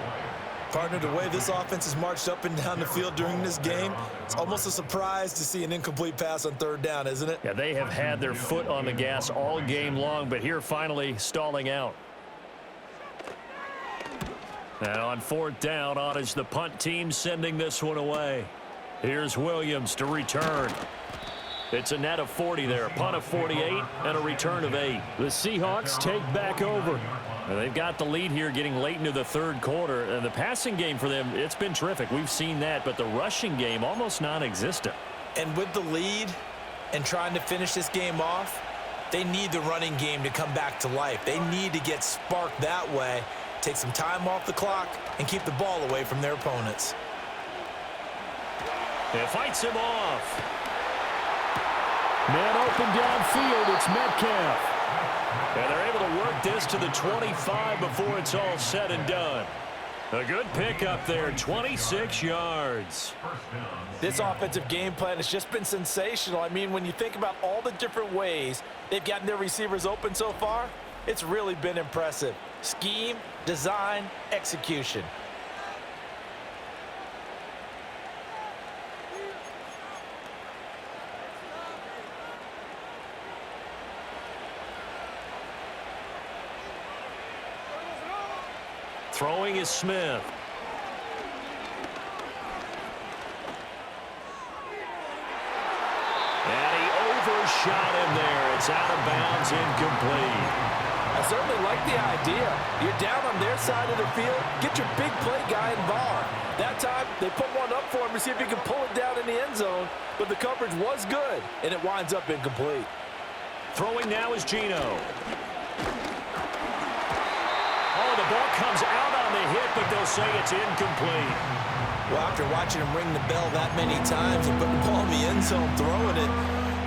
Partner, the way this offense has marched up and down the field during this game, it's almost a surprise to see an incomplete pass on 3rd down, isn't it? Yeah, they have had their foot on the gas all game long, but here finally stalling out. Now on 4th down, on is the punt team sending this one away. Here's Williams to return. It's a net of 40 there, a punt of 48 and a return of 8. The Seahawks take back over. And they've got the lead here getting late into the 3rd quarter. And the passing game for them, it's been terrific. We've seen that, but the rushing game almost non-existent. And with the lead and trying to finish this game off, they need the running game to come back to life. They need to get sparked that way, take some time off the clock, and keep the ball away from their opponents. It fights him off. Man open downfield, it's Metcalf. And they're able to work this to the 25 before it's all said and done. A good pickup there, 26 yards. This offensive game plan has just been sensational. I mean, when you think about all the different ways they've gotten their receivers open so far, it's really been impressive. Scheme, design, execution. Throwing is Smith. And he overshot him there. It's out of bounds, incomplete. I certainly like the idea. You're down on their side of the field. Get your big play guy involved. That time, they put one up for him to see if he can pull it down in the end zone. But the coverage was good, and it winds up incomplete. Throwing now is Geno. Oh, the ball comes out on the hit, but they'll say it's incomplete. Well, after watching him ring the bell that many times and put the ball in the end zone throwing it,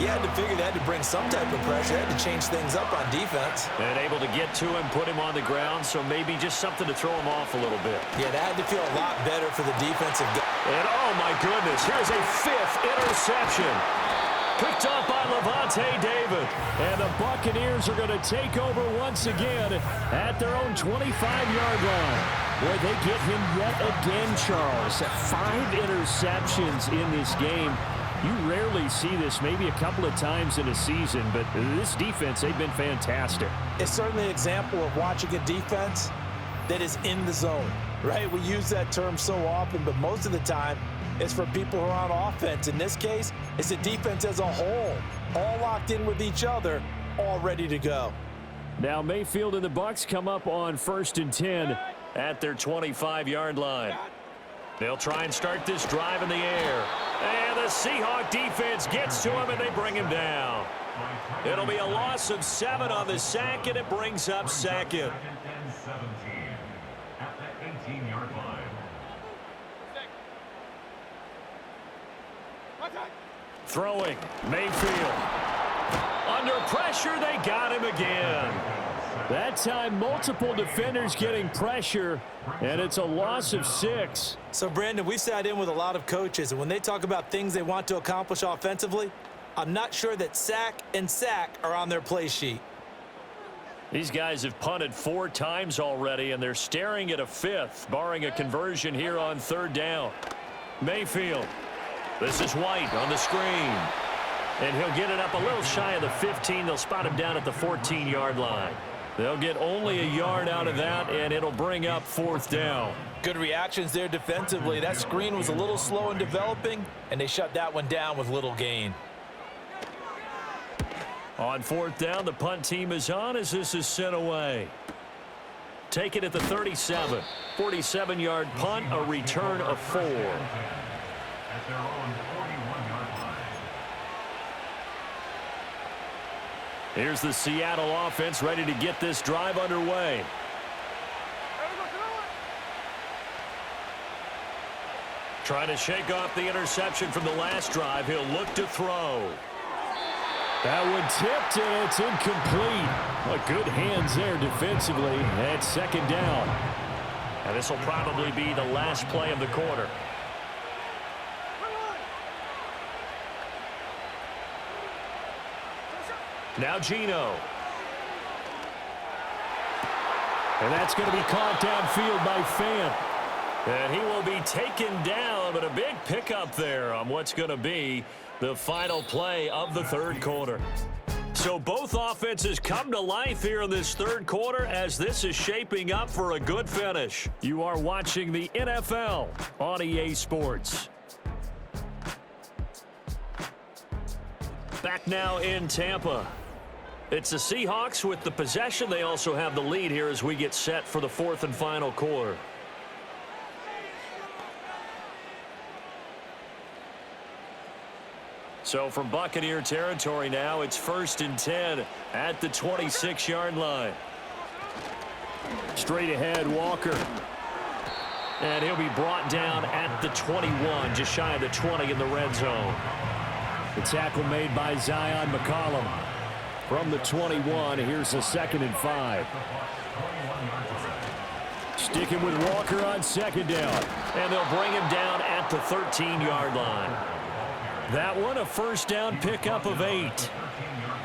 you had to figure they had to bring some type of pressure. They had to change things up on defense. And able to get to him, put him on the ground, so maybe just something to throw him off a little bit. Yeah, that had to feel a lot better for the defensive guy. And oh my goodness, here's a 5th interception. Picked off by Levante David. And the Buccaneers are going to take over once again at their own 25-yard line. Boy, they get him yet again, Charles. 5 interceptions in this game. You rarely see this, maybe a couple of times in a season, but this defense, they've been fantastic. It's certainly an example of watching a defense that is in the zone, right? We use that term so often, but most of the time, it's for people who are on offense. In this case, it's the defense as a whole, all locked in with each other, all ready to go. Now Mayfield and the Bucs come up on 1st and 10 at their 25-yard line. They'll try and start this drive in the air. And the Seahawks defense gets to him, and they bring him down. It'll be a loss of 7 on the sack, and it brings up 2nd. 2nd and 17 at the 18-yard line. Throwing, Mayfield. Under pressure, they got him again. That time, multiple defenders getting pressure, and it's a loss of 6. So, Brandon, we sat in with a lot of coaches, and when they talk about things they want to accomplish offensively, I'm not sure that sack and sack are on their play sheet. These guys have punted 4 times already, and they're staring at a 5th, barring a conversion here on 3rd down. Mayfield. This is White on the screen. And he'll get it up a little shy of the 15. They'll spot him down at the 14-yard line. They'll get only a yard out of that, and it'll bring up 4th down. Good reactions there defensively. That screen was a little slow in developing, and they shut that one down with little gain. On 4th down, the punt team is on as this is sent away. Take it at the 37. 47-yard punt, a return of 4. At their own 41-yard line. Here's the Seattle offense ready to get this drive underway. Trying to shake off the interception from the last drive. He'll look to throw. That one tipped, and it's incomplete. Well, good hands there defensively at 2nd down. And this will probably be the last play of the quarter. Now Geno. And that's going to be caught downfield by Fan. And he will be taken down, but a big pickup there on what's going to be the final play of the 3rd quarter. So both offenses come to life here in this 3rd quarter as this is shaping up for a good finish. You are watching the NFL on EA Sports. Back now in Tampa. It's the Seahawks with the possession. They also have the lead here as we get set for the 4th and final quarter. So from Buccaneer territory now, it's 1st and 10 at the 26-yard line. Straight ahead, Walker. And he'll be brought down at the 21, just shy of the 20 in the red zone. The tackle made by Zion McCollum. From the 21, here's a 2nd and 5. Sticking with Walker on 2nd down. And they'll bring him down at the 13-yard line. That one, a 1st down pickup of 8.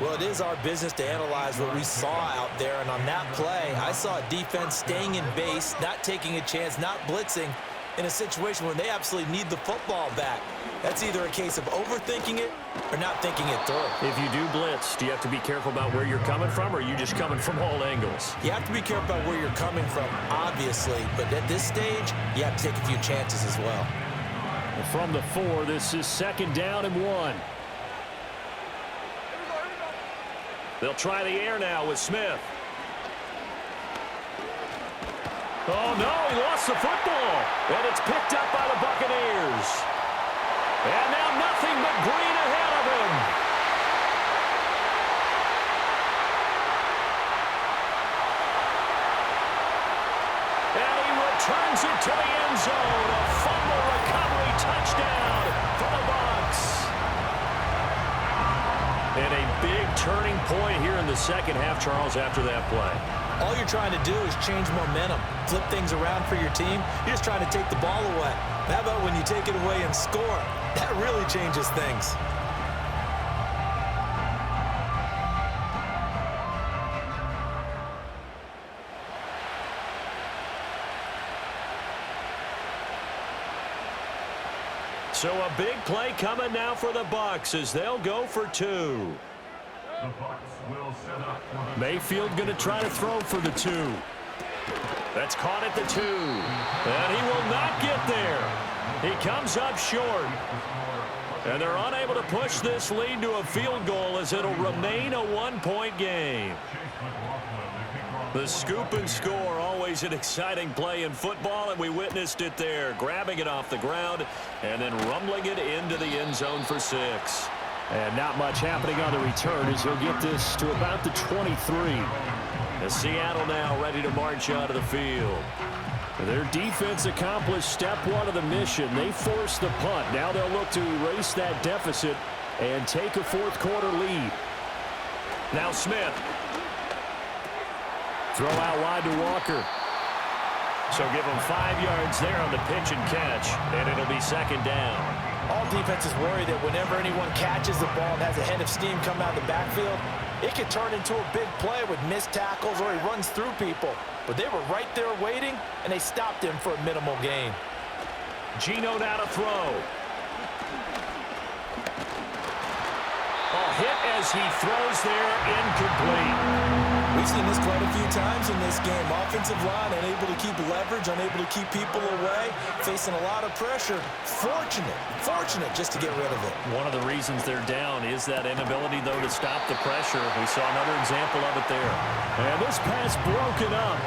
Well, it is our business to analyze what we saw out there, and on that play, I saw a defense staying in base, not taking a chance, not blitzing in a situation when they absolutely need the football back. That's either a case of overthinking it or not thinking it through. If you do blitz, do you have to be careful about where you're coming from, or are you just coming from all angles? You have to be careful about where you're coming from, obviously, but at this stage, you have to take a few chances as well. From the 4, this is 2nd down and 1. They'll try the air now with Smith. Oh, no, he lost the football. And it's picked up by the Buccaneers. And now nothing but green ahead of him. And he returns it to the end zone. A fumble recovery touchdown for the Bucs. And a big turning point here in the second half, Charles, after that play. All you're trying to do is change momentum, flip things around for your team. You're just trying to take the ball away. How about when you take it away and score? That really changes things. So a big play coming now for the Bucs as they'll go for 2. The Bucs will set up for the Mayfield going to try to throw for the 2. That's caught at the 2. And he will not get there. He comes up short. And they're unable to push this lead to a field goal as it'll remain a 1-point game. The scoop and score, always an exciting play in football, and we witnessed it there, grabbing it off the ground and then rumbling it into the end zone for 6. And not much happening on the return as he'll get this to about the 23. As Seattle now ready to march out of the field. Their defense accomplished step 1 of the mission. They forced the punt. Now they'll look to erase that deficit and take a 4th quarter lead. Now Smith. Throw out wide to Walker. So give him 5 yards there on the pitch and catch, and it'll be 2nd down. All defenses worry that whenever anyone catches the ball and has a head of steam come out of the backfield, it can turn into a big play with missed tackles or he runs through people. But they were right there waiting, and they stopped him for a minimal gain. Geno now to throw. A hit as he throws there, incomplete. We've seen this quite a few times in this game. Offensive line unable to keep leverage, unable to keep people away, facing a lot of pressure. Fortunate just to get rid of it. One of the reasons they're down is that inability, though, to stop the pressure. We saw another example of it there. And this pass broken up.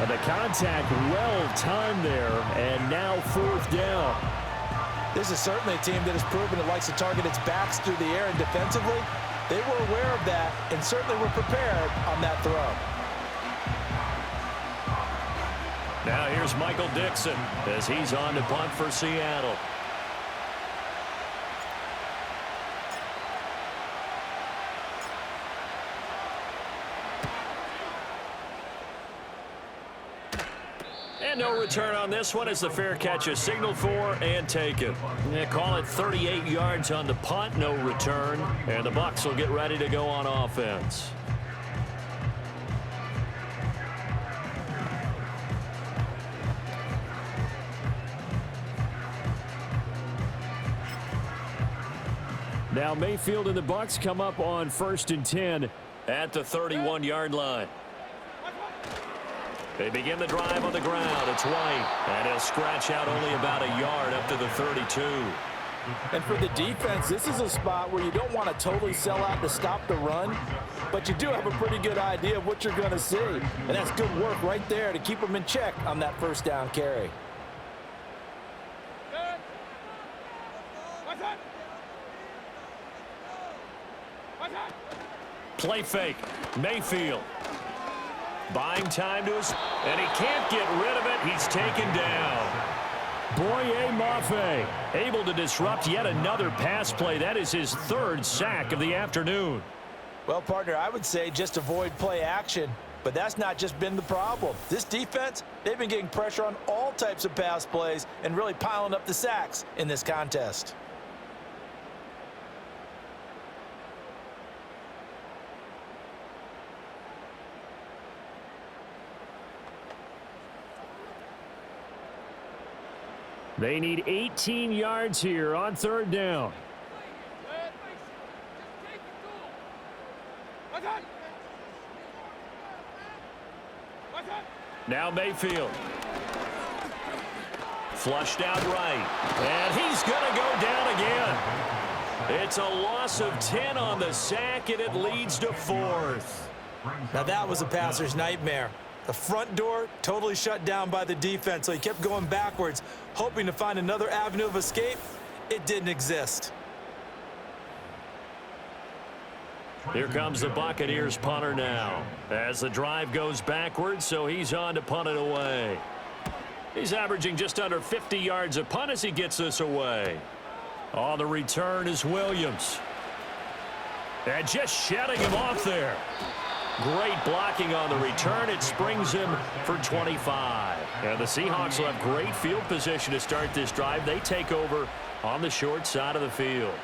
And the contact well timed there, and now 4th down. This is certainly a team that has proven it likes to target its backs through the air and defensively. They were aware of that and certainly were prepared on that throw. Now here's Michael Dixon as he's on to punt for Seattle. And no return on this one as the fair catch is signaled for and taken. They call it 38 yards on the punt, no return. And the Bucs will get ready to go on offense. Now Mayfield and the Bucs come up on 1st and 10 at the 31-yard line. They begin the drive on the ground. It's White, and he'll scratch out only about a yard up to the 32. And for the defense, this is a spot where you don't want to totally sell out to stop the run, but you do have a pretty good idea of what you're going to see. And that's good work right there to keep them in check on that 1st down carry. Play fake. Mayfield. Buying time to his, and he can't get rid of it. He's taken down. Boye Mafe able to disrupt yet another pass play. That is his 3rd sack of the afternoon. Well, partner, I would say just avoid play action. But that's not just been the problem. This defense, they've been getting pressure on all types of pass plays and really piling up the sacks in this contest. They need 18 yards here on third down. Now Mayfield. Flushed out right. And he's going to go down again. It's a loss of 10 on the sack, and it leads to 4th. Now that was a passer's nightmare. The front door totally shut down by the defense, so he kept going backwards, hoping to find another avenue of escape. It didn't exist. Here comes the Buccaneers punter now as the drive goes backwards, so he's on to punt it away. He's averaging just under 50 yards a punt as he gets this away. On the return is Williams. And just shutting him off there. Great blocking on the return. It springs him for 25. And the Seahawks will have great field position to start this drive. They take over on the short side of the field.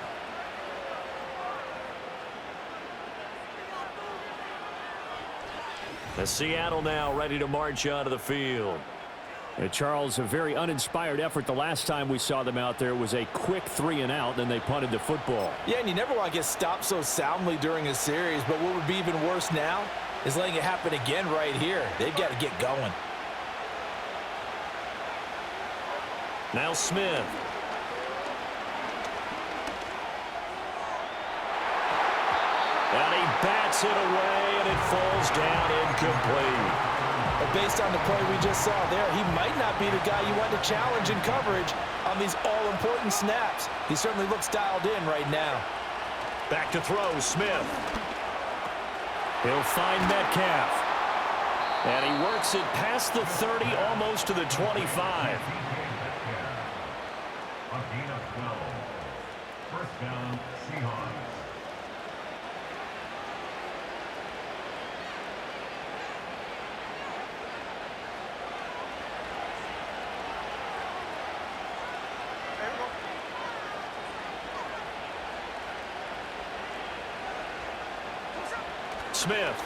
The Seattle now ready to march onto the field. Charles, a very uninspired effort. The last time we saw them out there was a quick 3-and-out, then they punted the football. Yeah, and you never want to get stopped so soundly during a series, but what would be even worse now is letting it happen again right here. They've got to get going. Now Smith. And he bats it away, and it falls down incomplete. But based on the play we just saw there, he might not be the guy you want to challenge in coverage on these all-important snaps. He certainly looks dialed in right now. Back to throw, Smith. He'll find Metcalf. And he works it past the 30, almost to the 25. A gain of 12. First down, Seahawks. Smith.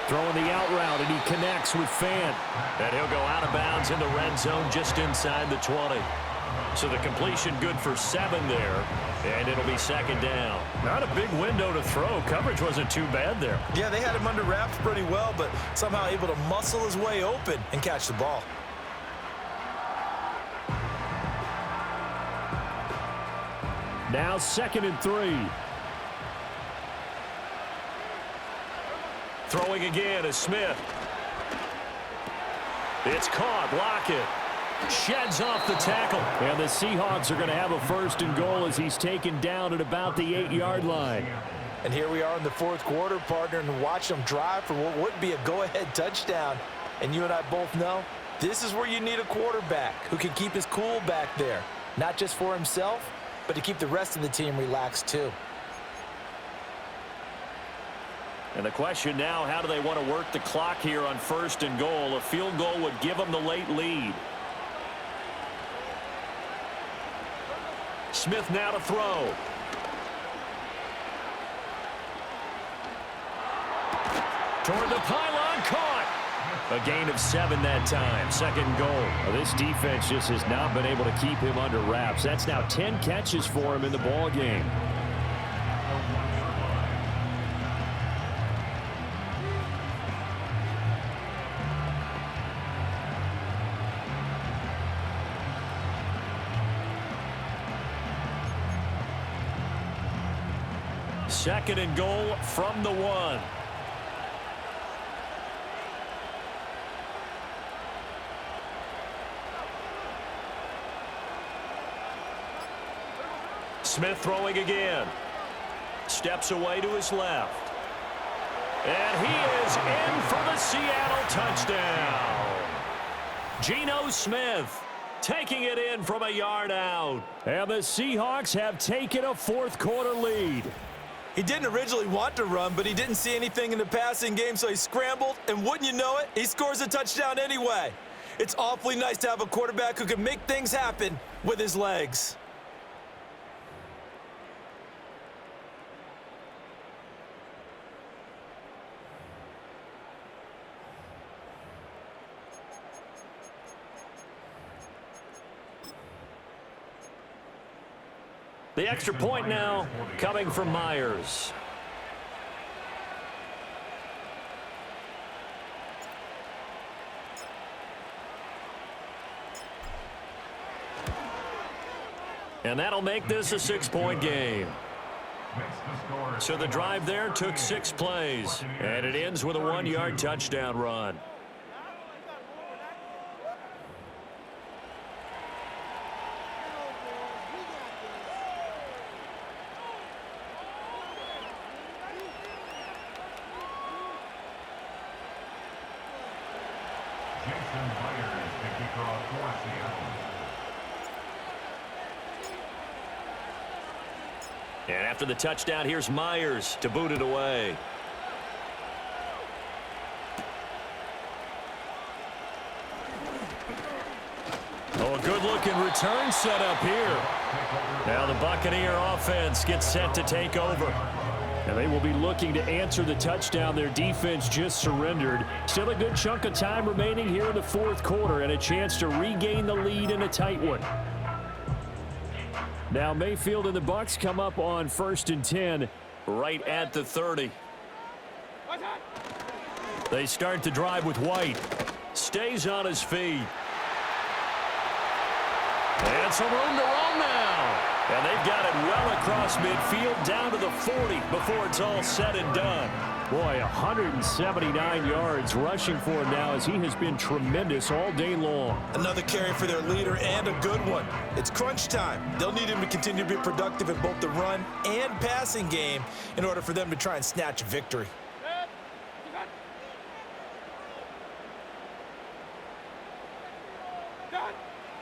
Throwing the out route, and he connects with Fan. And he'll go out of bounds in the red zone just inside the 20. So the completion good for 7 there, and it'll be second down. Not a big window to throw. Coverage wasn't too bad there. Yeah, they had him under wraps pretty well, but somehow able to muscle his way open and catch the ball. Now 2nd and 3. Throwing again is Smith. It's caught. Lockett sheds off the tackle. And the Seahawks are going to have a 1st and goal as he's taken down at about the 8-yard line. And here we are in the 4th quarter, partner, and watch them drive for what would be a go-ahead touchdown. And you and I both know this is where you need a quarterback who can keep his cool back there, not just for himself, but to keep the rest of the team relaxed too. And the question now, how do they want to work the clock here on 1st and goal? A field goal would give them the late lead. Smith now to throw. Toward the pylon, caught. A gain of 7 that time. 2nd goal. Well, this defense just has not been able to keep him under wraps. That's now 10 catches for him in the ball game. Second and goal from the 1. Smith throwing again. Steps away to his left. And he is in for the Seattle touchdown. Geno Smith taking it in from a yard out. And the Seahawks have taken a fourth-quarter lead. He didn't originally want to run, but he didn't see anything in the passing game, so he scrambled, and wouldn't you know it, he scores a touchdown anyway. It's awfully nice to have a quarterback who can make things happen with his legs. The extra point now coming from Myers. And that'll make this a 6-point game. So the drive there took 6 plays, and it ends with a 1-yard touchdown run. And after the touchdown, here's Myers to boot it away. Oh, a good-looking return set up here. Now the Buccaneer offense gets set to take over. And they will be looking to answer the touchdown their defense just surrendered. Still a good chunk of time remaining here in the fourth quarter and a chance to regain the lead in a tight one. Now Mayfield and the Bucs come up on 1st and 10 right at the 30. They start the drive with White. Stays on his feet. And some room to run now. And they've got it well across midfield down to the 40 before it's all said and done. Boy, 179 yards rushing for him now as he has been tremendous all day long. Another carry for their leader and a good one. It's crunch time. They'll need him to continue to be productive in both the run and passing game in order for them to try and snatch a victory.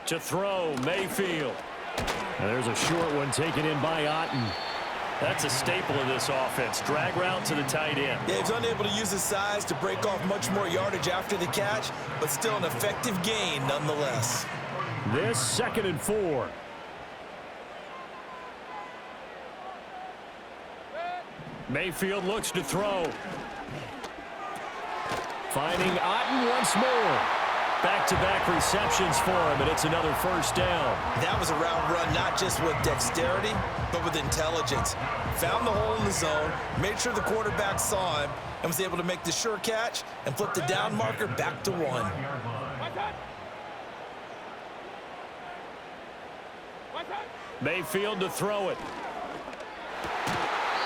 To throw, Mayfield. And there's a short one taken in by Otten. That's a staple of this offense. Drag route to the tight end. Yeah, he's unable to use his size to break off much more yardage after the catch, but still an effective gain nonetheless. This 2nd and 4. Mayfield looks to throw. Finding Otten once more. Back-to-back receptions for him, and it's another first down. That was a route run not just with dexterity, but with intelligence. Found the hole in the zone, made sure the quarterback saw him, and was able to make the sure catch and flip the down marker back to 1. Mayfield to throw it.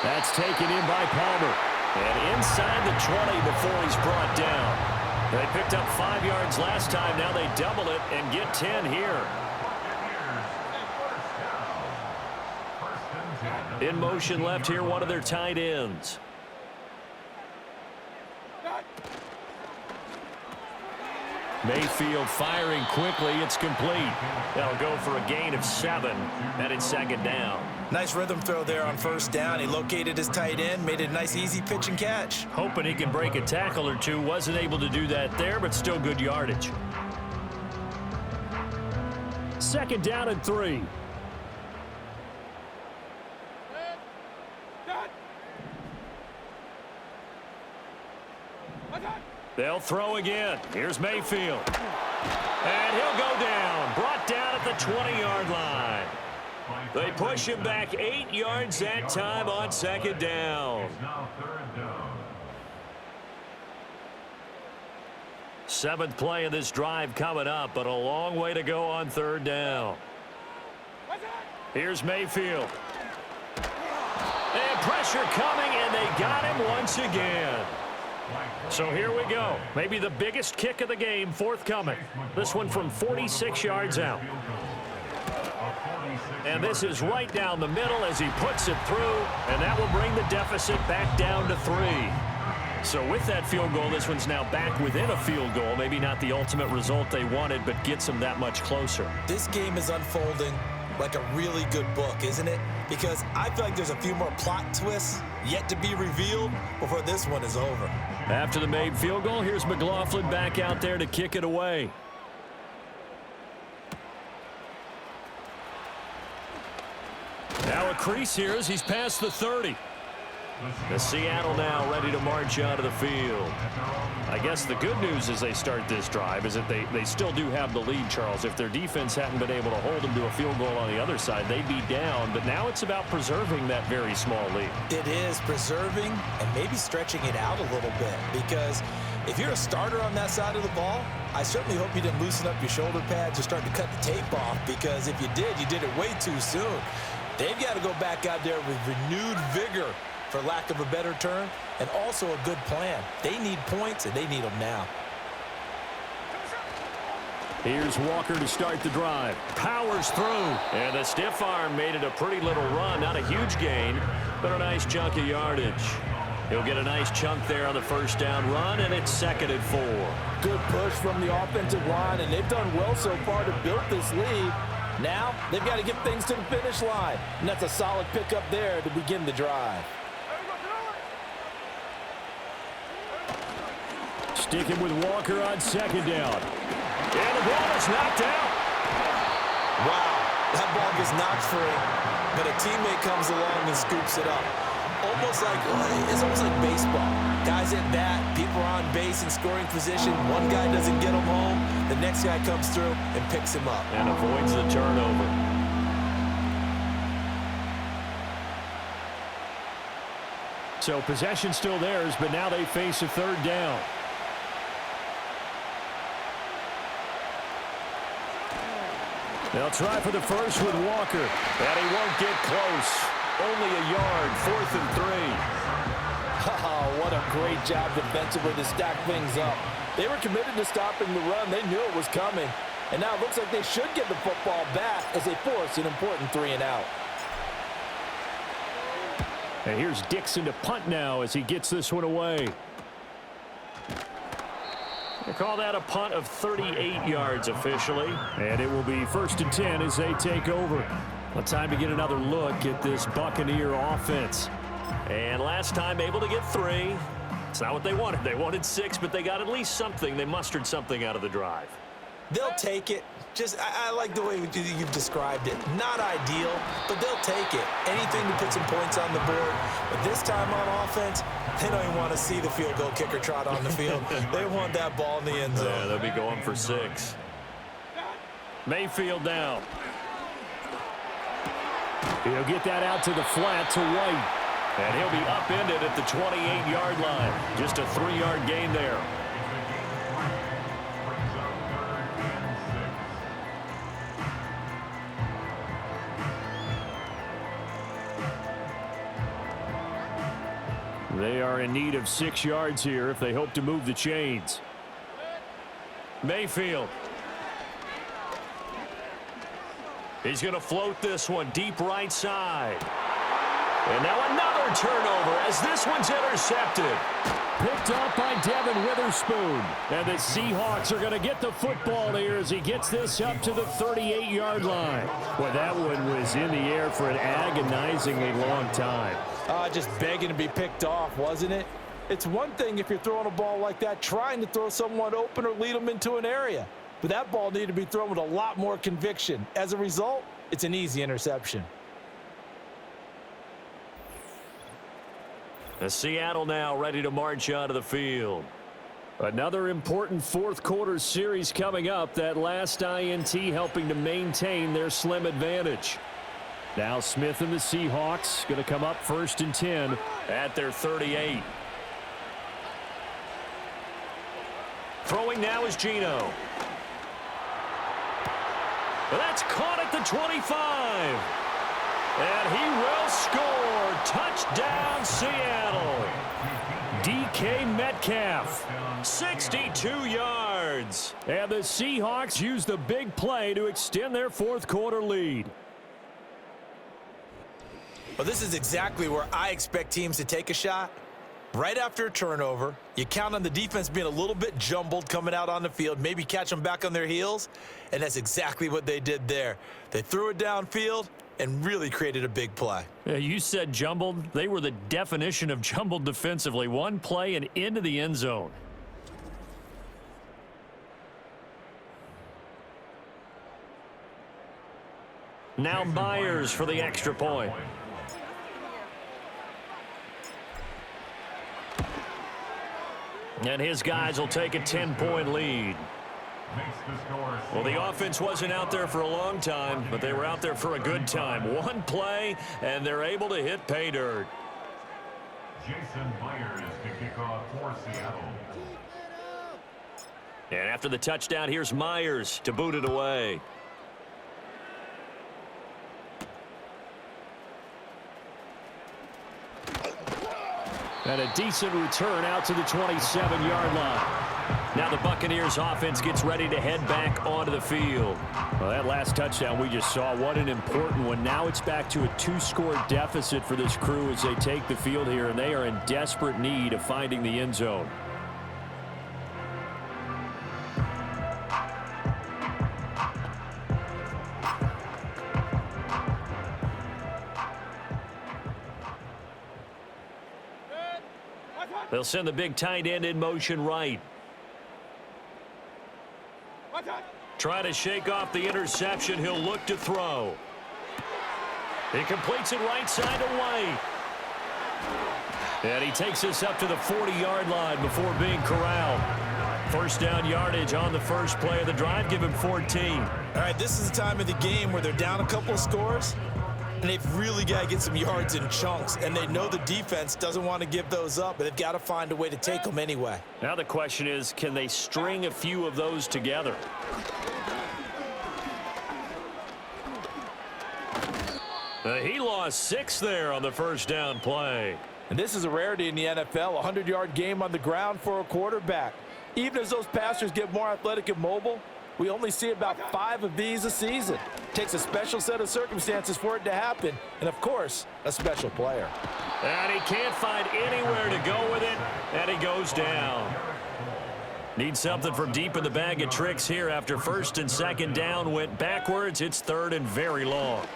That's taken in by Palmer. And inside the 20 before he's brought down. They picked up 5 yards last time. Now they double it and get 10 here. In motion left here, one of their tight ends. Mayfield firing quickly. It's complete. That'll go for a gain of 7, and it's 2nd down. Nice rhythm throw there on 1st down. He located his tight end, made it a nice easy pitch and catch. Hoping he can break a tackle or two. Wasn't able to do that there, but still good yardage. 2nd down and 3. They'll throw again. Here's Mayfield. And he'll go down. Brought down at the 20-yard line. They push him back 8 yards that time on 2nd down. 7th play of this drive coming up, but a long way to go on 3rd down. Here's Mayfield. And pressure coming, and they got him once again. So here we go. Maybe the biggest kick of the game forthcoming. This one from 46 yards out. And this is right down the middle as he puts it through, and that will bring the deficit back down to 3. So with that field goal, this one's now back within a field goal. Maybe not the ultimate result they wanted, but gets them that much closer. This game is unfolding like a really good book, isn't it? Because I feel like there's a few more plot twists yet to be revealed before this one is over. After the made field goal, here's McLaughlin back out there to kick it away. Now a crease here as he's past the 30. The Seattle now ready to march out of the field. I guess the good news as they start this drive is that they still do have the lead, Charles. If their defense hadn't been able to hold them to a field goal on the other side, they'd be down. But now it's about preserving that very small lead. It is preserving and maybe stretching it out a little bit, because if you're a starter on that side of the ball, I certainly hope you didn't loosen up your shoulder pads or start to cut the tape off, because if you did it way too soon. They've got to go back out there with renewed vigor, for lack of a better term, and also a good plan. They need points, and they need them now. Here's Walker to start the drive. Powers through. And the stiff arm made it a pretty little run. Not a huge gain, but a nice chunk of yardage. He'll get a nice chunk there on the first down run, and it's 2nd and 4. Good push from the offensive line, and they've done well so far to build this lead. Now they've got to get things to the finish line, and that's a solid pickup there to begin the drive. Sticking with Walker on 2nd down. And the ball is knocked out. Wow, that ball gets knocked free, but a teammate comes along and scoops it up. It's almost like baseball. Guys at bat, people are on base in scoring position. One guy doesn't get him home. The next guy comes through and picks him up. And avoids the turnover. So possession still theirs, but now they face a 3rd down. They'll try for the first with Walker. And he won't get close. Only a yard, 4th and 3. Oh, what a great job defensively to stack things up. They were committed to stopping the run. They knew it was coming. And now it looks like they should get the football back as they force an important 3 and out. And here's Dixon to punt now as he gets this one away. They call that a punt of 38 yards officially. And it will be 1st and 10 as they take over. Well, time to get another look at this Buccaneer offense. And last time able to get 3. It's not what they wanted. They wanted 6, but they got at least something. They mustered something out of the drive. They'll take it. I like the way you've described it. Not ideal, but they'll take it. Anything to put some points on the board. But this time on offense, they don't even want to see the field goal kicker trot on the field. They want that ball in the end zone. Yeah, they'll be going for 6. Mayfield down. He'll get that out to the flat to White. And he'll be upended at the 28-yard line. Just a 3-yard gain there. They are in need of 6 yards here if they hope to move the chains. Mayfield. He's going to float this one deep right side. And now another turnover as this one's intercepted. Picked up by Devin Witherspoon. And the Seahawks are going to get the football here as he gets this up to the 38-yard line. Well, that one was in the air for an agonizingly long time. Just begging to be picked off, wasn't it? It's one thing if you're throwing a ball like that, trying to throw someone open or lead them into an area. But that ball needed to be thrown with a lot more conviction. As a result, it's an easy interception. The Seattle now ready to march out of the field. Another important 4th quarter series coming up. That last INT helping to maintain their slim advantage. Now Smith and the Seahawks going to come up 1st and 10 at their 38. Throwing now is Geno. That's caught at the 25. And he will score. Touchdown, Seattle. DK Metcalf. 62 yards. And the Seahawks use the big play to extend their 4th quarter lead. Well, this is exactly where I expect teams to take a shot. Right after a turnover, you count on the defense being a little bit jumbled coming out on the field, maybe catch them back on their heels, and that's exactly what they did there. They threw it downfield and really created a big play. Yeah, you said jumbled. They were the definition of jumbled defensively. One play and into the end zone. Now Myers for the extra point. And his guys will take a 10-point lead. Well, the offense wasn't out there for a long time, but they were out there for a good time. One play, and they're able to hit pay dirt. Jason Myers to kick off for Seattle. And after the touchdown, here's Myers to boot it away. And a decent return out to the 27-yard line. Now the Buccaneers offense gets ready to head back onto the field. Well, that last touchdown we just saw, what an important one. Now it's back to a 2-score deficit for this crew as they take the field here, and they are in desperate need of finding the end zone. They'll send the big tight end in motion right. Try to shake off the interception. He'll look to throw. He completes it right side to White. And he takes us up to the 40-yard line before being corralled. First down yardage on the first play of the drive. Give him 14. All right, this is the time of the game where they're down a couple of scores, and they've really got to get some yards in chunks, and they know the defense doesn't want to give those up, but they've got to find a way to take them anyway. Now the question is, can they string a few of those together? He lost 6 there on the first down play. And this is a rarity in the NFL, a 100-yard game on the ground for a quarterback. Even as those passers get more athletic and mobile, we only see about 5 of these a season. It takes a special set of circumstances for it to happen, and of course, a special player. And he can't find anywhere to go with it, and he goes down. Needs something from deep in the bag of tricks here after first and second down went backwards. It's third and very long.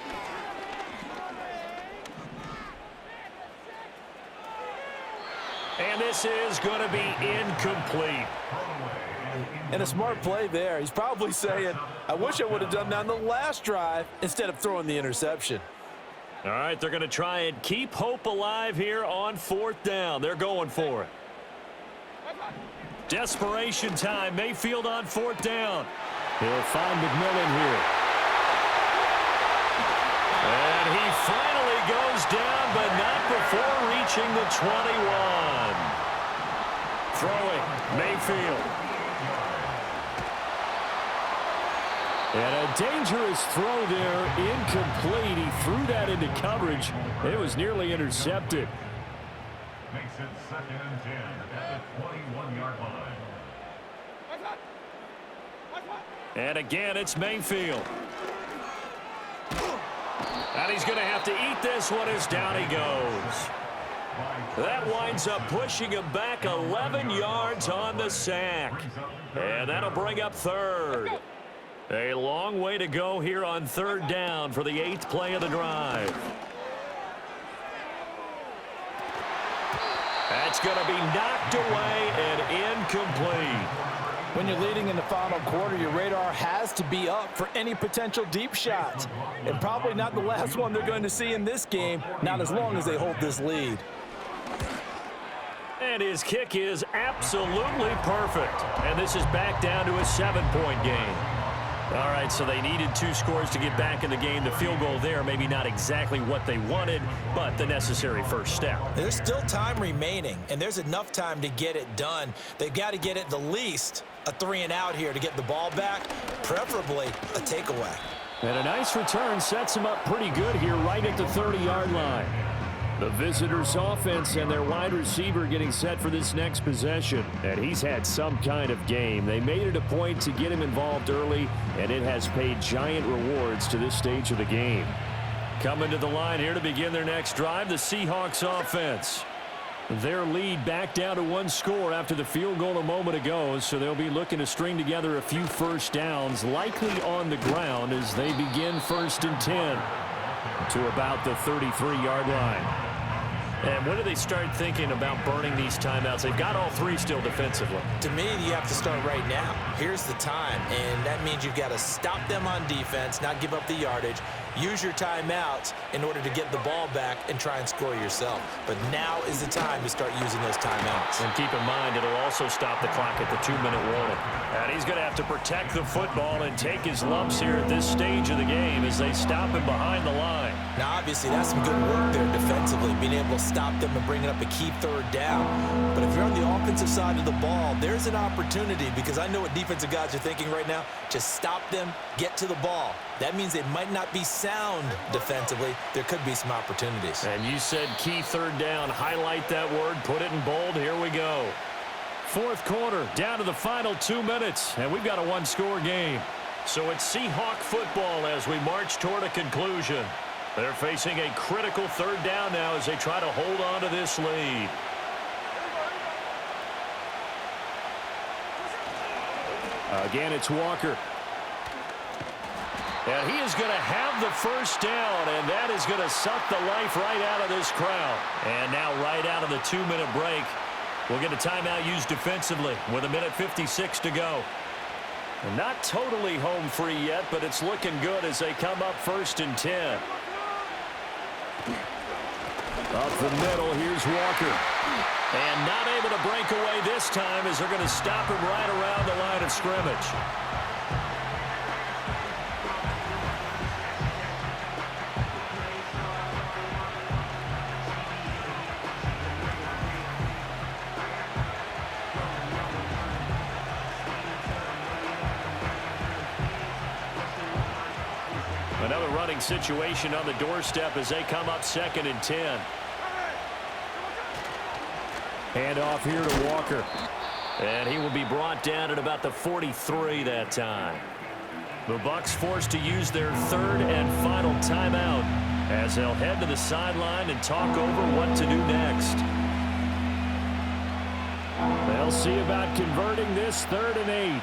And this is going to be incomplete. And a smart play there. He's probably saying, I wish I would have done that on the last drive instead of throwing the interception. All right, they're going to try and keep hope alive here on 4th down. They're going for it. Desperation time. Mayfield on 4th down. He'll find McMillan here. And he finally goes down, but not before reaching the 21. Throwing, Mayfield. And a dangerous throw there, incomplete. He threw that into coverage. It was nearly intercepted. Makes it 2nd and 10 at the 21-yard line. And again, it's Mayfield. And he's going to have to eat this one as down he goes. That winds up pushing him back 11 yards on the sack. And that'll bring up 3rd. A long way to go here on 3rd down for the 8th play of the drive. That's going to be knocked away and incomplete. When you're leading in the final quarter, your radar has to be up for any potential deep shots. And probably not the last one they're going to see in this game, not as long as they hold this lead. And his kick is absolutely perfect. And this is back down to a 7-point game. All right, so they needed 2 scores to get back in the game. The field goal there, maybe not exactly what they wanted, but the necessary first step. There's still time remaining, and there's enough time to get it done. They've got to get at the least a 3-and-out here to get the ball back, preferably a takeaway. And a nice return sets him up pretty good here right at the 30-yard line. The visitors' offense and their wide receiver getting set for this next possession. And he's had some kind of game. They made it a point to get him involved early, and it has paid giant rewards to this stage of the game. Coming to the line here to begin their next drive, the Seahawks offense. Their lead back down to one score after the field goal a moment ago, so they'll be looking to string together a few first downs, likely on the ground as they begin 1st and 10 to about the 33-yard line. And when do they start thinking about burning these timeouts? They've got all three still defensively. To me, you have to start right now. Here's the time, and that means you've got to stop them on defense, not give up the yardage, use your timeouts in order to get the ball back and try and score yourself. But now is the time to start using those timeouts. And keep in mind, it'll also stop the clock at the 2-minute warning. And he's going to have to protect the football and take his lumps here at this stage of the game as they stop him behind the line. Now, obviously, that's some good work there defensively, being able to stop them and bringing up a key 3rd down. But if you're on the offensive side of the ball, there's an opportunity, because I know what defensive guys are thinking right now. Just stop them, get to the ball. That means they might not be sound defensively. There could be some opportunities. And you said key 3rd down. Highlight that word. Put it in bold. Here we go. 4th quarter, down to the final 2 minutes, and we've got a one-score game. So it's Seahawk football as we march toward a conclusion. They're facing a critical 3rd down now as they try to hold on to this lead. Again, it's Walker. And he is going to have the 1st down, and that is going to suck the life right out of this crowd. And now right out of the 2-minute break, we'll get a timeout used defensively with 1:56 to go. And not totally home free yet, but it's looking good as they come up 1st and 10. Up the middle, here's Walker. And not able to break away this time as they're going to stop him right around the line of scrimmage. Another running situation on the doorstep as they come up 2nd and 10. Hand off here to Walker. And he will be brought down at about the 43 that time. The Bucs forced to use their 3rd and final timeout as they'll head to the sideline and talk over what to do next. They'll see about converting this 3rd and 8.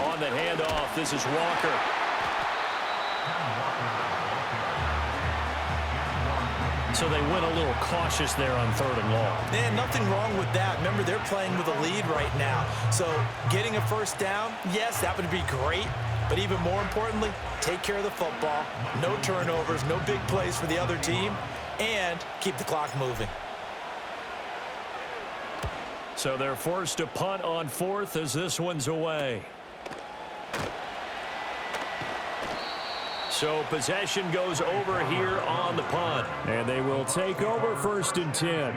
On the handoff, this is Walker. So they went a little cautious there on 3rd and long. Man, nothing wrong with that. Remember, they're playing with a lead right now. So getting a 1st down, yes, that would be great. But even more importantly, take care of the football. No turnovers, no big plays for the other team, and keep the clock moving. So they're forced to punt on 4th as this one's away. So possession goes over here on the punt. And they will take over 1st and 10.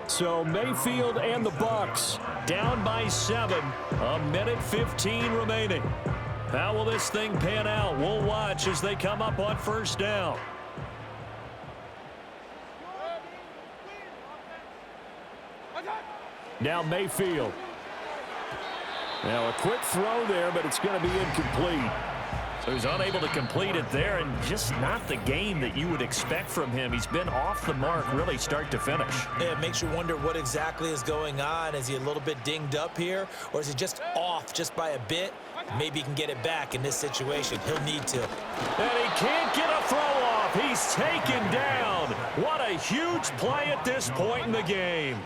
So Mayfield and the Bucs down by 7. 1:15 remaining. How will this thing pan out? We'll watch as they come up on 1st down. Now Mayfield. Now a quick throw there, but it's going to be incomplete. So he's unable to complete it there, and just not the game that you would expect from him. He's been off the mark really start to finish. Yeah, it makes you wonder what exactly is going on. Is he a little bit dinged up here, or is he just off just by a bit? Maybe he can get it back in this situation. He'll need to. And he can't get a throw off. He's taken down. What a huge play at this point in the game.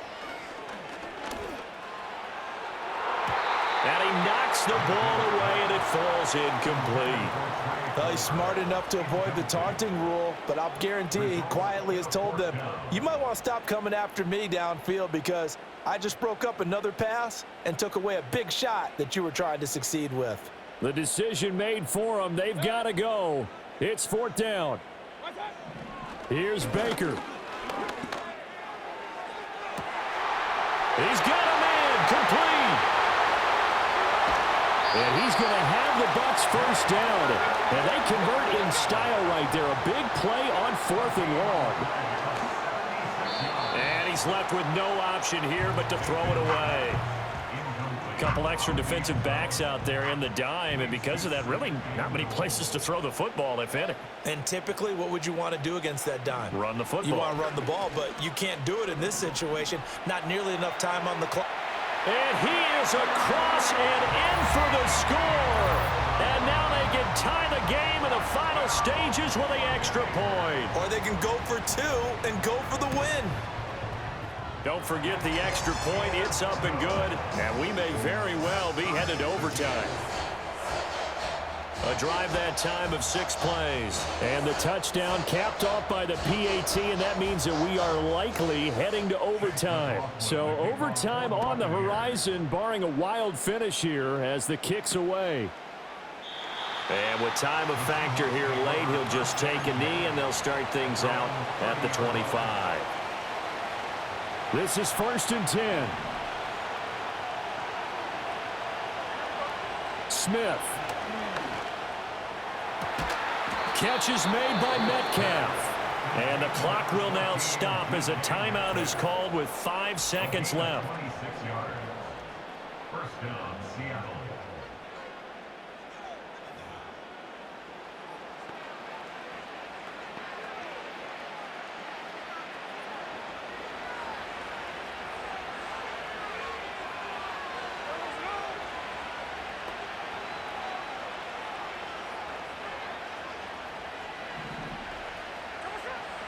And he knocks the ball away, and it falls incomplete. Well, he's smart enough to avoid the taunting rule, but I'll guarantee he quietly has told them, you might want to stop coming after me downfield because I just broke up another pass and took away a big shot that you were trying to succeed with. The decision made for them. They've got to go. It's 4th down. Here's Baker. He's got him in, complete. And he's going to have the Bucs 1st down. And they convert in style right there. A big play on 4th and long. And he's left with no option here but to throw it away. couple extra defensive backs out there in the dime, and because of that, really not many places to throw the football, if any. And typically, what would you want to do against that dime? Run the football. You want to run the ball, but you can't do it in this situation. Not nearly enough time on the clock. And he is across and in for the score. And now they can tie the game in the final stages with the extra point. Or they can go for two and go for the win. Don't forget the extra point. It's up and good. And we may very well be headed to overtime. A drive that time of 6 plays. And the touchdown capped off by the PAT, and that means that we are likely heading to overtime. So overtime on the horizon, barring a wild finish here as the kick's away. And with time a factor here late, he'll just take a knee, and they'll start things out at the 25. This is 1st and 10. Smith. Catch is made by Metcalf. And the clock will now stop as a timeout is called with 5 seconds left. 26 yards. First down, Seattle.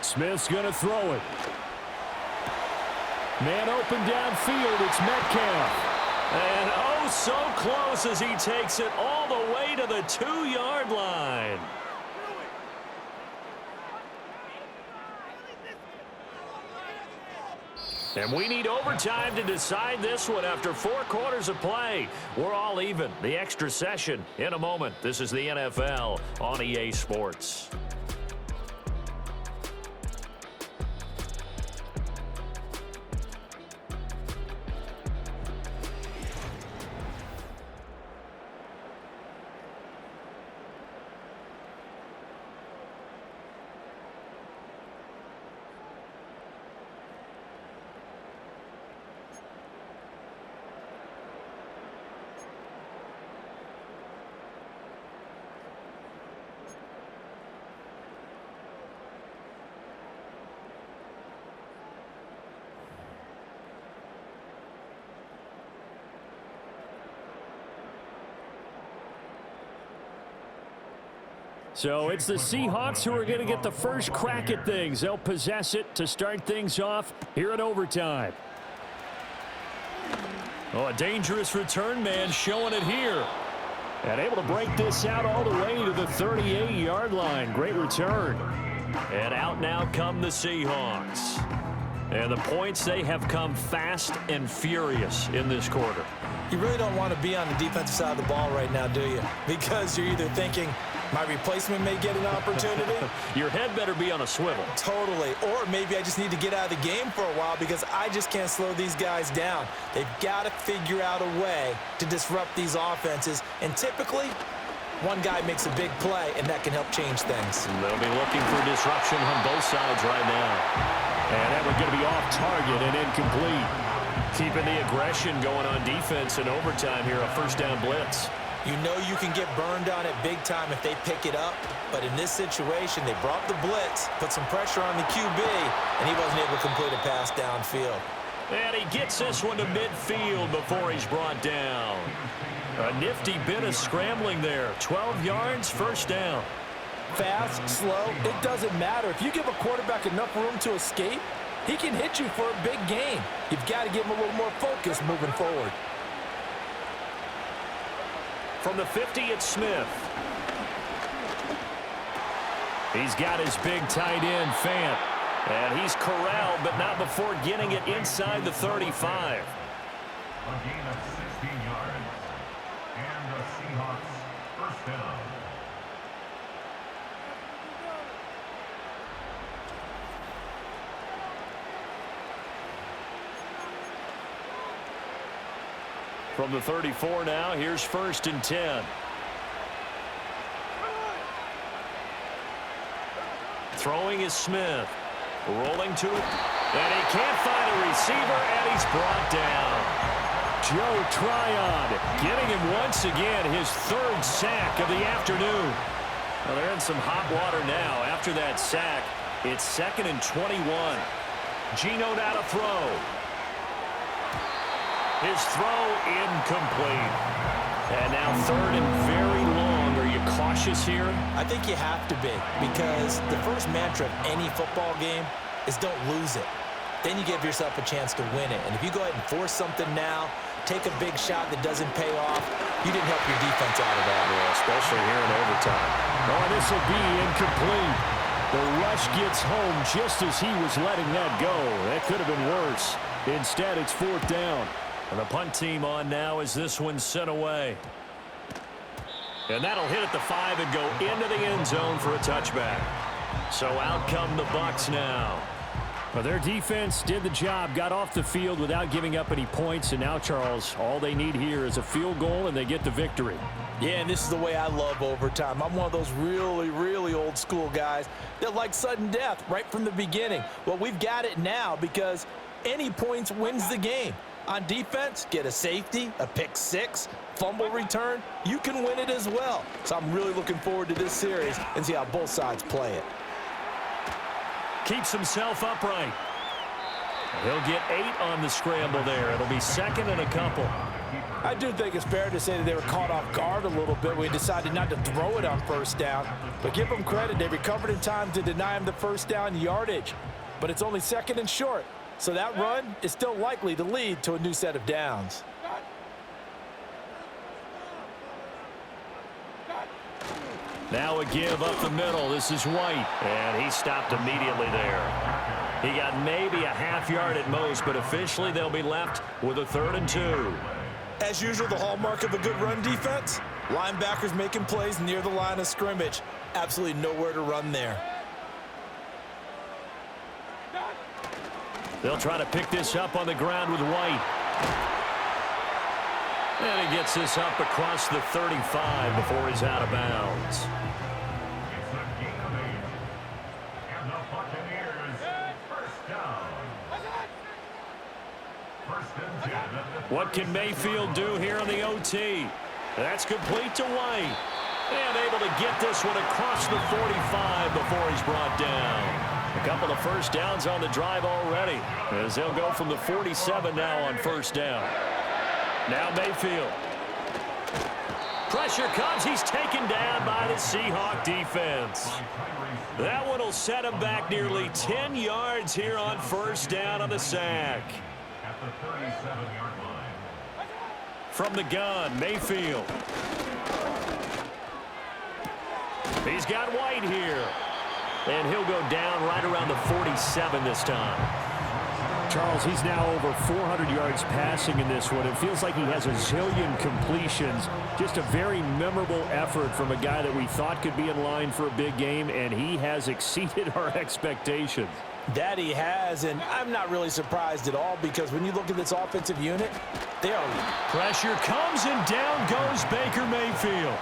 Smith's going to throw it. Man open downfield. It's Metcalf. And oh, so close as he takes it all the way to the 2-yard line. And we need overtime to decide this one after 4 quarters of play. We're all even. The extra session in a moment. This is the NFL on EA Sports. So it's the Seahawks who are going to get the first crack at things. They'll possess it to start things off here in overtime. Oh, a dangerous return man showing it here. And able to break this out all the way to the 38-yard line. Great return. And out now come the Seahawks. And the points, they have come fast and furious in this quarter. You really don't want to be on the defensive side of the ball right now, do you? Because you're either thinking, my replacement may get an opportunity. Your head better be on a swivel. Totally. Or maybe I just need to get out of the game for a while because I just can't slow these guys down. They've got to figure out a way to disrupt these offenses. And typically, one guy makes a big play, and that can help change things. They'll be looking for disruption on both sides right now. And that one's going to be off target and incomplete. Keeping the aggression going on defense in overtime here, a first down blitz. You know you can get burned on it big time if they pick it up. But in this situation, they brought the blitz, put some pressure on the QB, and he wasn't able to complete a pass downfield. And he gets this one to midfield before he's brought down. A nifty bit of scrambling there. 12 yards, first down. Fast, slow, it doesn't matter. If you give a quarterback enough room to escape, he can hit you for a big gain. You've got to give him a little more focus moving forward. From the 50, it's Smith. He's got his big tight end, Fant. And he's corralled, but not before getting it inside the 35. A gain of 16 yards. And the Seahawks first down. From the 34 now, here's 1st and 10. Throwing is Smith. Rolling to it. And he can't find a receiver, and he's brought down. Joe Tryon, getting him once again his third sack of the afternoon. Well, they're in some hot water now. After that sack, it's 2nd and 21. Geno now to throw. His throw incomplete. And now 3rd and very long. Are you cautious here? I think you have to be, because the first mantra of any football game is don't lose it. Then you give yourself a chance to win it. And if you go ahead and force something now, take a big shot that doesn't pay off, you didn't help your defense out of that. Yeah, especially here in overtime. Oh, this will be incomplete. The rush gets home just as he was letting that go. That could have been worse. Instead, it's 4th down. And the punt team on now as this one's sent away. And that'll hit at the 5 and go into the end zone for a touchback. So out come the Bucs now. Well, their defense did the job, got off the field without giving up any points. And now, Charles, all they need here is a field goal, and they get the victory. Yeah, and this is the way I love overtime. I'm one of those really, really old school guys that like sudden death right from the beginning. Well, we've got it now because any points wins the game. On defense, get a safety, a pick 6, fumble return, you can win it as well. So I'm really looking forward to this series and see how both sides play it. Keeps himself upright. He'll get 8 on the scramble there. It'll be 2nd and a couple. I do think it's fair to say that they were caught off guard a little bit when he decided not to throw it on 1st down. But give them credit. They recovered in time to deny him the 1st down yardage. But it's only 2nd and short. So that run is still likely to lead to a new set of downs. Now a give up the middle. This is White. And he stopped immediately there. He got maybe a half yard at most, but officially they'll be left with a 3rd and 2. As usual, the hallmark of a good run defense, linebackers making plays near the line of scrimmage. Absolutely nowhere to run there. They'll try to pick this up on the ground with White. And he gets this up across the 35 before he's out of bounds. It's a gain of 8. And the Buccaneers, 1st down. 1st and 10. What can Mayfield do here in the OT? That's complete to White. And able to get this one across the 45 before he's brought down. A couple of 1st downs on the drive already, as they'll go from the 47 now on 1st down. Now Mayfield. Pressure comes. He's taken down by the Seahawks defense. That one will set him back nearly 10 yards here on 1st down on the sack. At the 37-yard line. From the gun, Mayfield. He's got White here. And he'll go down right around the 47 this time. Charles, he's now over 400 yards passing in this one. It feels like he has a zillion completions. Just a very memorable effort from a guy that we thought could be in line for a big game, and he has exceeded our expectations. That he has, and I'm not really surprised at all because when you look at this offensive unit, they are... Pressure comes, and down goes Baker Mayfield.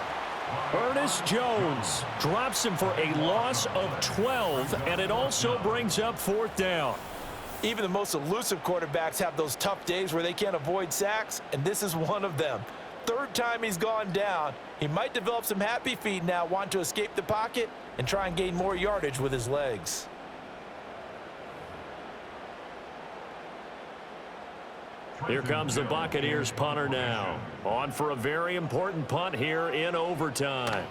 Ernest Jones drops him for a loss of 12, and it also brings up 4th down. Even the most elusive quarterbacks have those tough days where they can't avoid sacks, and this is one of them. 3rd time he's gone down. He might develop some happy feet now, want to escape the pocket and try and gain more yardage with his legs. Here comes the Buccaneers punter now. On for a very important punt here in overtime.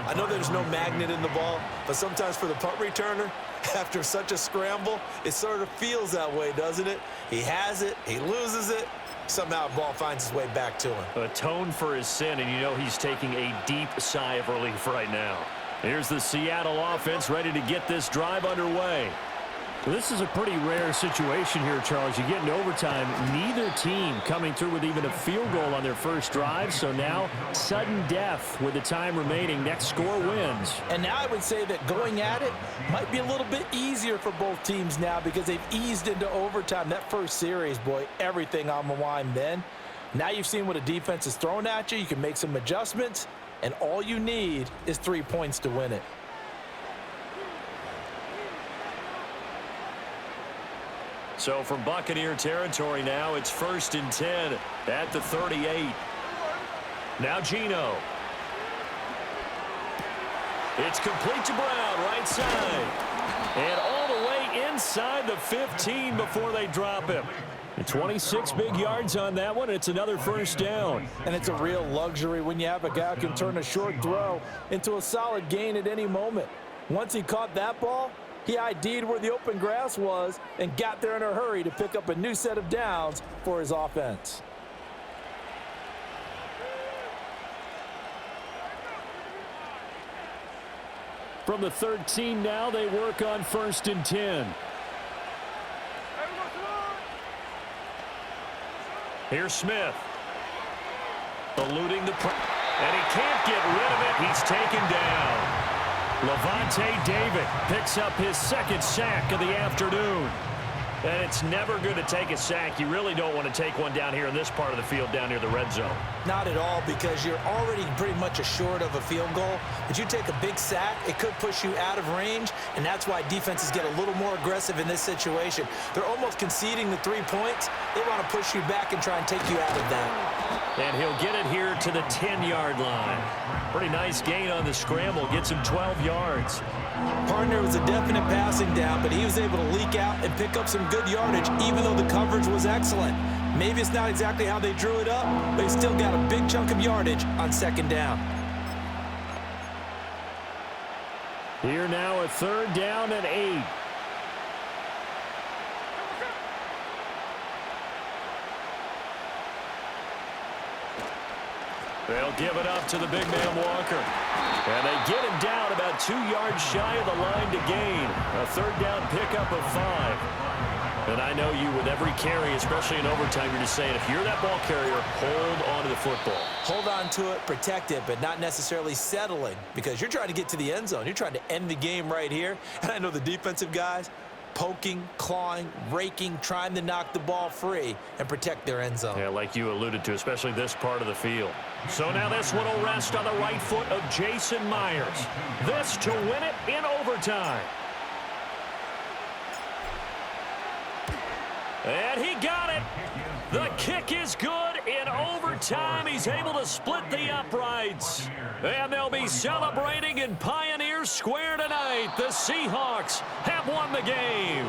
I know there's no magnet in the ball, but sometimes for the punt returner, after such a scramble, it sort of feels that way, doesn't it? He has it, he loses it, somehow the ball finds its way back to him. Atone for his sin, and you know he's taking a deep sigh of relief right now. Here's the Seattle offense ready to get this drive underway. Well, this is a pretty rare situation here, Charles. You get in overtime, neither team coming through with even a field goal on their first drive, so now sudden death with the time remaining. Next score wins. And now I would say that going at it might be a little bit easier for both teams now because they've eased into overtime. That first series, boy, everything on the line then. Now you've seen what a defense is throwing at you. You can make some adjustments and all you need is 3 points to win it. So from Buccaneer territory now, it's 1st and 10 at the 38. Now Geno. It's complete to Brown, right side. And all the way inside the 15 before they drop him. 26 big yards on that one. It's another first down. And it's a real luxury when you have a guy who can turn a short throw into a solid gain at any moment. Once he caught that ball, he ID'd where the open grass was and got there in a hurry to pick up a new set of downs for his offense. From the 13 now, they work on 1st and 10. Here's Smith. Eluding the pressure. And he can't get rid of it. He's taken down. Levante David picks up his 2nd sack of the afternoon. And it's never good to take a sack. You really don't want to take one down here in this part of the field down near the red zone. Not at all, because you're already pretty much assured of a field goal. But you take a big sack, it could push you out of range, and that's why defenses get a little more aggressive in this situation. They're almost conceding the 3 points. They want to push you back and try and take you out of that. And he'll get it here to the 10-yard line. Pretty nice gain on the scramble. Gets him 12 yards. Partner was a definite passing down, but he was able to leak out and pick up some good yardage, even though the coverage was excellent. Maybe it's not exactly how they drew it up, but he still got a big chunk of yardage on 2nd down. Here now a 3rd down and 8. They'll give it up to the big man Walker. And they get him down about 2 yards shy of the line to gain. A 3rd down pickup of 5. And I know you, with every carry, especially in overtime, you're just saying, if you're that ball carrier, hold on to the football. Hold on to it, protect it, but not necessarily settling, because you're trying to get to the end zone. You're trying to end the game right here. And I know the defensive guys, poking, clawing, raking, trying to knock the ball free and protect their end zone. Yeah, like you alluded to, especially this part of the field. So now this one will rest on the right foot of Jason Myers. This to win it in overtime. And he got it. The kick is good in overtime. He's able to split the uprights. And they'll be celebrating in Pioneer Square tonight. The Seahawks have won the game.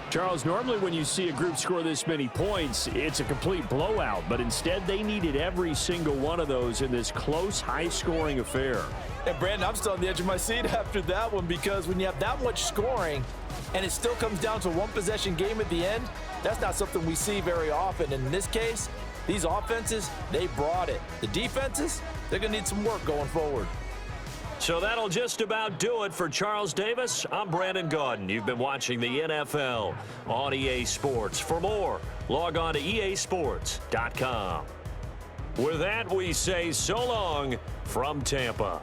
Charles, normally when you see a group score this many points, it's a complete blowout. But instead, they needed every single one of those in this close, high-scoring affair. And, Brandon, I'm still on the edge of my seat after that one, because when you have that much scoring and it still comes down to a one-possession game at the end, that's not something we see very often. And in this case, these offenses, they brought it. The defenses, they're going to need some work going forward. So that'll just about do it for Charles Davis. I'm Brandon Gaudin. You've been watching the NFL on EA Sports. For more, log on to easports.com. With that, we say so long from Tampa.